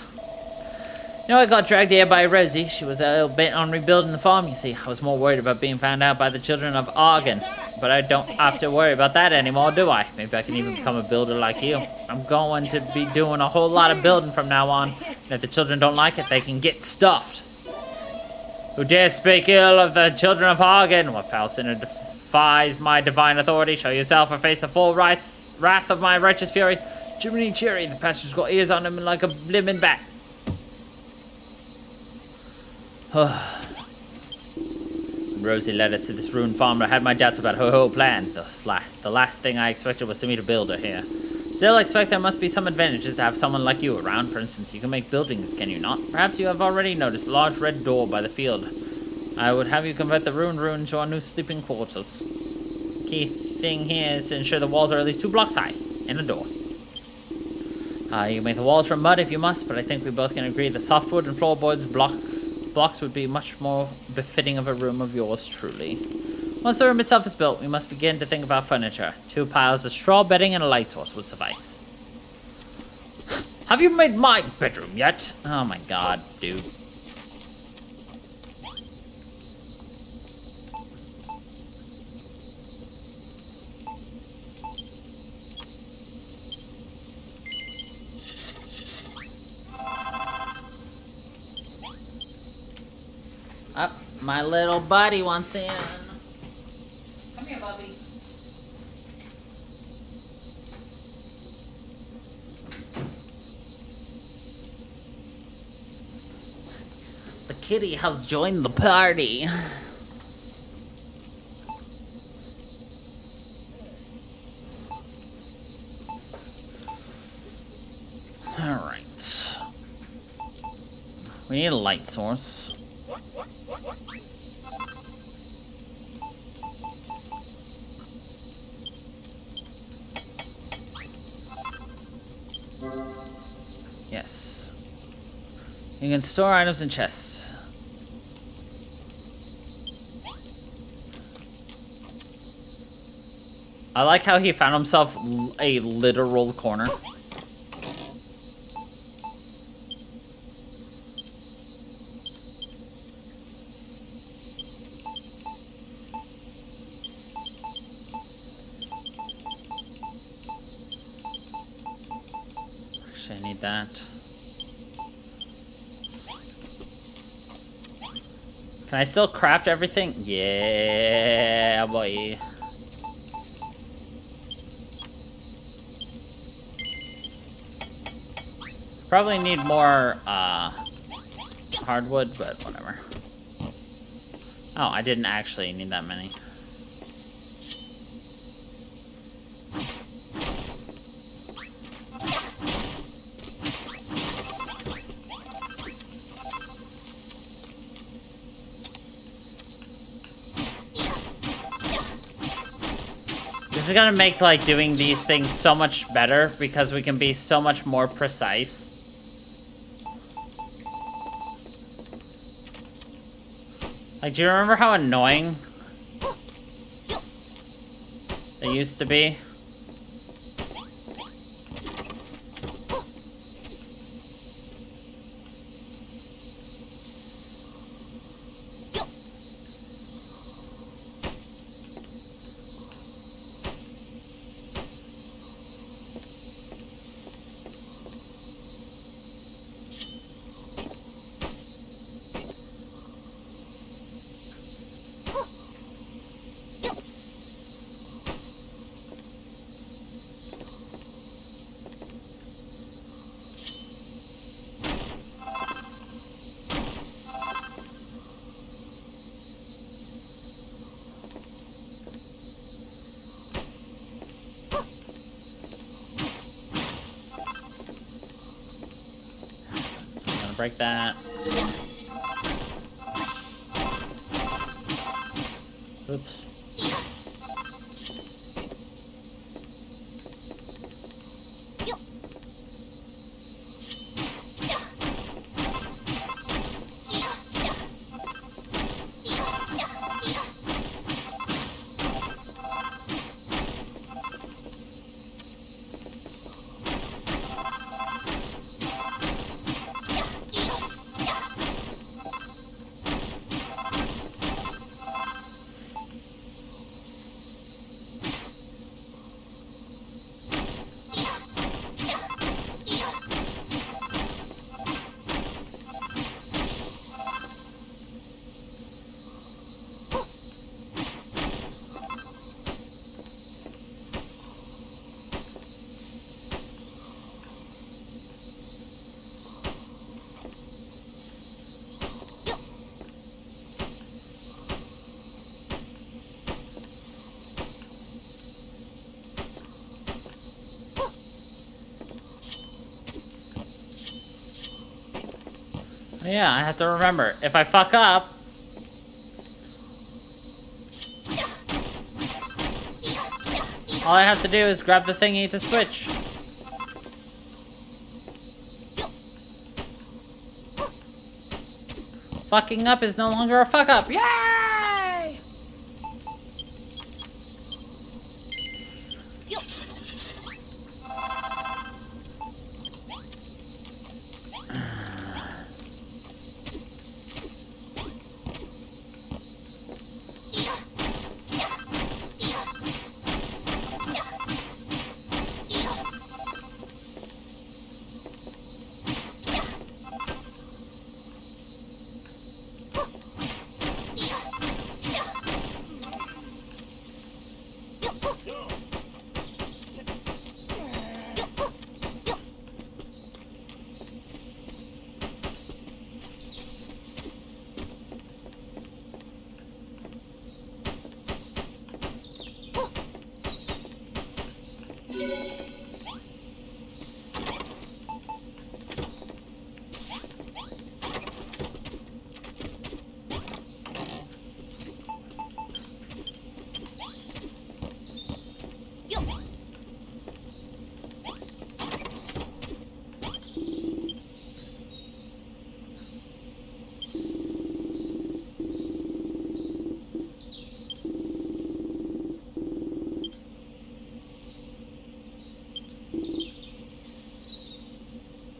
You know, I got dragged here by Rosie. She was a little bent on rebuilding the farm, you see. I was more worried about being found out by the children of Argon. But I don't have to worry about that anymore, do I? Maybe I can even become a builder like you. I'm going to be doing a whole lot of building from now on. And if the children don't like it, they can get stuffed. Who dares speak ill of the children of Argon? What foul sinner defies my divine authority? Show yourself or face the full wrath of my righteous fury. Jiminy Cherry, the pastor's got ears on him like a blimmin' bat. Rosie led us to this ruined farm, but I had my doubts about her whole plan. The last thing I expected was to meet a builder here. Still, I expect there must be some advantages to have someone like you around. For instance, you can make buildings, can you not? Perhaps you have already noticed the large red door by the field. I would have you convert the ruined ruin into our new sleeping quarters. Key thing here is to ensure the walls are at least 2 blocks high, and a door. You can make the walls from mud if you must, but I think we both can agree that softwood and floorboards blocks would be much more befitting of a room of yours truly. Once the room itself is built, we must begin to think about furniture. 2 piles of straw bedding and a light source would suffice. Have you made my bedroom yet? Oh my god, dude. Up, my little buddy wants in. Come here, Bubby. The kitty has joined the party. Alright. We need a light source. Yes. You can store items in chests. I like how he found himself a literal corner. Actually, I need that. Can I still craft everything? Yeah, boy. Probably need more hardwood, but whatever. Oh, I didn't actually need that many. This is gonna make, like, doing these things so much better because we can be so much more precise. Like, do you remember how annoying it used to be? break that. Oops. Yeah, I have to remember, if I fuck up, all I have to do is grab the thingy to switch. Fucking up is no longer a fuck up. Yay!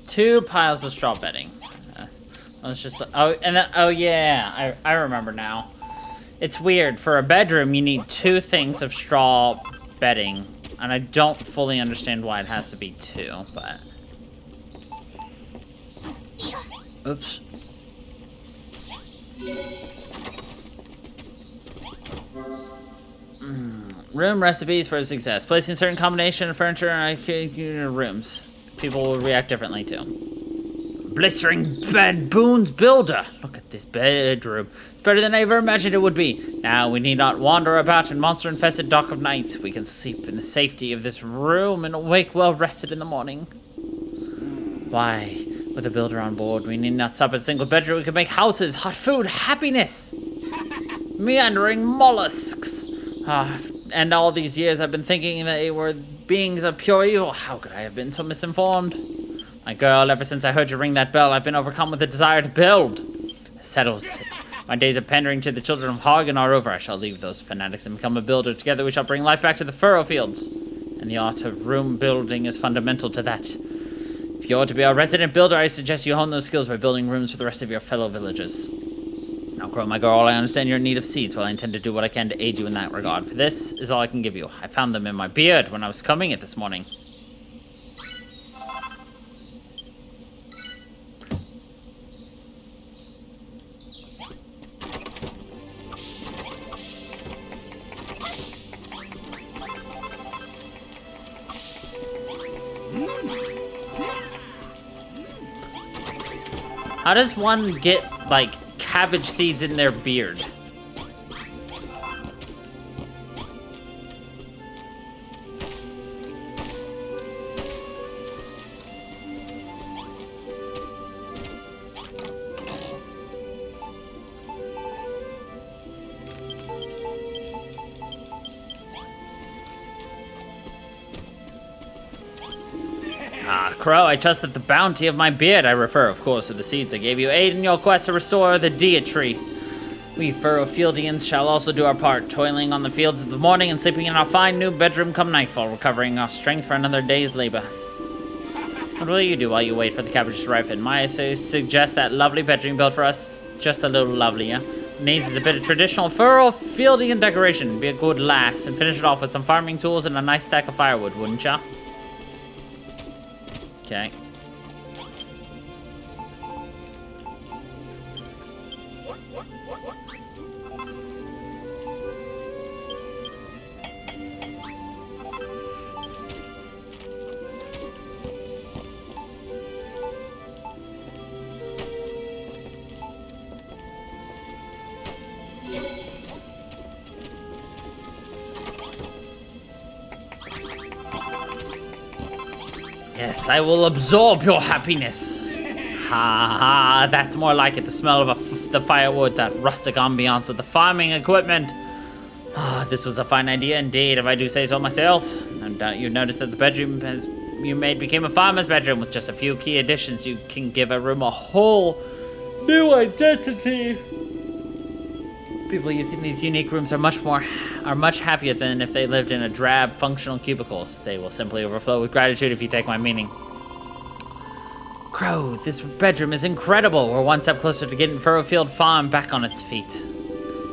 Two piles of straw bedding. Let's just, oh, and then, oh yeah, I remember now. It's weird, for a bedroom you need 2 things of straw bedding, and I don't fully understand why it has to be 2, but. Oops. Room recipes for success. Placing a certain combination of furniture in rooms. People will react differently to. Blistering bed boons builder. Look at this bedroom. It's better than I ever imagined it would be. Now we need not wander about in monster-infested dock of nights. We can sleep in the safety of this room and awake well rested in the morning. Why, with a builder on board, we need not stop at a single bedroom. We can make houses, hot food, happiness. Meandering mollusks. And all these years I've been thinking that they were beings of pure evil. How could I have been so misinformed? My girl, ever since I heard you ring that bell, I've been overcome with the desire to build. Settles it. My days of pandering to the children of Hagen are over. I shall leave those fanatics and become a builder. Together we shall bring life back to the furrow fields. And the art of room building is fundamental to that. If you are to be our resident builder, I suggest you hone those skills by building rooms for the rest of your fellow villagers. Now, Crow, my girl, I understand you're in need of seeds. Well, I intend to do what I can to aid you in that regard. For this is all I can give you. I found them in my beard when I was combing it this morning. How does one get, like, cabbage seeds in their beard? Crow, I trust that the bounty of my beard, I refer, of course, to the seeds I gave you, aid in your quest to restore the deity. We Furrofieldians shall also do our part, toiling on the fields of the morning and sleeping in our fine new bedroom come nightfall, recovering our strength for another day's labor. What will you do while you wait for the cabbages to ripen? Might I suggest that lovely bedroom built for us just a little lovelier? Needs is a bit of traditional Furrofieldian decoration. Be a good lass and finish it off with some farming tools and a nice stack of firewood, wouldn't ya? Okay. Yes, I will absorb your happiness. Ha ha, that's more like it. The smell of the firewood, that rustic ambiance of the farming equipment. Ah, this was a fine idea indeed, if I do say so myself. No doubt you noticed that the bedroom you made became a farmer's bedroom. With just a few key additions, you can give a room a whole new identity. People using these unique rooms are much happier than if they lived in a drab, functional cubicles. They will simply overflow with gratitude if you take my meaning. Crow, this bedroom is incredible. We're one step closer to getting Furrofield Farm back on its feet.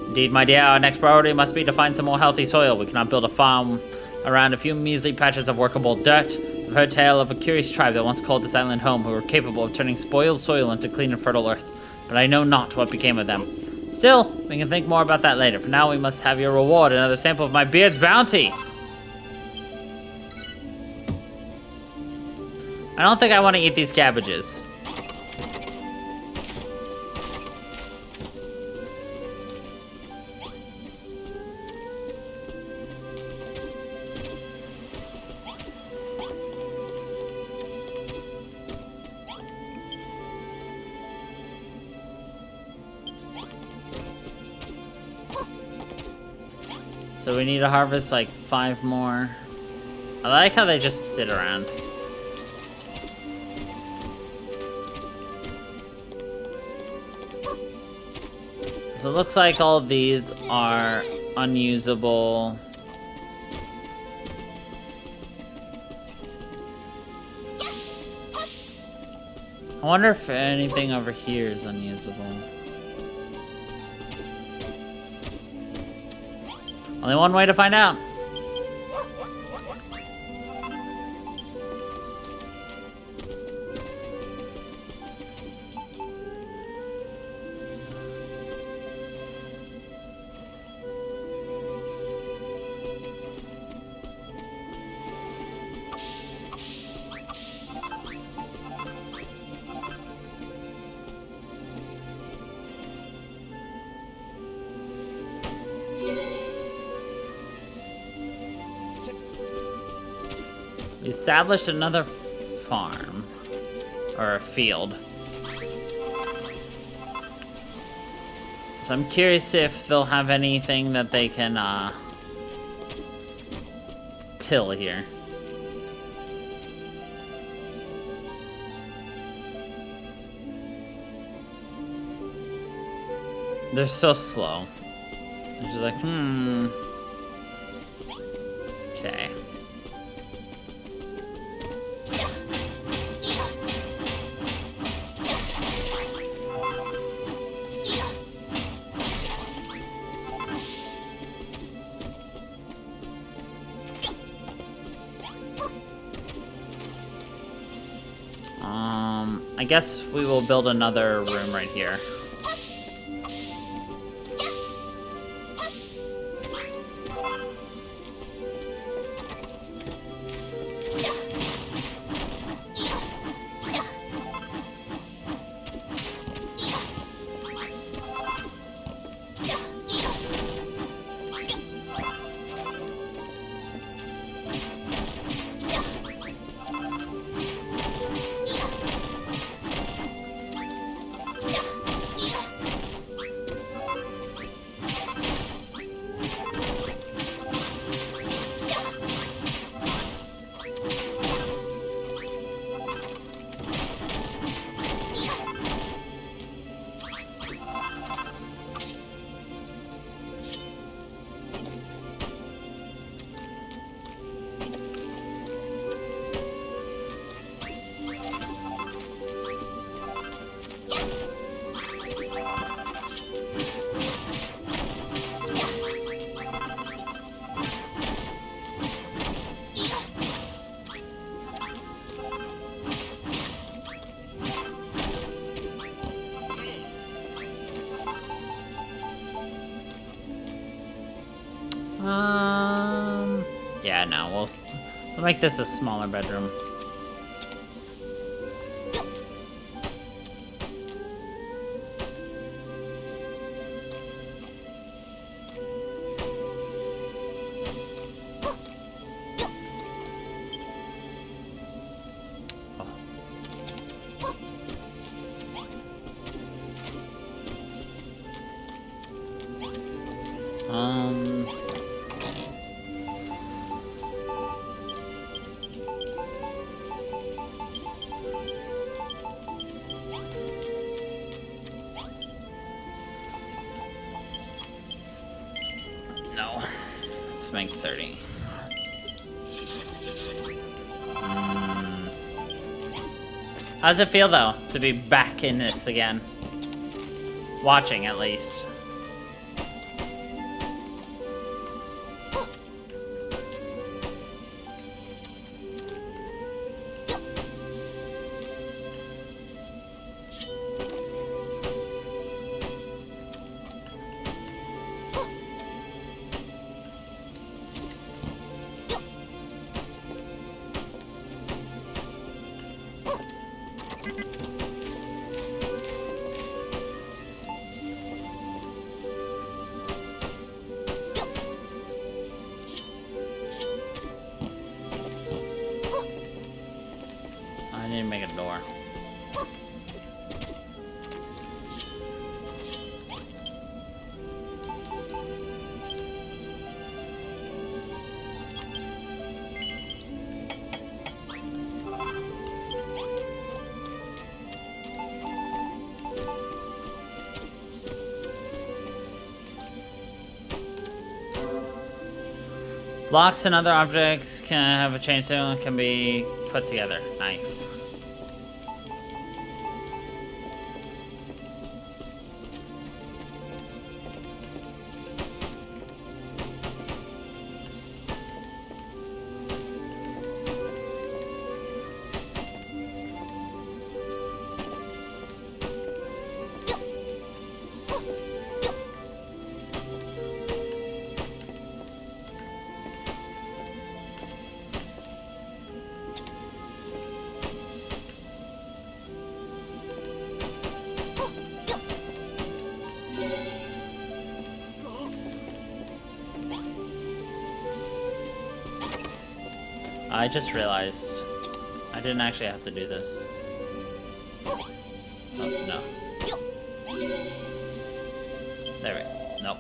Indeed, my dear, our next priority must be to find some more healthy soil. We cannot build a farm around a few measly patches of workable dirt. I've heard tale of a curious tribe that once called this island home, who were capable of turning spoiled soil into clean and fertile earth. But I know not what became of them. Still, we can think more about that later. For now, we must have your reward, another sample of my beard's bounty. I don't think I want to eat these cabbages. So we need to harvest like 5 more. I like how they just sit around. So it looks like all of these are unusable. I wonder if anything over here is unusable. Only one way to find out. We established another farm, or a field. So I'm curious if they'll have anything that they can till here. They're so slow. They're just like, Okay. I guess we will build another room right here. Yeah, no, we'll make this a smaller bedroom. No. Let's make 30. How does it feel, though, to be back in this again? Watching, at least. I need to make a door. Blocks and other objects can have a chainsaw and can be put together. Nice. I just realized I didn't actually have to do this. Oh, no. There we go. Nope.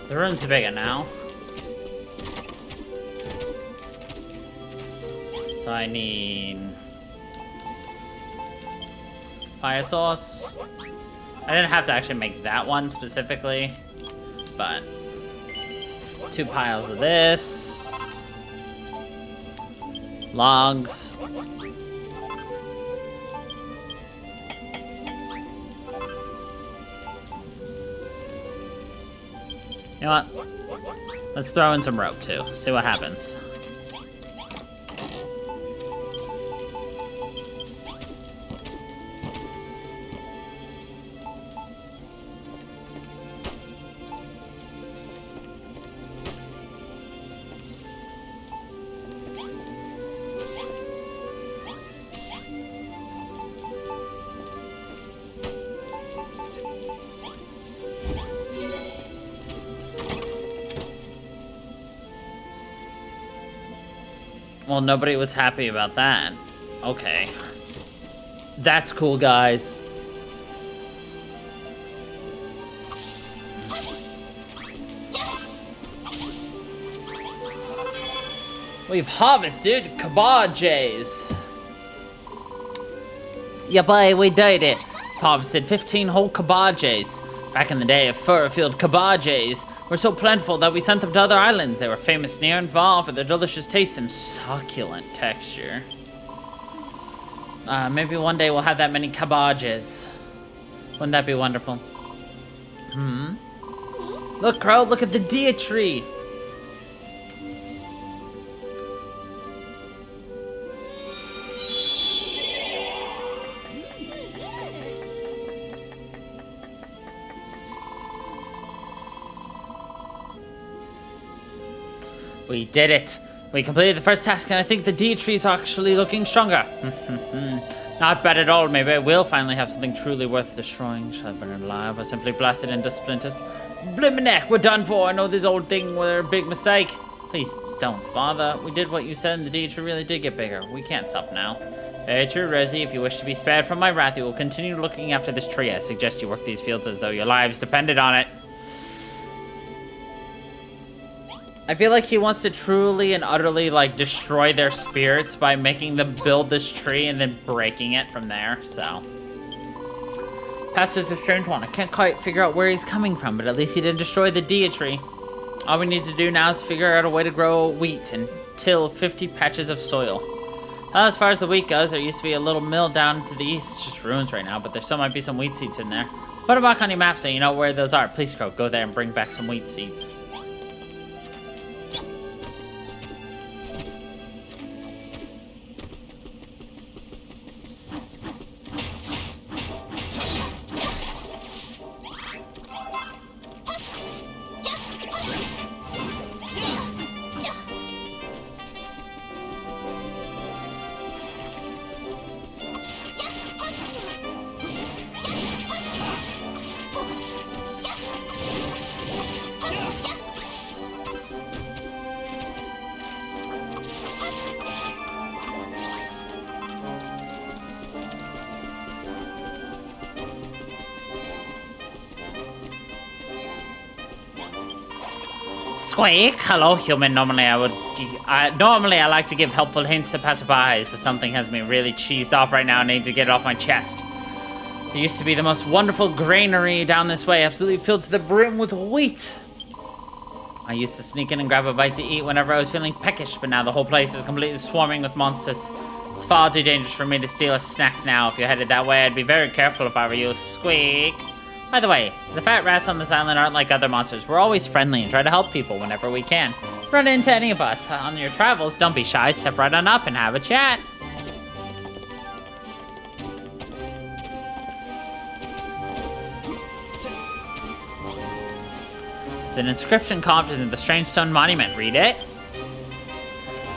The room's bigger now. So I need fire sauce. I didn't have to actually make that one specifically, but 2 piles of this. Logs. You know what? Let's throw in some rope too. See what happens. Well, nobody was happy about that. Okay. That's cool, guys. We've harvested cabbages. Yeah, boy, we did it. Harvested 15 whole cabbages. Back in the day, fur-filled cabbages were so plentiful that we sent them to other islands. They were famous near and far for their delicious taste and succulent texture. Maybe one day we'll have that many cabbages. Wouldn't that be wonderful? Look, Crow, look at the Dia tree. We did it. We completed the first task, and I think the Dia tree is actually looking stronger. Not bad at all. Maybe I will finally have something truly worth destroying. Shall I burn it alive or simply blast it into splinters? Blimneck, we're done for. I know this old thing was a big mistake. Please don't, Father. We did what you said, and the Dia tree really did get bigger. We can't stop now. Very true, Rosie. If you wish to be spared from my wrath, you will continue looking after this tree. I suggest you work these fields as though your lives depended on it. I feel like he wants to truly and utterly, like, destroy their spirits by making them build this tree and then breaking it from there, so. Pastor's a strange one. I can't quite figure out where he's coming from, but at least he didn't destroy the Dia tree. All we need to do now is figure out a way to grow wheat and till 50 patches of soil. As far as the wheat goes, there used to be a little mill down to the east. It's just ruins right now, but there still might be some wheat seeds in there. Put them back on your map so you know where those are. Please, Crow, go there and bring back some wheat seeds. Squeak! Hello, human. Normally I like to give helpful hints to passerbys, but something has me really cheesed off right now. I need to get it off my chest. There used to be the most wonderful granary down this way, absolutely filled to the brim with wheat. I used to sneak in and grab a bite to eat whenever I was feeling peckish, but now the whole place is completely swarming with monsters. It's far too dangerous for me to steal a snack now. If you're headed that way, I'd be very careful if I were you. Squeak! By the way, the fat rats on this island aren't like other monsters. We're always friendly and try to help people whenever we can. Run into any of us on your travels, don't be shy. Step right on up and have a chat. There's an inscription carved into the strange stone monument. Read it.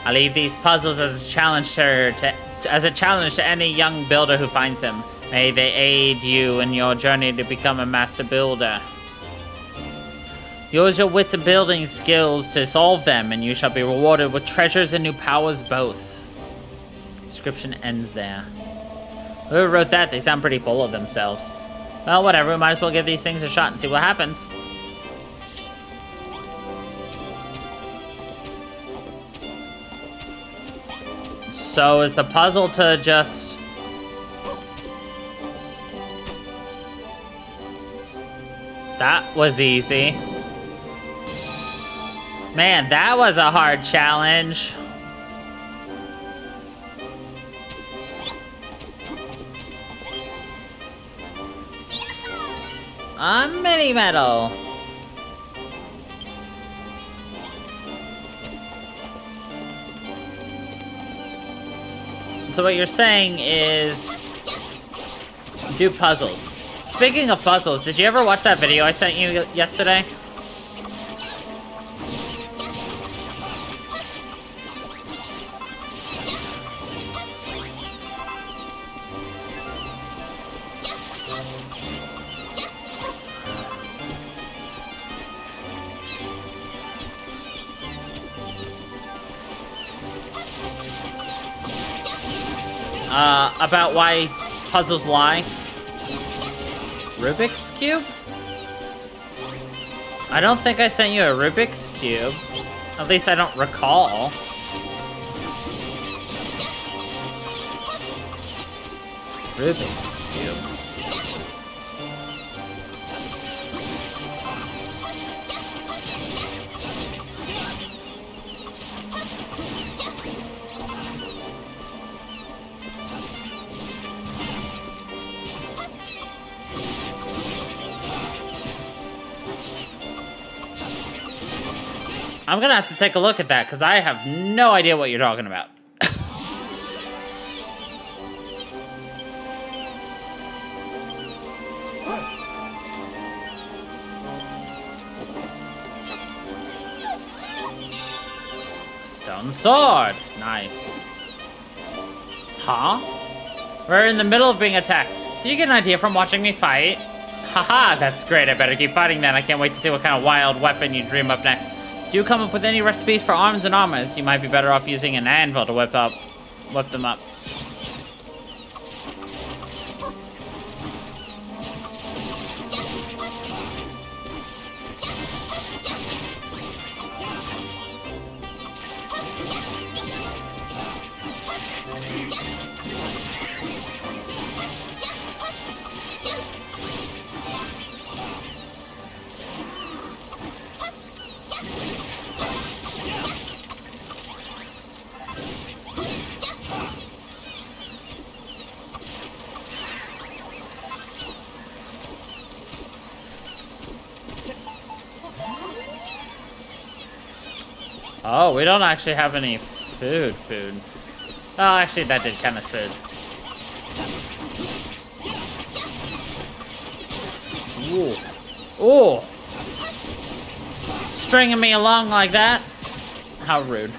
I leave these puzzles as a challenge to any young builder who finds them. May they aid you in your journey to become a master builder. Use your wits and building skills to solve them, and you shall be rewarded with treasures and new powers both. Inscription ends there. Whoever wrote that, they sound pretty full of themselves. Well, whatever, we might as well give these things a shot and see what happens. So is the puzzle to just... That was easy. Man, that was a hard challenge. A mini medal. So what you're saying is do puzzles. Speaking of puzzles, did you ever watch that video I sent you yesterday? About why puzzles lie? Rubik's Cube? I don't think I sent you a Rubik's Cube. At least I don't recall. Rubik's Cube. I'm gonna have to take a look at that, because I have no idea what you're talking about. Stone sword. Nice. Huh? We're in the middle of being attacked. Did you get an idea from watching me fight? Haha, that's great. I better keep fighting then. I can't wait to see what kind of wild weapon you dream up next. Do you come up with any recipes for arms and armors? You might be better off using an anvil to whip them up. Oh, we don't actually have any food. Oh, actually, that did count as food. Ooh. Ooh. Stringing me along like that? How rude.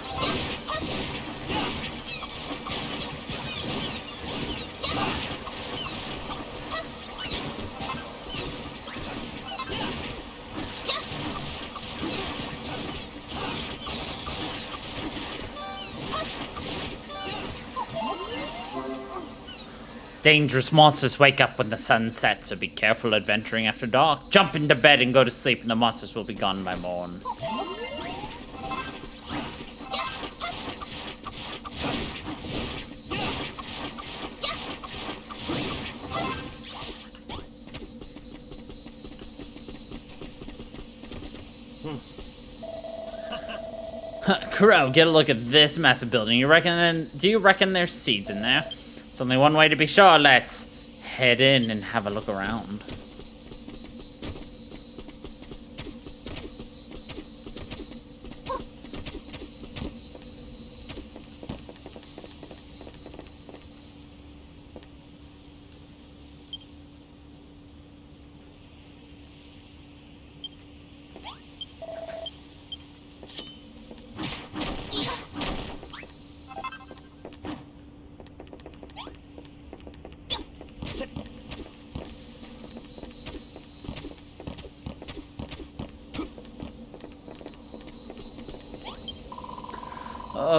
Dangerous monsters wake up when the sun sets, so be careful adventuring after dark. Jump into bed and go to sleep, and the monsters will be gone by morn. Crow, get a look at this massive building. Do you reckon there's seeds in there? It's only one way to be sure. Let's head in and have a look around.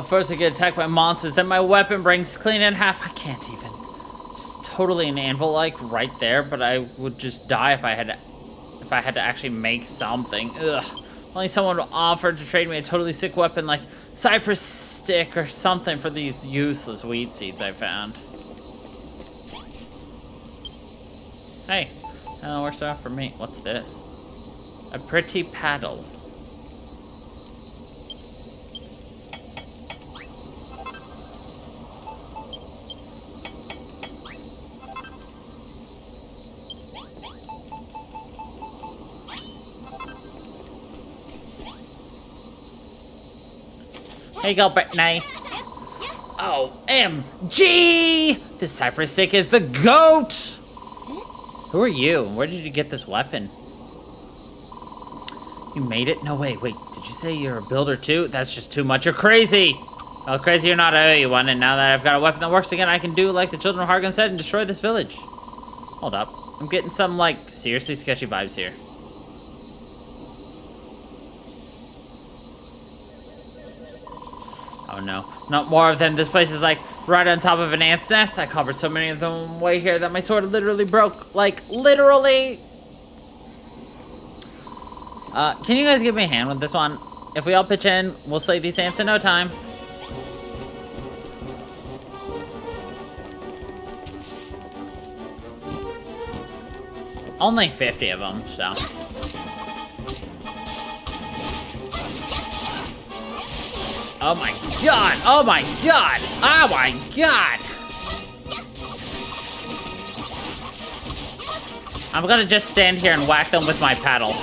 First I get attacked by monsters, then my weapon breaks clean in half. I can't even. It's totally an anvil, like, right there, but I would just die if I had to actually make something. Ugh. Only someone offered to trade me a totally sick weapon like cypress stick or something for these useless weed seeds I found. Hey, works out for me. What's this? A pretty paddle. Here you go, Brittany. OMG! This cypress stick is the GOAT! Who are you? Where did you get this weapon? You made it? No way. Wait, did you say you're a builder too? That's just too much. You're crazy! Well, crazy or not, I owe you one, and now that I've got a weapon that works again, I can do like the children of Hargan said and destroy this village. Hold up. I'm getting some, like, seriously sketchy vibes here. Oh no, not more of them. This place is like right on top of an ant's nest. I covered so many of them way here that my sword literally broke. Like, literally. Can you guys give me a hand with this one? If we all pitch in, we'll slay these ants in no time. Only 50 of them, so. Oh my god! Oh my god! Oh my god! I'm gonna just stand here and whack them with my paddle.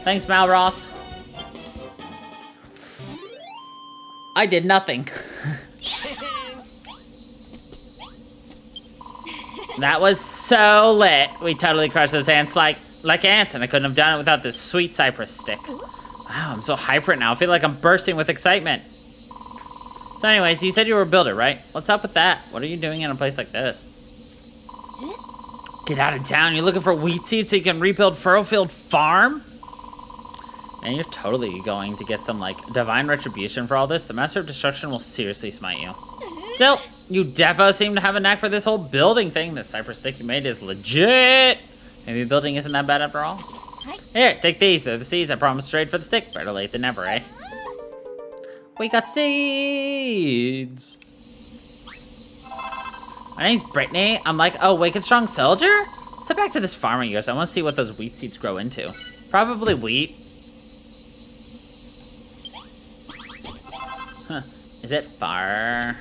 Thanks, Malroth. I did nothing. That was so lit. We totally crushed those ants like ants, and I couldn't have done it without this sweet cypress stick. Wow, I'm so hyper now. I feel like I'm bursting with excitement. So anyways, you said you were a builder, right? What's up with that? What are you doing in a place like this? Get out of town. You're looking for wheat seeds so you can rebuild Furrowfield Farm? And you're totally going to get some, like, divine retribution for all this. The Master of Destruction will seriously smite you. Still, you defo seem to have a knack for this whole building thing. This cypress stick you made is legit. Maybe building isn't that bad after all. Here, take these. They're the seeds I promised to trade for the stick. Better late than never, eh? We got seeds. My name's Brittany. I'm like a wicked strong soldier. So back to this farm of yours. I want to see what those wheat seeds grow into. Probably wheat. Huh. Is it far?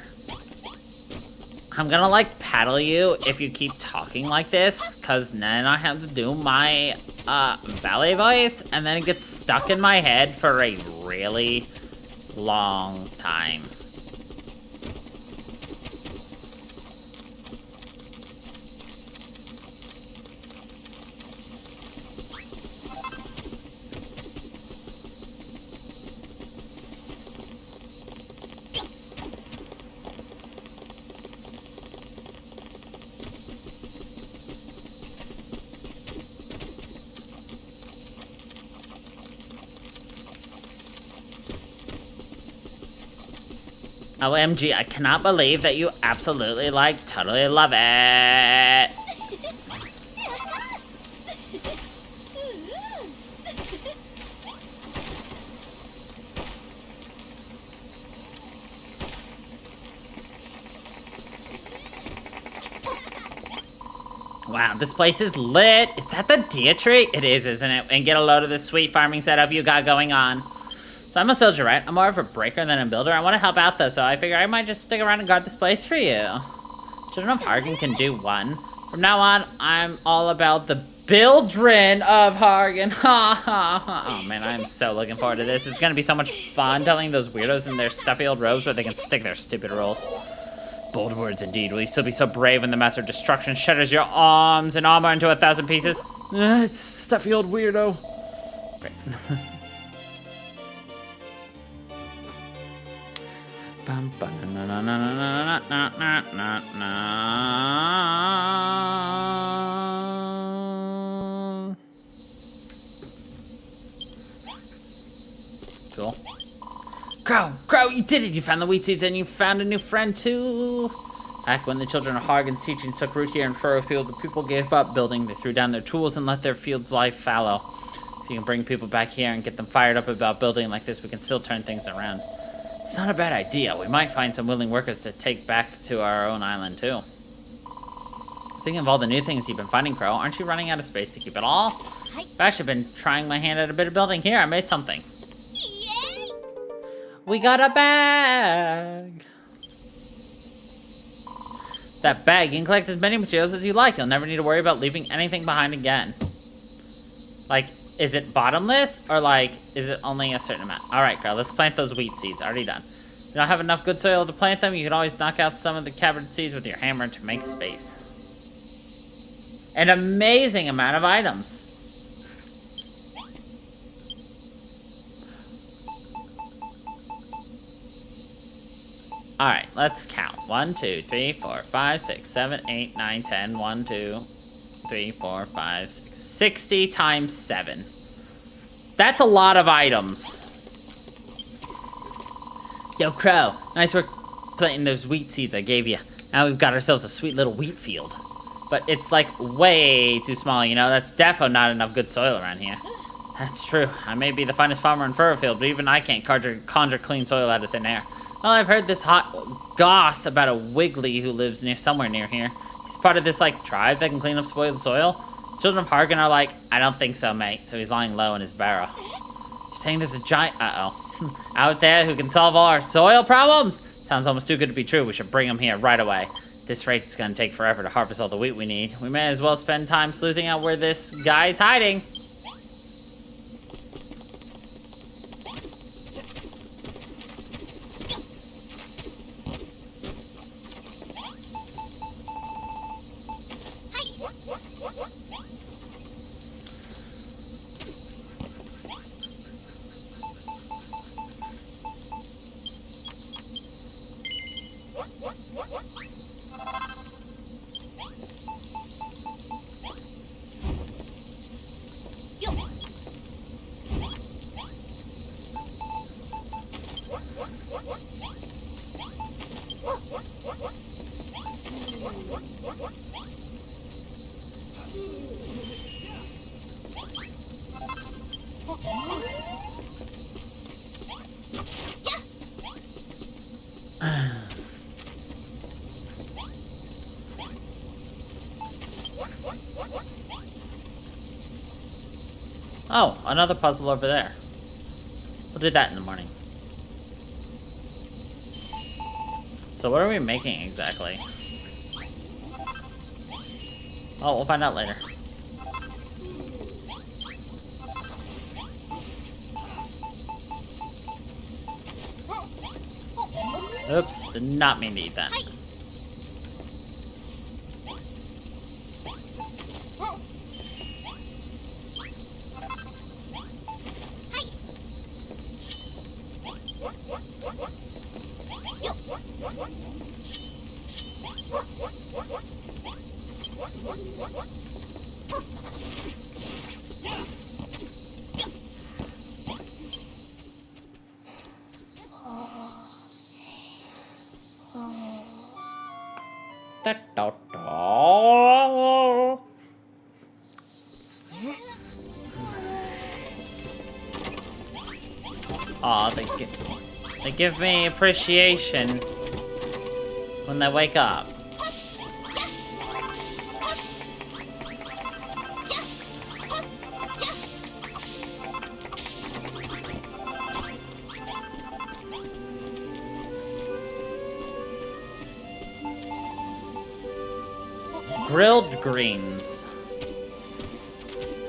I'm gonna like paddle you if you keep talking like this, cause then I have to do my valet voice, and then it gets stuck in my head for a really long time. OMG, I cannot believe that you absolutely, like, totally love it. Wow, this place is lit. Is that the deer tree? It is, isn't it? And get a load of this sweet farming setup you got going on. So I'm a soldier, right? I'm more of a breaker than a builder. I want to help out, though, so I figure I might just stick around and guard this place for you. Children of Hargan can do one. From now on, I'm all about the Bildrin of Hargan. Ha ha ha. Oh, man, I'm so looking forward to this. It's going to be so much fun telling those weirdos in their stuffy old robes where they can stick their stupid rules. Bold words, indeed. Will you still be so brave when the Master of Destruction shatters your arms and armor into 1,000 pieces? It's stuffy old weirdo. Great. Cool. Crow, you did it! You found the wheat seeds and you found a new friend too! Back when the children of Hargan's teachings took root here in Furrowfield, the people gave up building. They threw down their tools and let their fields lie fallow. If you can bring people back here and get them fired up about building like this, we can still turn things around. It's not a bad idea. We might find some willing workers to take back to our own island, too. Thinking of all the new things you've been finding, Crow, aren't you running out of space to keep it all? I've actually been trying my hand at a bit of building here. I made something. Yay! We got a bag! That bag, you can collect as many materials as you like. You'll never need to worry about leaving anything behind again. Like, is it bottomless, or like, is it only a certain amount? All right, girl, let's plant those wheat seeds. Already done. If you don't have enough good soil to plant them, you can always knock out some of the cabbage seeds with your hammer to make space. An amazing amount of items. All right, let's count. 1, 2, 3, 4, 5, 6, 7, 8, 9, 10. 1, 2, 3, 4, 5, 6. 60 times 7. That's a lot of items. Yo, Crow, nice work planting those wheat seeds I gave you. Now we've got ourselves a sweet little wheat field. But it's like way too small, you know? That's defo not enough good soil around here. That's true. I may be the finest farmer in Furrowfield, but even I can't conjure clean soil out of thin air. Well, I've heard this hot goss about a Wiggly who lives somewhere near here. He's part of this, like, tribe that can clean up spoiled soil. Children of Hargan are like, I don't think so, mate. So he's lying low in his barrow. You're saying there's a giant, out there who can solve all our soil problems? Sounds almost too good to be true. We should bring him here right away. At this rate, it's gonna take forever to harvest all the wheat we need. We may as well spend time sleuthing out where this guy's hiding. Oh, another puzzle over there. We'll do that in the morning. So what are we making exactly? Oh, we'll find out later. Oops, did not mean to eat that. Aw, they give me appreciation when they wake up. Grilled greens.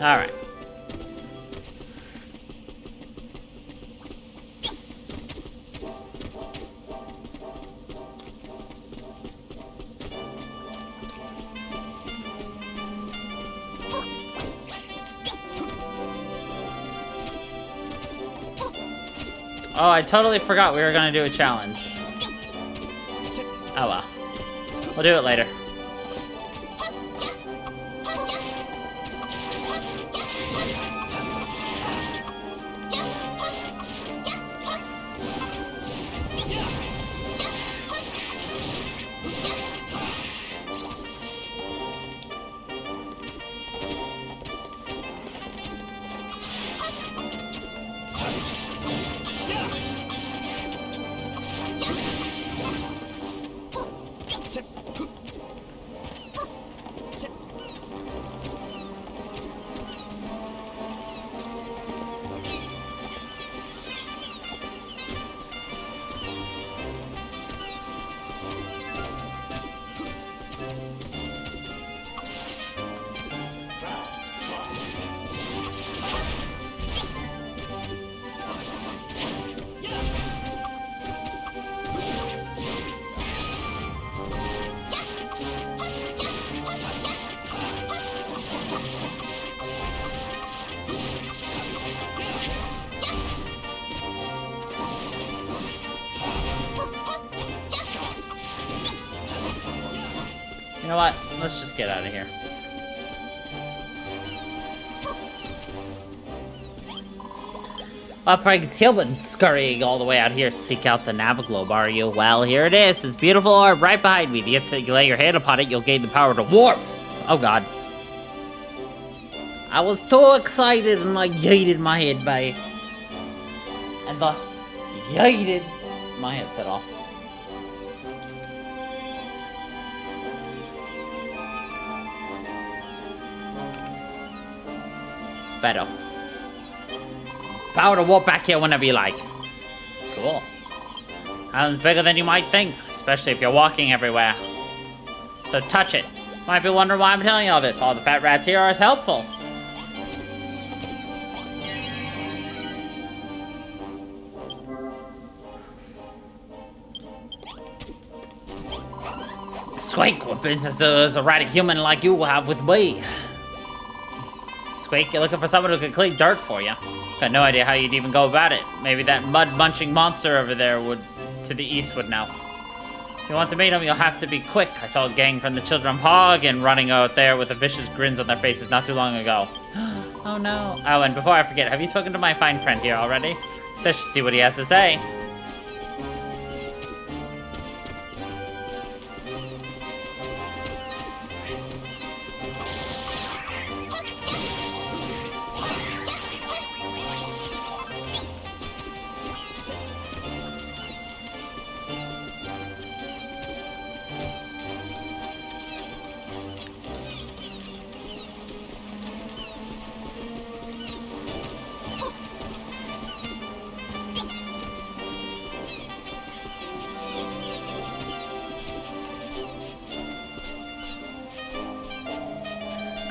Alright. Oh, I totally forgot we were gonna do a challenge. Oh well. We'll do it later. You know what? Let's just get out of here. What prigs human scurrying all the way out here to seek out the Naviglobe, are you? Well, here it is, this beautiful orb right behind me. The instant you lay your hand upon it, you'll gain the power to warp. Oh god. I was too excited and I yeeted my head by it. And thus, yeeted my headset off. Better. Power to warp back here whenever you like. Cool. Island's bigger than you might think, especially if you're walking everywhere. So touch it. Might be wondering why I'm telling you all this. All the fat rats here are as helpful. Squeak, what business does a ratty human like you have with me? Squeak, you're looking for someone who can clean dirt for you. Got no idea how you'd even go about it. Maybe that mud-munching monster over there to the east would know. If you want to meet him, you'll have to be quick. I saw a gang from the Children of Hog and running out there with the vicious grins on their faces not too long ago. Oh no. Oh, and before I forget, have you spoken to my fine friend here already? So let's see what he has to say.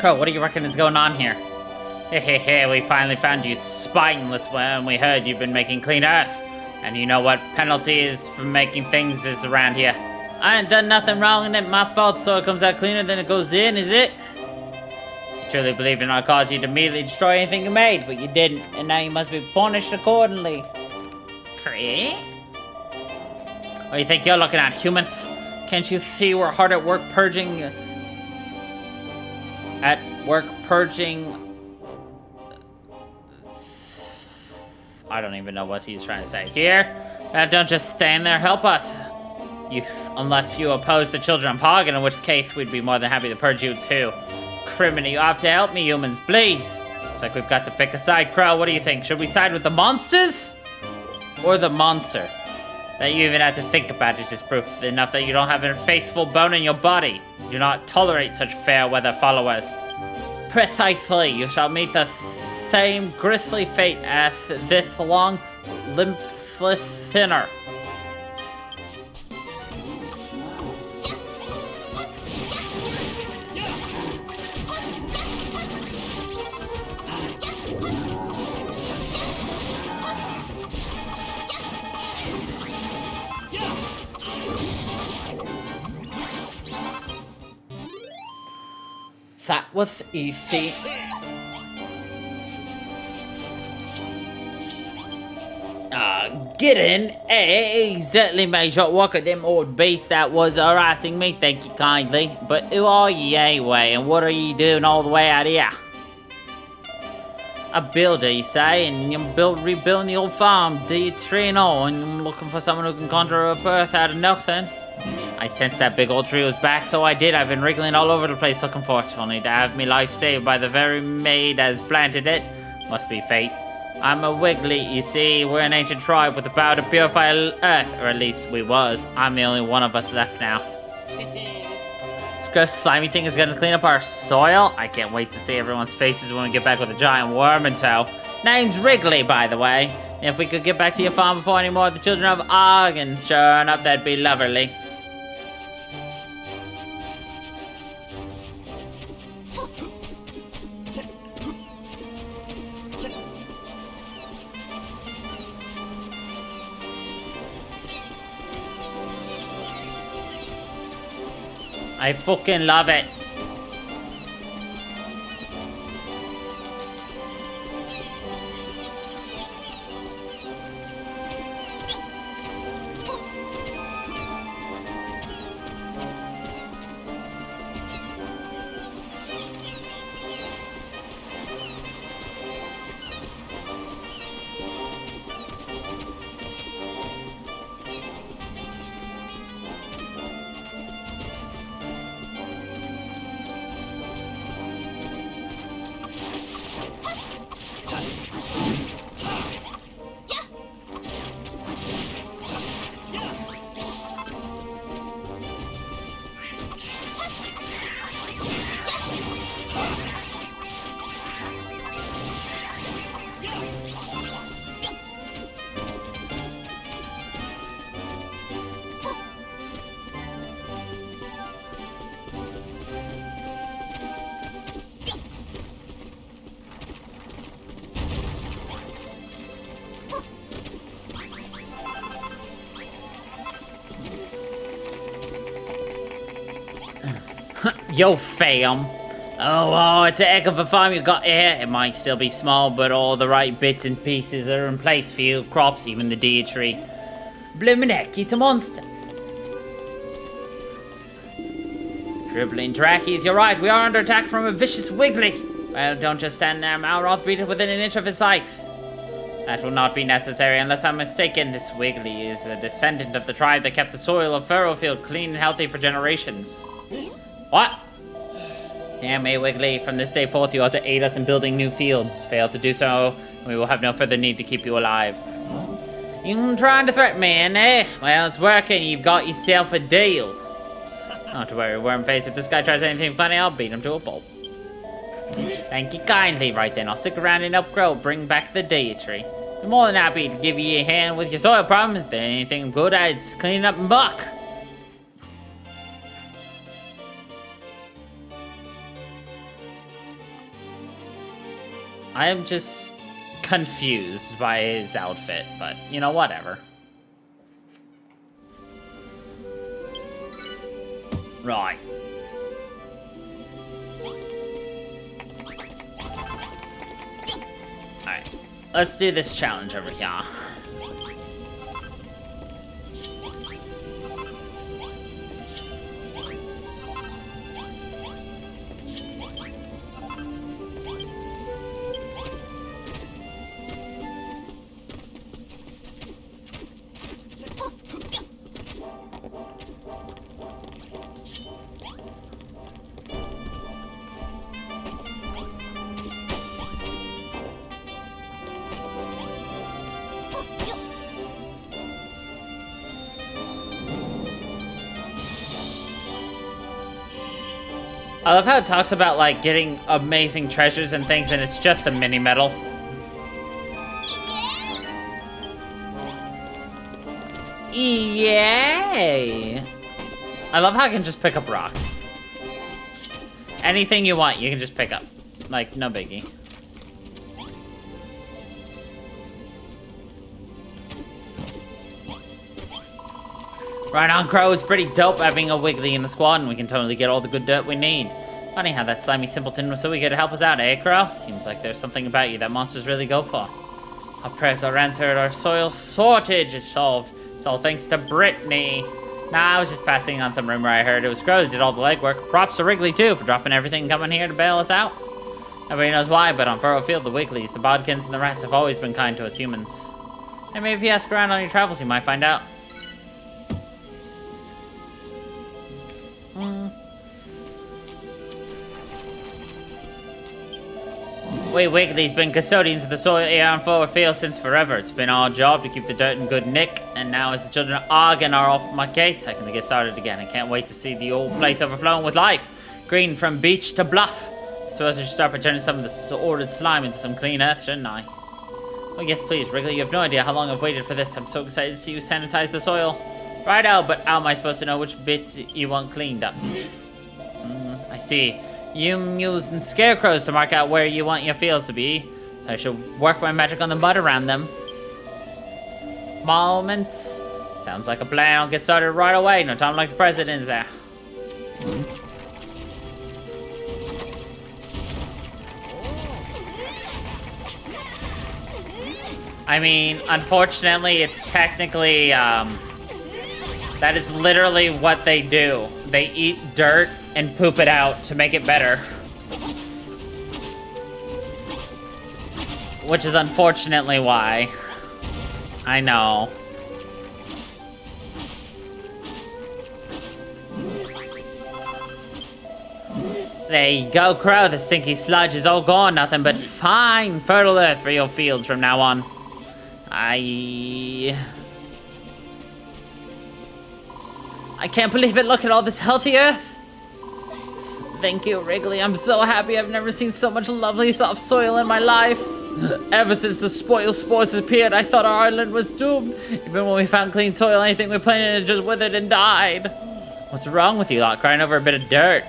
Crow, what do you reckon is going on here? Hey, we finally found you, spineless worm. We heard you've been making clean earth. And you know what penalty is for making things is around here. I ain't done nothing wrong and it's my fault, so it comes out cleaner than it goes in, is it? You truly believed in our cause, you'd immediately destroy anything you made, but you didn't, and now you must be punished accordingly. Cree? What do you think you're looking at, human? Can't you see we're hard at work purging... I don't even know what he's trying to say here. Don't just stand there, help us. Unless you oppose the children of Hagen, in which case we'd be more than happy to purge you too. Criminy, you have to help me, humans, please. Looks like we've got to pick a side, Crow. What do you think? Should we side with the monsters? Or the monster? That you even had to think about it is proof enough that you don't have a faithful bone in your body. You do not tolerate such fair weather followers. Precisely, you shall meet the same grisly fate as this long, limpless sinner. That was easy. Get in. Hey, exactly made short work of them old beasts that was harassing me, thank you kindly. But who are ye anyway, and what are ye doing all the way out here? A builder, you say, and you're rebuilding the old farm, tree and all, and you're looking for someone who can conjure up earth out of nothing. I sensed that big old tree was back, so I did. I've been wriggling all over the place looking for it, only to have me life saved by the very maid as planted it. Must be fate. I'm a Wiggly, you see. We're an ancient tribe with the power to purify Earth, or at least we was. I'm the only one of us left now. This gross slimy thing is gonna clean up our soil? I can't wait to see everyone's faces when we get back with a giant worm in tow. Name's Wrigley, by the way. If we could get back to your farm before any more of the children of Argon turn up, that'd be lovely. I fucking love it. Yo, fam. Oh, it's a heck of a farm you got here. It might still be small, but all the right bits and pieces are in place. Field, crops, even the deer tree. Bloomin' heck, it's a monster. Dribbling Drackies, you're right. We are under attack from a vicious Wiggly. Well, don't just stand there. Malroth beat it within an inch of his life. That will not be necessary unless I'm mistaken. This Wiggly is a descendant of the tribe that kept the soil of Furrowfield clean and healthy for generations. What? Damn, Wiggly, from this day forth you ought to aid us in building new fields. Fail to do so, and we will have no further need to keep you alive. You trying to threaten me, eh? Well, it's working. You've got yourself a deal. Not to worry, Wormface. If this guy tries anything funny, I'll beat him to a pulp. Thank you kindly. Right then, I'll stick around and upgrow, bring back the deity. I'm more than happy to give you a hand with your soil problem. If there's anything good, I'd clean up and buck. I am just confused by his outfit, but, you know, whatever. Right. Alright. Let's do this challenge over here. I love how it talks about, like, getting amazing treasures and things, and it's just a mini medal. Yay! I love how I can just pick up rocks. Anything you want, you can just pick up. Like, no biggie. Right on, Crow. It's pretty dope having a Wiggly in the squad, and we can totally get all the good dirt we need. Funny how that slimy simpleton was so eager to help us out, eh, Crow? Seems like there's something about you that monsters really go for. Our prayers are answered, our soil shortage is solved. It's all thanks to Brittany. Nah, I was just passing on some rumor I heard. It was Crow who did all the legwork. Props to Wrigley, too, for dropping everything and coming here to bail us out. Nobody knows why, but on Furrow Field, the Wigglies, the Bodkins, and the Rats have always been kind to us humans. And maybe if you ask around on your travels, you might find out. We Wigglies been custodians of the soil here on Furrow Field since forever. It's been our job to keep the dirt in good nick, and now as the children of Argon are off my case, I can get started again. I can't wait to see the old place overflowing with life. Green from beach to bluff. Suppose I should start returning some of the sordid slime into some clean earth, shouldn't I? Oh yes, please, Wrigley. You have no idea how long I've waited for this. I'm so excited to see you sanitize the soil. Righto, but how am I supposed to know which bits you want cleaned up? I see. You using scarecrows to mark out where you want your fields to be. So I should work my magic on the mud around them. Moments. Sounds like a plan. I'll get started right away. No time like the president there. I mean, unfortunately, it's technically, that is literally what they do. They eat dirt and poop it out to make it better. Which is unfortunately why. I know. There you go, Crow. The stinky sludge is all gone. Nothing but fine, fertile earth for your fields from now on. I can't believe it. Look at all this healthy earth. Thank you, Wrigley. I'm so happy. I've never seen so much lovely soft soil in my life. Ever since the spoil spores appeared, I thought our island was doomed. Even when we found clean soil, anything we planted in it just withered and died. What's wrong with you lot, crying over a bit of dirt?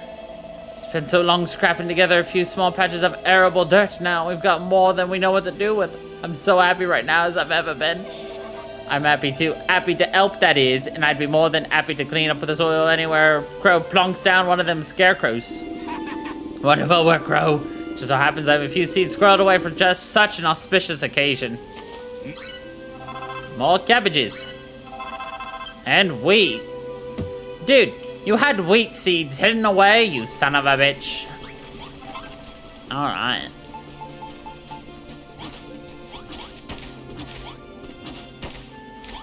Spent so long scrapping together a few small patches of arable dirt. Now we've got more than we know what to do with. I'm so happy right now as I've ever been. I'm happy too. Happy to help, that is, and I'd be more than happy to clean up the soil anywhere Crow plonks down one of them scarecrows. Wonderful work, Crow. Just so happens I have a few seeds squirreled away for just such an auspicious occasion. More cabbages. And wheat. Dude, you had wheat seeds hidden away, you son of a bitch. Alright.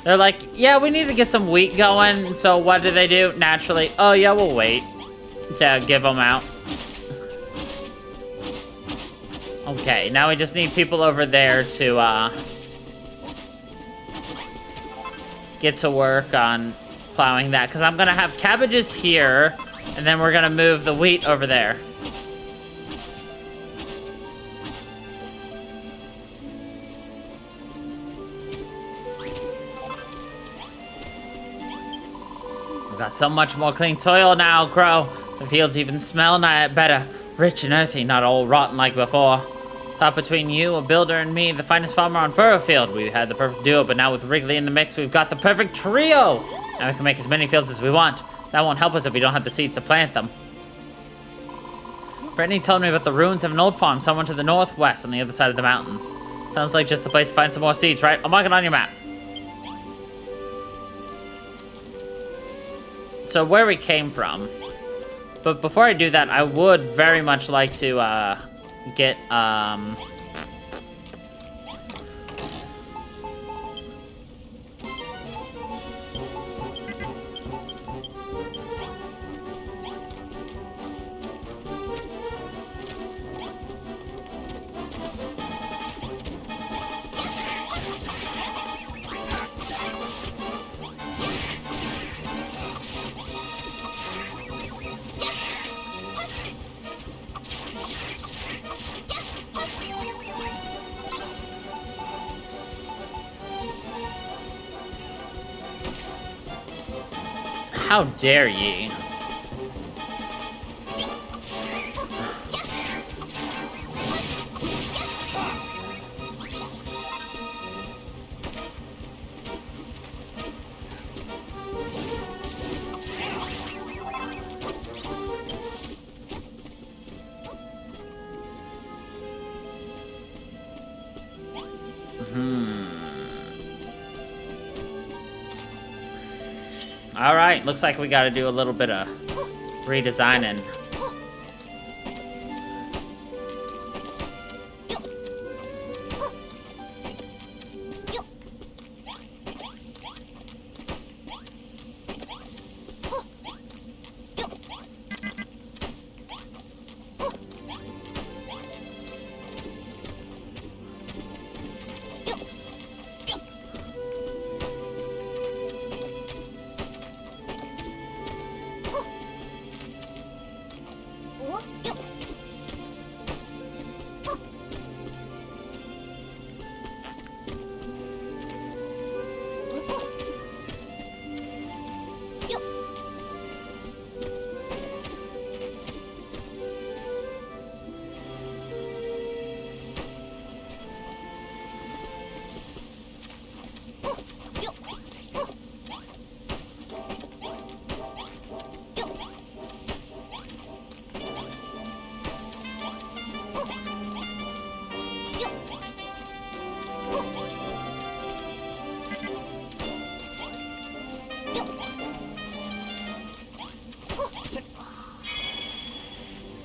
They're like, yeah, we need to get some wheat going. So what do? Naturally, oh yeah, we'll wait to give them out. Okay, now we just need people over there to get to work on plowing that. Because I'm going to have cabbages here, and then we're going to move the wheat over there. Got so much more clean soil now, Crow. The fields even smell better. Rich and earthy, not all rotten like before. Thought between you, a builder, and me, the finest farmer on Furrowfield, we had the perfect duo, but now with Wrigley in the mix, we've got the perfect trio! Now we can make as many fields as we want. That won't help us if we don't have the seeds to plant them. Brittany told me about the ruins of an old farm somewhere to the northwest on the other side of the mountains. Sounds like just the place to find some more seeds, right? I'll mark it on your map. So where we came from. But before I do that, I would very much like to get how dare ye? Alright, looks like we gotta do a little bit of redesigning.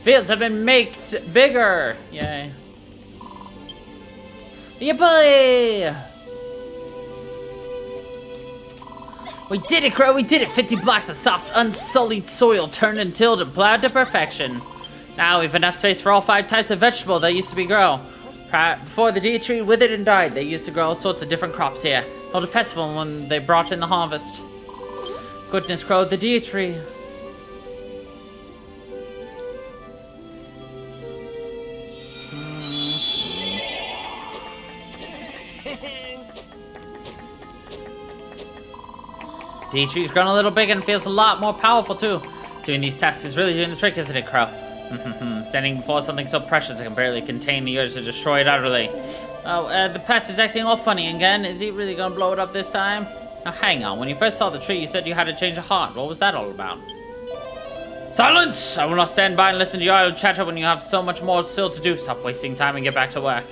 Fields have been made bigger! Yay. Yippee! We did it, Crow! We did it! 50 blocks of soft, unsullied soil turned and tilled and plowed to perfection. Now we've enough space for all 5 types of vegetable that used to be grown. Before the D tree withered and died, they used to grow all sorts of different crops here. Held a festival when they brought in the harvest. Goodness, Crow, the D tree. D-Tree's grown a little big and feels a lot more powerful too. Doing these tasks is really doing the trick, isn't it, Crow? Standing before something so precious I can barely contain the urge to destroy it utterly. Oh, the pest is acting all funny again. Is he really gonna blow it up this time? Now hang on, when you first saw the tree you said you had to change a heart. What was that all about? Silence! I will not stand by and listen to your idle chatter when you have so much more still to do. Stop wasting time and get back to work.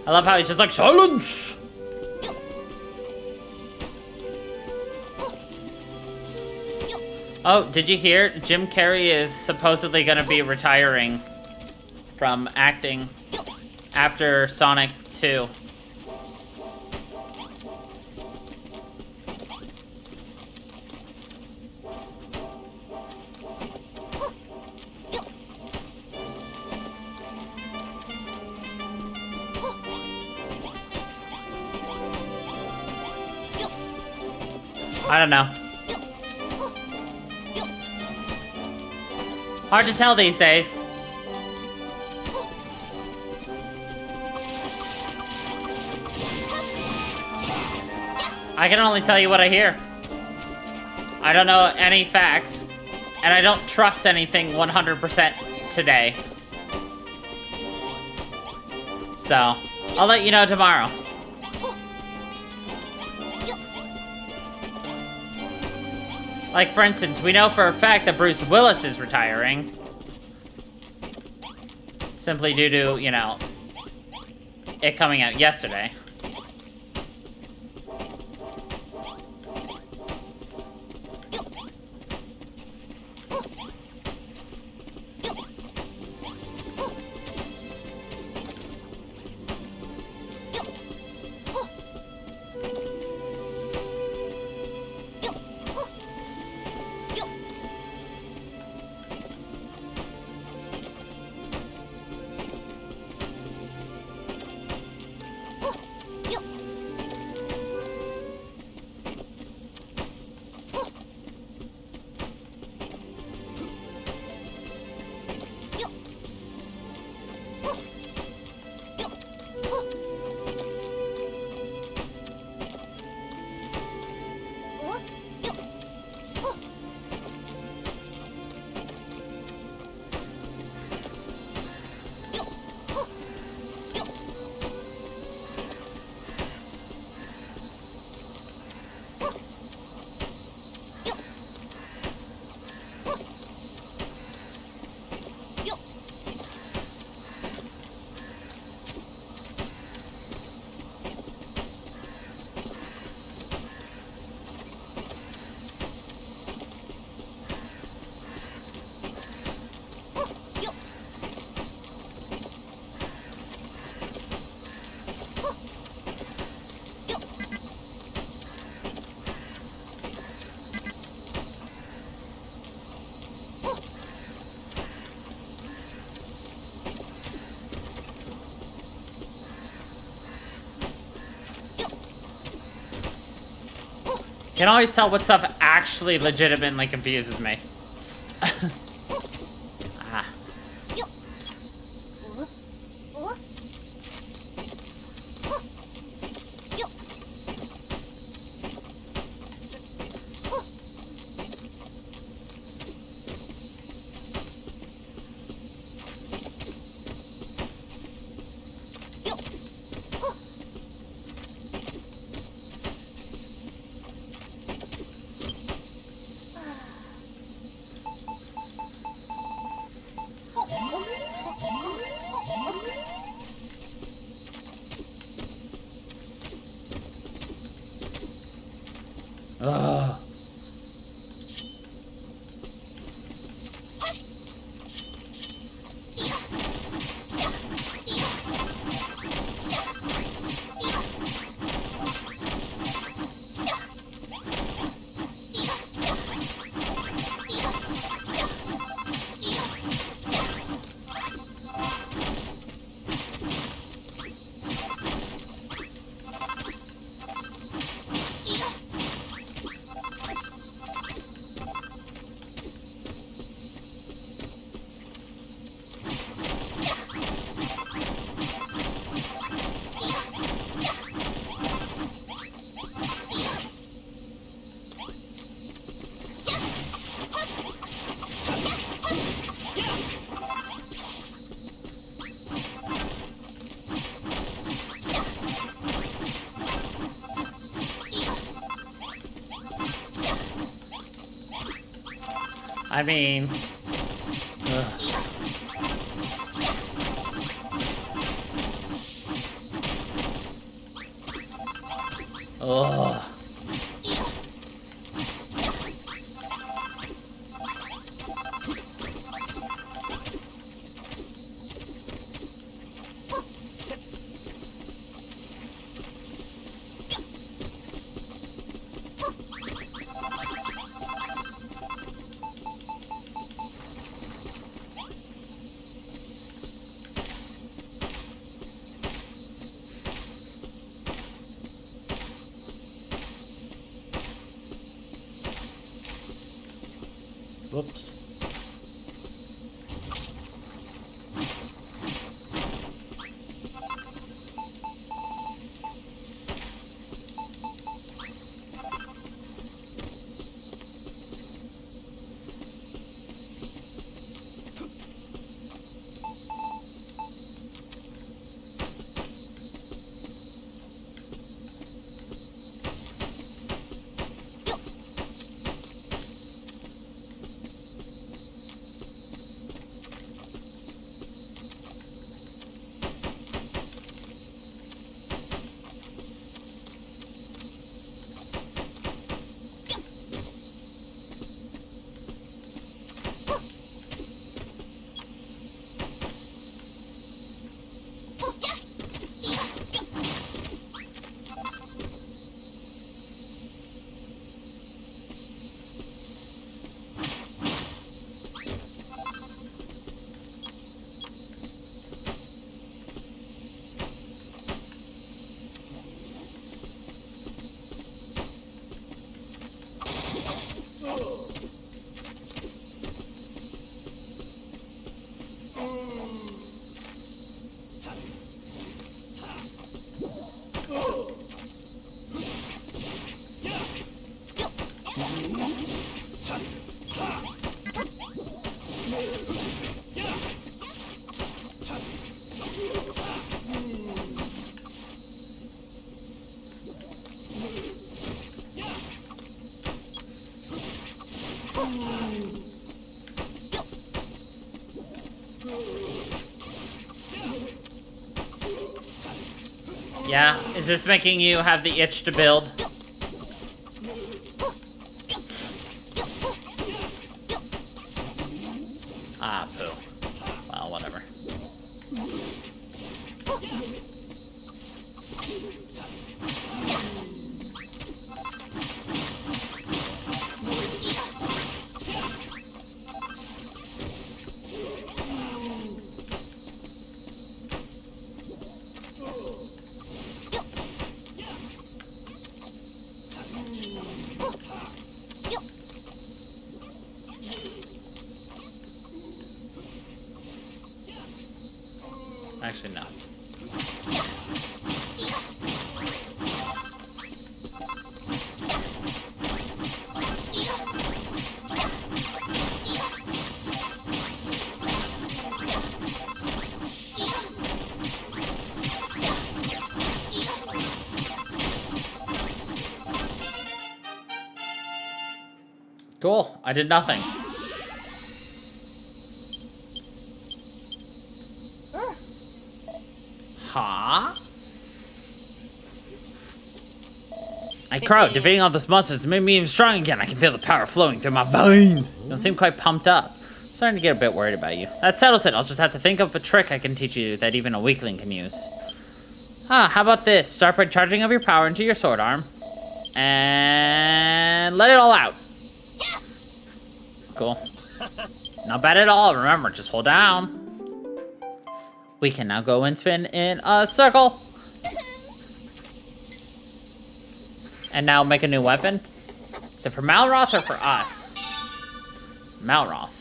I love how he's just like, silence! Oh, did you hear? Jim Carrey is supposedly gonna be retiring from acting after Sonic 2. I don't know. Hard to tell these days. I can only tell you what I hear. I don't know any facts, and I don't trust anything 100% today. So, I'll let you know tomorrow. Like, for instance, we know for a fact that Bruce Willis is retiring. Simply due to, you know, it coming out yesterday. Can always tell what stuff actually legitimately confuses me. Ah. Ugh. I mean... Ugh. Ugh. Whoops. Yeah? Is this making you have the itch to build? Ah, poo. Well, whatever. Actually, no. Cool. I did nothing. Huh? Hey, Crow, defeating all those monsters made me even strong again. I can feel the power flowing through my veins. You don't seem quite pumped up. I'm starting to get a bit worried about you. That settles it. I'll just have to think of a trick I can teach you that even a weakling can use. How about this? Start by charging up your power into your sword arm. And let it all out. Cool. Not bad at all. Remember, just hold down. We can now go and spin in a circle. And now make a new weapon. Is it for Malroth or for us? Malroth.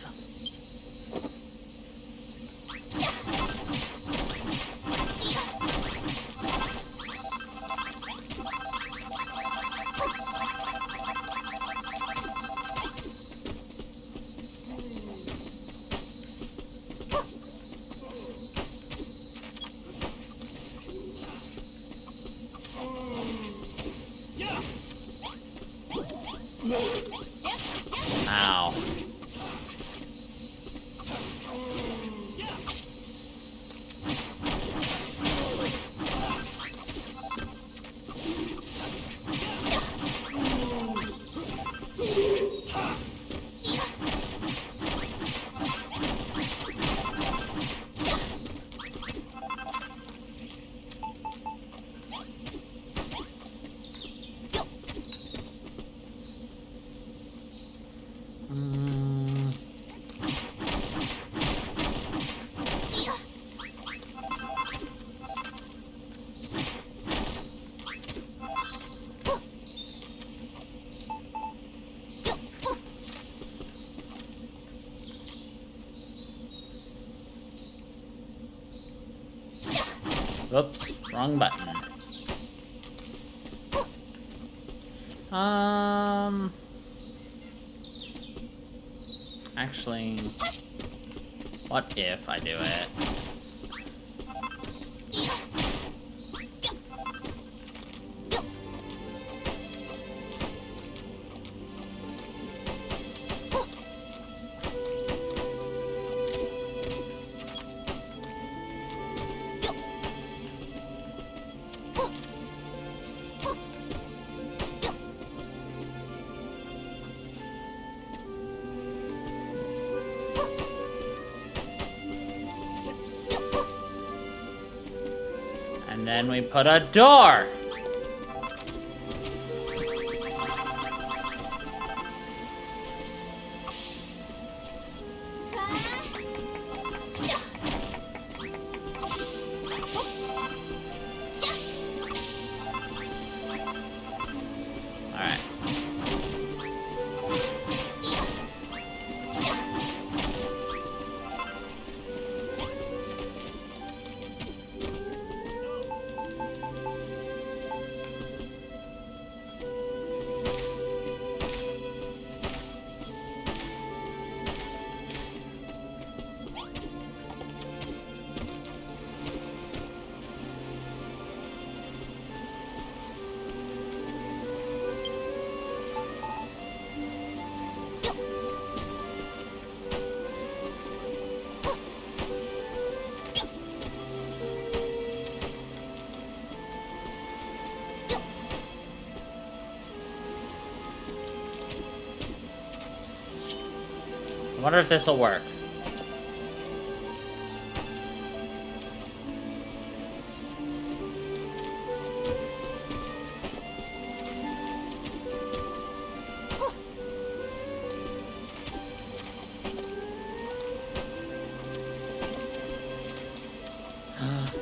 Ow. Oops, wrong button. Actually, what if I do it? And then we put a door. Alright. I wonder if this will work.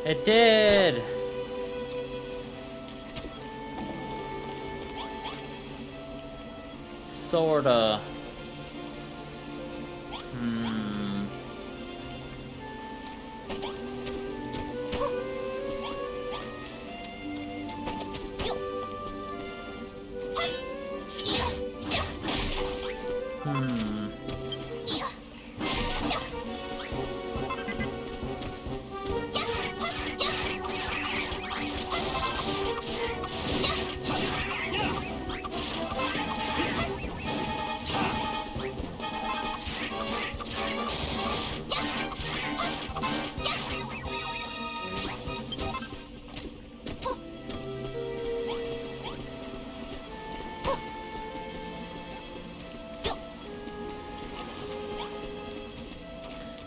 It did! Sorta.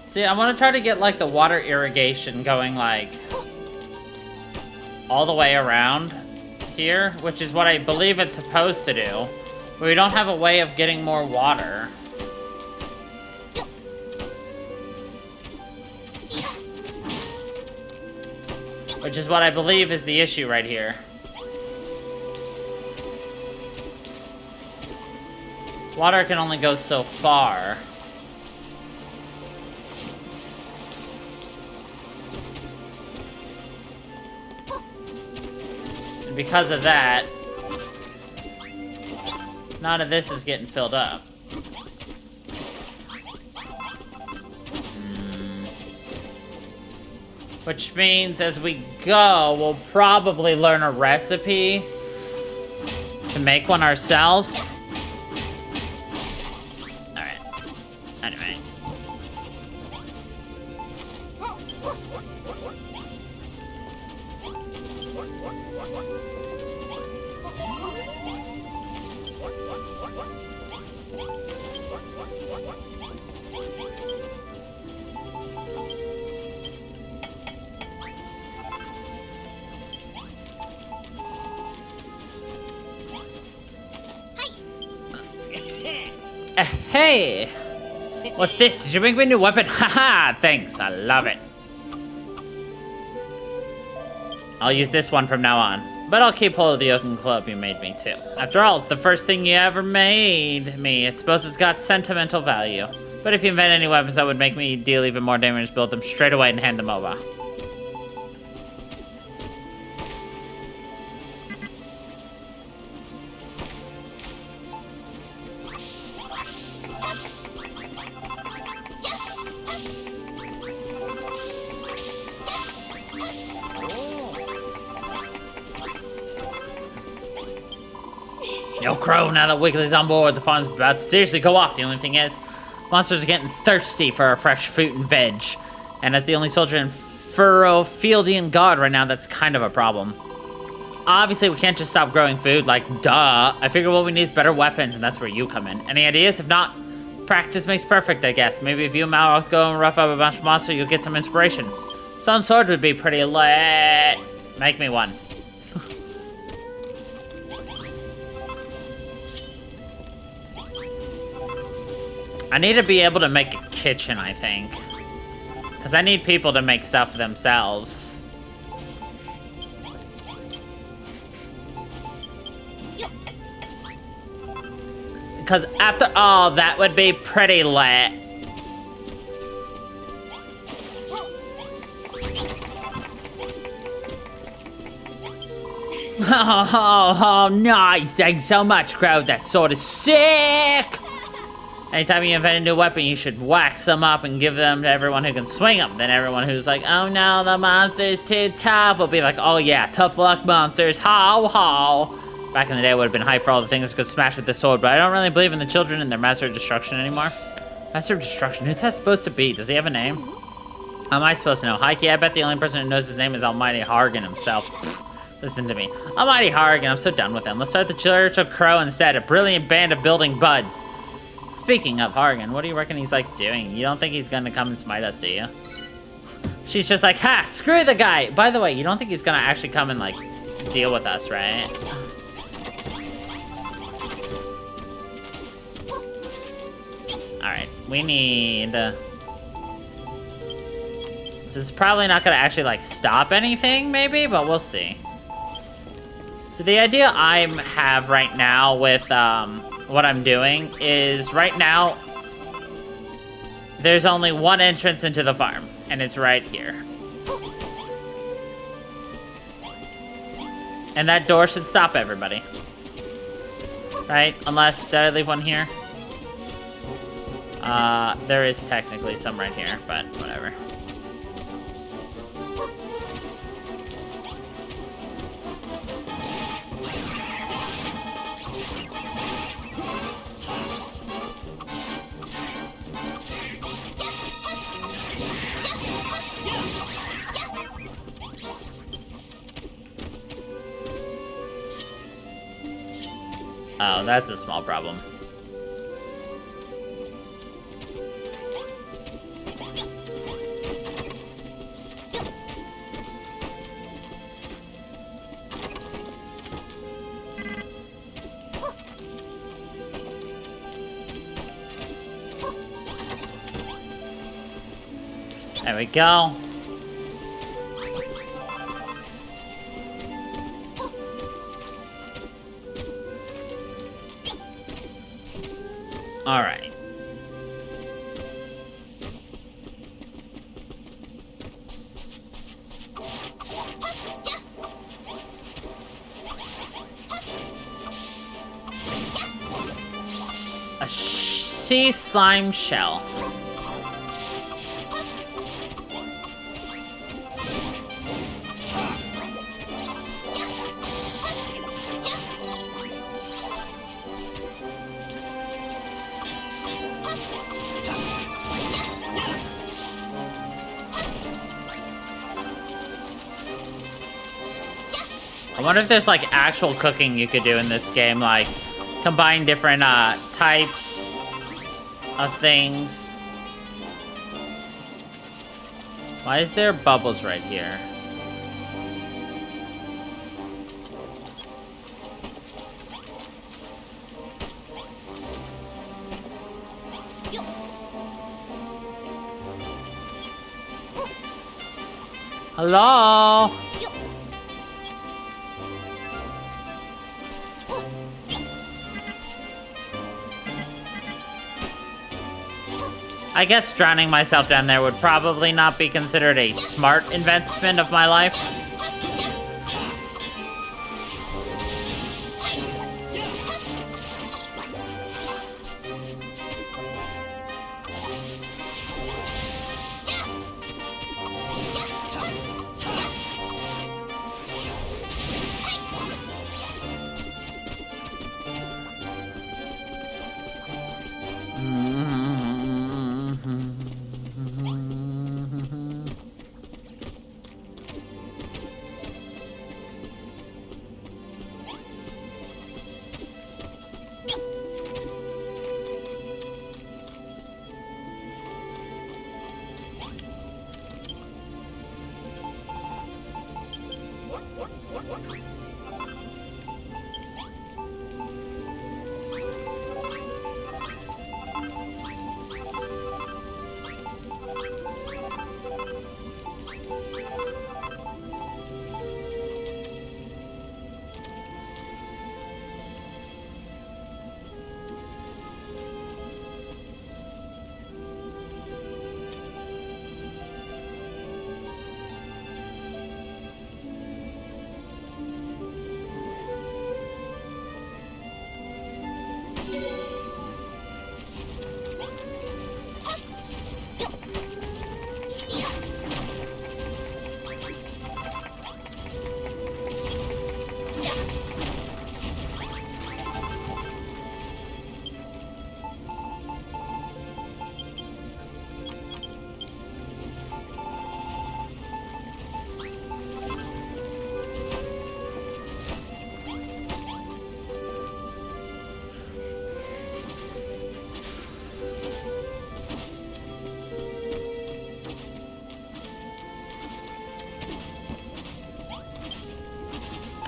See, I want to try to get, like, the water irrigation going, like, all the way around here, which is what I believe it's supposed to do. But we don't have a way of getting more water. Which is what I believe is the issue right here. Water can only go so far. Because of that, none of this is getting filled up. Which means as we go, we'll probably learn a recipe to make one ourselves. Alright. Anyway. Hey! What's this? Did you make me a new weapon? Haha! Thanks, I love it. I'll use this one from now on. But I'll keep hold of the oaken club you made me too. After all, it's the first thing you ever made me. I suppose it's got sentimental value. But if you invent any weapons that would make me deal even more damage, build them straight away and hand them over. Yo, Crow, now that Wiggly's on board, the fun's about to seriously go off. The only thing is, monsters are getting thirsty for a fresh fruit and veg. And as the only soldier in Fieldian God right now, that's kind of a problem. Obviously, we can't just stop growing food, like, duh. I figure what we need is better weapons, and that's where you come in. Any ideas? If not, practice makes perfect, I guess. Maybe if you and Mallet go and rough up a bunch of monsters, you'll get some inspiration. Stone sword would be pretty lit. Make me one. I need to be able to make a kitchen, I think. Because I need people to make stuff for themselves. Because after all, that would be pretty lit. Oh, nice. Thanks so much, Crow. That sword is sick. Anytime you invent a new weapon, you should wax them up and give them to everyone who can swing them. Then everyone who's like, oh no, the monster's too tough, will be like, oh yeah, tough luck monsters, how, how. Back in the day, it would have been hype for all the things that could smash with the sword, but I don't really believe in the children and their Master of Destruction anymore. Master of Destruction, who's that supposed to be? Does he have a name? How am I supposed to know? Heike, I bet the only person who knows his name is Almighty Hargan himself. Listen to me. Almighty Hargan, I'm so done with him. Let's start the Church of Crow instead, a brilliant band of building buds. Speaking of Hargan, what do you reckon he's like doing? You don't think he's gonna come and smite us, do you? She's just like, ha, screw the guy. By the way, you don't think he's gonna actually come and like deal with us, right? All right, we need... This is probably not gonna actually like stop anything, maybe, but we'll see. So the idea I have right now with what I'm doing is right now there's only one entrance into the farm, and it's right here. And that door should stop everybody. Right? Unless, did I leave one here? There is technically some right here, but whatever. Oh, that's a small problem. There we go. All right. A sea slime shell. I wonder if there's like actual cooking you could do in this game, like combine different types of things. Why is there bubbles right here? Hello? I guess drowning myself down there would probably not be considered a smart investment of my life.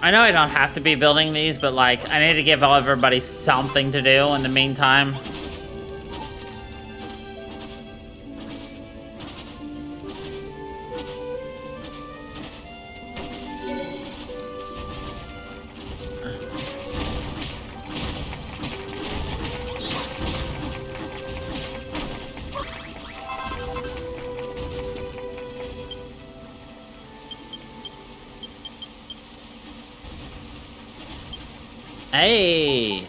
I know I don't have to be building these, but like, I need to give everybody something to do in the meantime. Hey!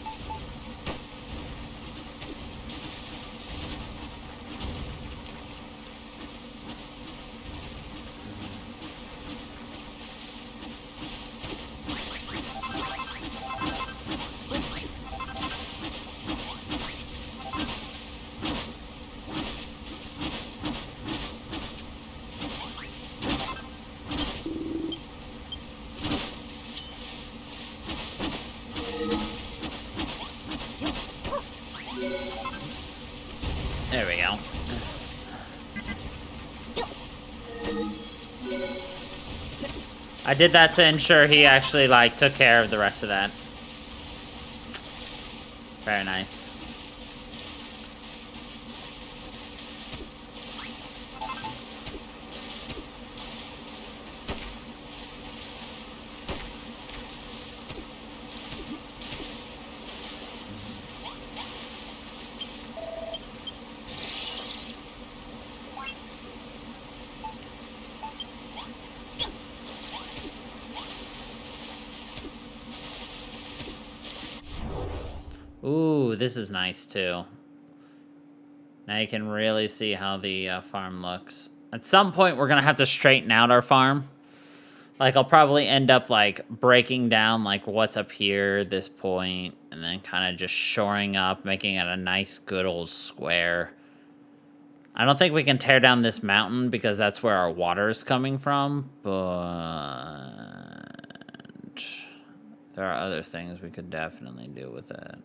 There we go. I did that to ensure he actually, like, took care of the rest of that. Very nice. Ooh, this is nice, too. Now you can really see how the farm looks. At some point, we're gonna have to straighten out our farm. Like, I'll probably end up, like, breaking down, like, what's up here, this point, and then kind of just shoring up, making it a nice, good old square. I don't think we can tear down this mountain because that's where our water is coming from, but there are other things we could definitely do with it.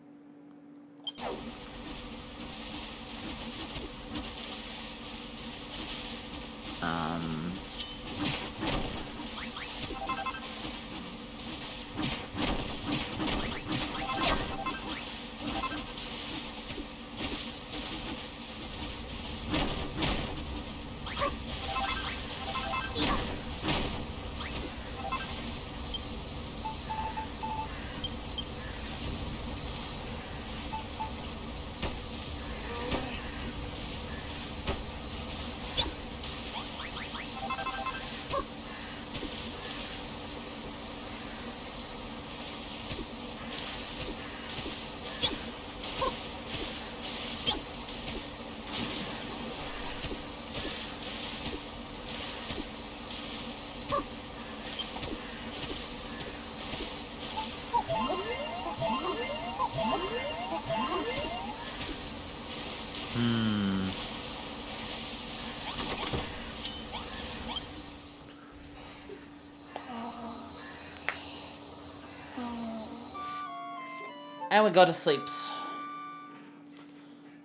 And we go to sleeps.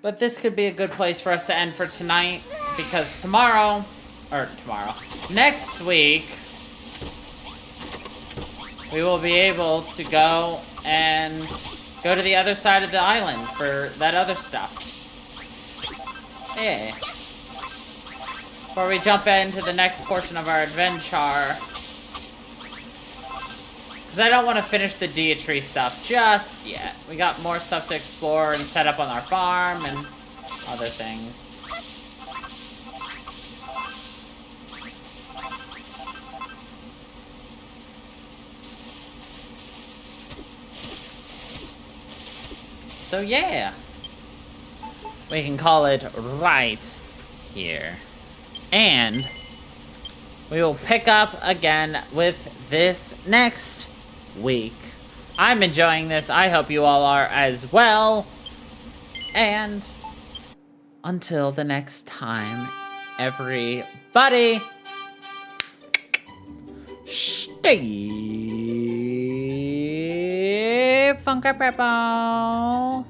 But this could be a good place for us to end for tonight, because next week, we will be able to go and go to the other side of the island for that other stuff. Yeah. Before we jump into the next portion of our adventure. Because I don't want to finish the Deitry stuff just yet. We got more stuff to explore and set up on our farm and other things. So yeah. We can call it right here. And we will pick up again with this next week. I'm enjoying this. I hope you all are as well. And until the next time, everybody, stay funky purple.